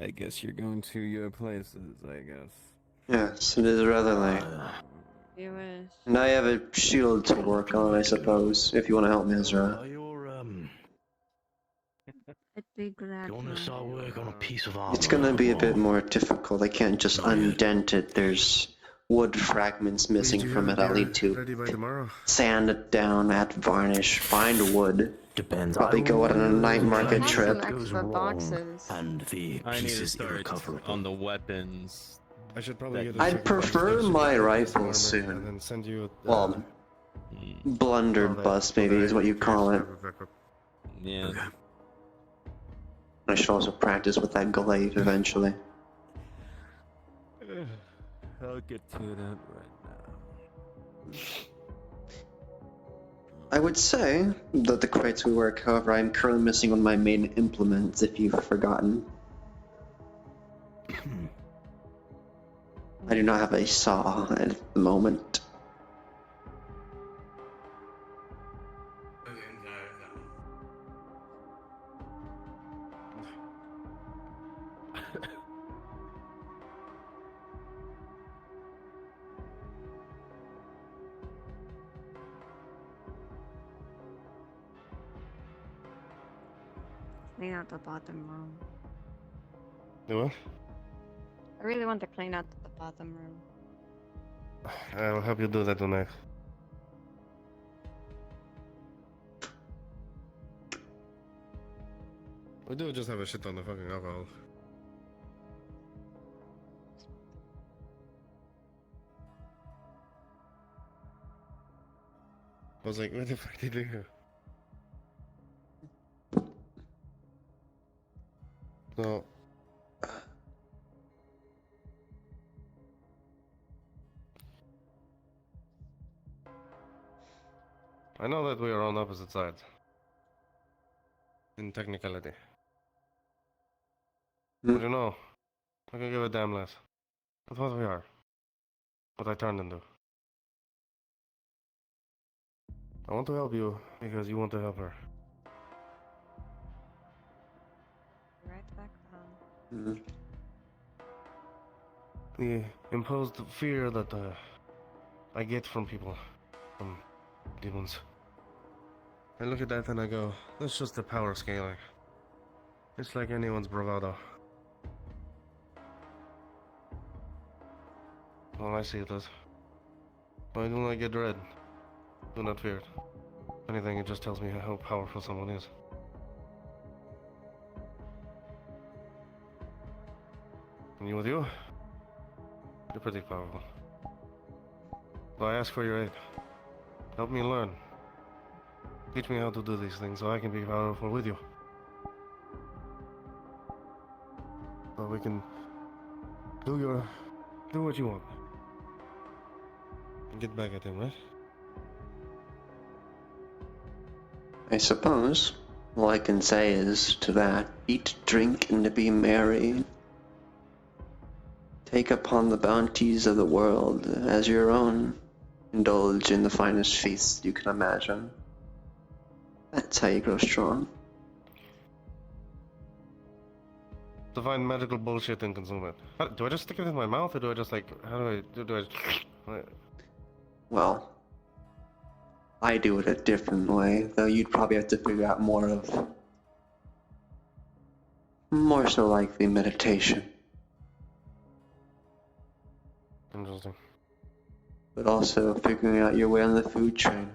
I guess you're going to your places, I guess. Yes, it is rather late. You wish. And I have a shield to work on, I suppose, if you want to help me, Ezra. I'd be glad You want to start work on a piece of armor? It's gonna be a bit more difficult. I can't just undent it. There's wood fragments missing from it. I'll need to Ready by tomorrow? sand it down, add varnish, find wood. Depends. Probably go on a night market have trip. some extra boxes. And the I need to pieces start irrecoverable. on the weapons. I should probably get a I'd second prefer box of my armor rifle and soon. then send you. Well, blunderbuss maybe is what you call it. Yeah. I should also practice with that glaive eventually. I'll get to that right now. I would say that the crates we work, however, I'm currently missing one of my main implements, if you've forgotten. I do not have a saw at the moment. Clean out the bottom room. Do what? I really want to clean out the bottom room. I'll help you do that tonight. We do just have a shit ton of fucking alcohol. I was like, what the fuck did you do? So... I know that we are on opposite sides. In technicality. But you know, I can give a damn less. That's what we are. What I turned into. I want to help you because you want to help her. Right back down. The imposed fear that I get from people, from demons. I look at that and I go, that's just the power scaling. It's like anyone's bravado. Well, I see it as. But I do not get dread. Do not fear it. If anything, it just tells me how powerful someone is. And you with you? You're pretty powerful. So I ask for your aid. Help me learn. Teach me how to do these things so I can be powerful with you. So we can do what you want. And get back at him, right? I suppose all I can say is to that, eat, drink, and be merry. Take upon the bounties of the world as your own. Indulge in the finest feasts you can imagine. That's how you grow strong. to find magical bullshit and consume it. Do I just stick it in my mouth, or do I just like, how do I? Well, I do it a different way, though you'd probably have to figure out more so likely meditation. Interesting. But also figuring out your way on the food chain.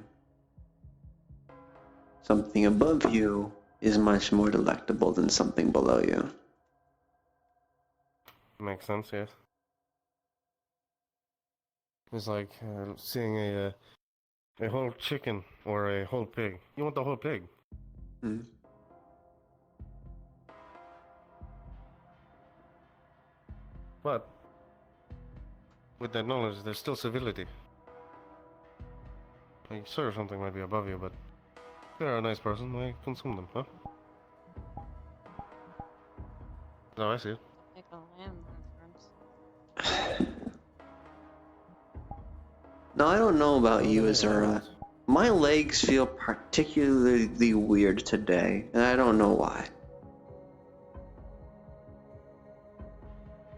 Something above you is much more delectable than something below you. Makes sense, yes. It's like seeing a whole chicken or a whole pig. You want the whole pig. Hmm. But with that knowledge, there's still civility. Like, sure, something might be above you, but if they're a nice person, why consume them, huh? No, I see it. Make a lamb reference. Now, I don't know about you, Azura. My legs feel particularly weird today, and I don't know why.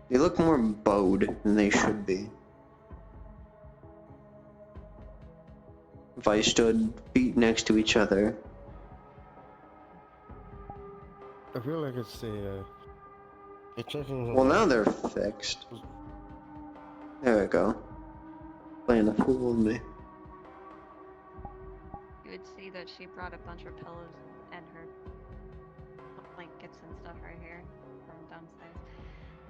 They look more bowed than they should be. If I stood feet next to each other. I feel like it's checking. Well, now they're fixed. There we go. Playing the fool with me. You would see that she brought a bunch of pillows and her blankets and stuff right here from downstairs.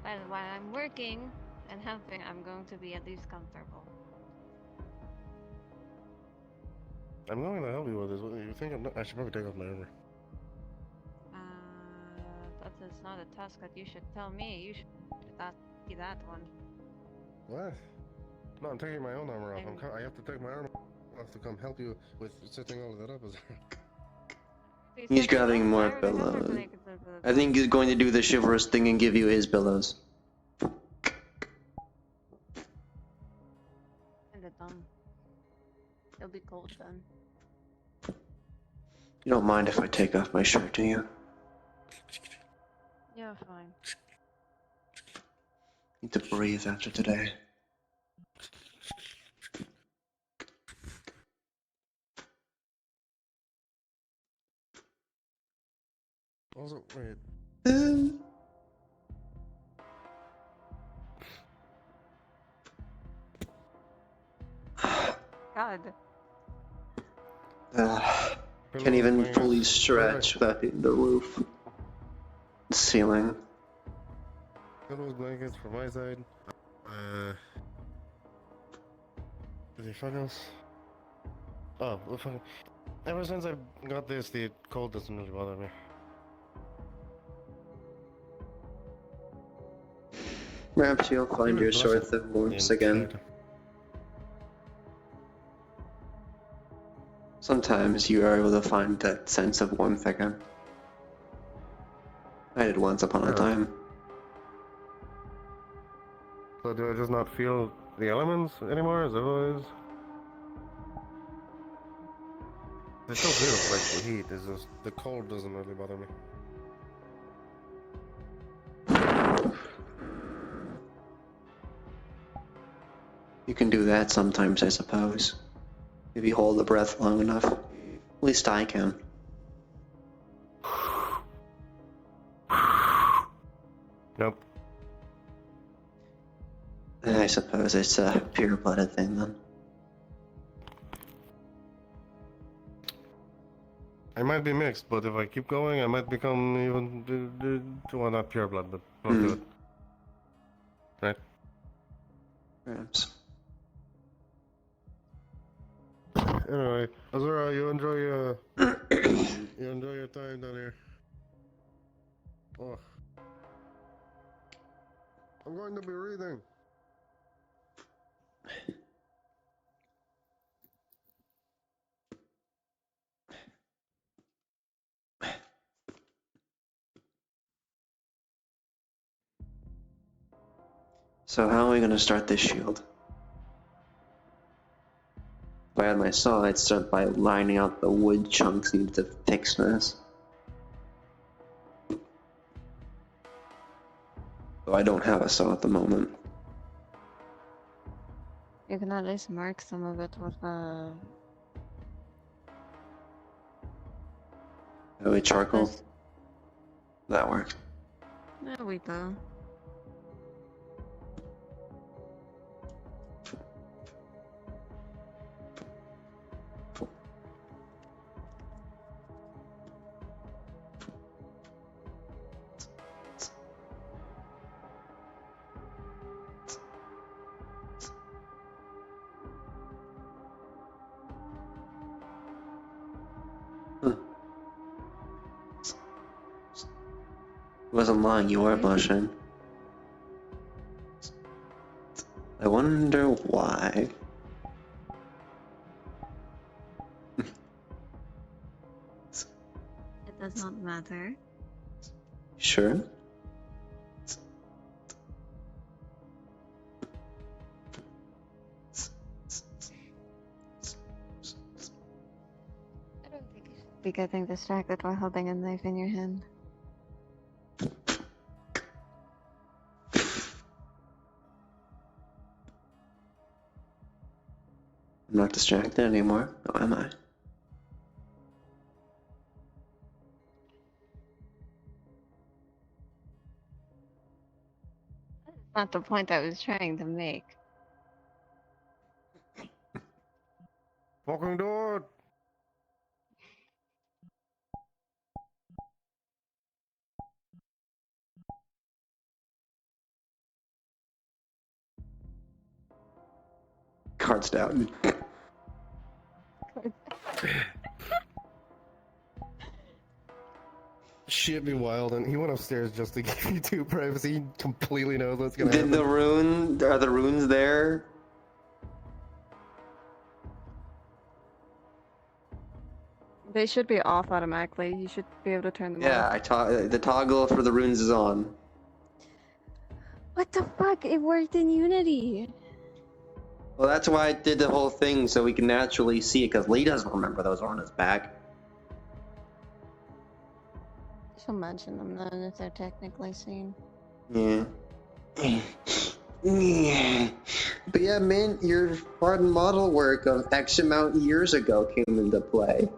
But while I'm working and helping, I'm going to be at least comfortable. I'm going to help you with this. You think I should probably take off my armor. That is not a task that you should tell me. You should be that one. What? No, I'm taking my own armor off. I have to take my armor off to come help you with setting all of that up. He's grabbing more pillows. I think he's going to do the chivalrous thing and give you his pillows. And the dumb. It'll be cold then. You don't mind if I take off my shirt, do you? Yeah, fine. Need to breathe after today. Also, wait. God. Can't even fully stretch without hitting the roof. The ceiling. Pillows, blankets from my side. Anything else? Oh, well, fucking. Ever since I got this, the cold doesn't really bother me. Perhaps you'll find your source of warmth again. Sometimes you are able to find that sense of warmth again. I did once upon a time. So do I just not feel the elements anymore? Is that what it is? I still feel like the heat. It's just the cold doesn't really bother me. You can do that sometimes, I suppose. If you hold the breath long enough. At least I can. Nope. I suppose it's a pure-blooded thing then. I might be mixed, but if I keep going, I might become even... Well, not pure blood, but close to it. Right? Perhaps. Anyway, Azura, you enjoy your time down here. Oh. I'm going to be reading. So how are we going to start this shield? If I had my saw, I'd start by lining out the wood chunks needed to fix this. Though I don't have a saw at the moment. You can at least mark some of it with Oh, wait, charcoal? That works. There we go. Wasn't lying, you are blushing. I wonder why. It does not matter. Sure? I don't think you should be getting distracted while holding a knife in your hand. I'm not distracted anymore. Oh, am I? That's not the point I was trying to make. Fucking do it! Cards down. Shit be wild, and he went upstairs just to give you two privacy. He completely knows what's gonna Did happen. the rune? Are the runes there? They should be off automatically. You should be able to turn them Yeah, off. the toggle for the runes is on. What the fuck? It worked in Unity. Well, that's why I did the whole thing so we can naturally see it, because Lee doesn't remember those on his back. She'll mention them then if they're technically seen. Yeah. Yeah. But yeah, man, your hard model work of X amount years ago came into play.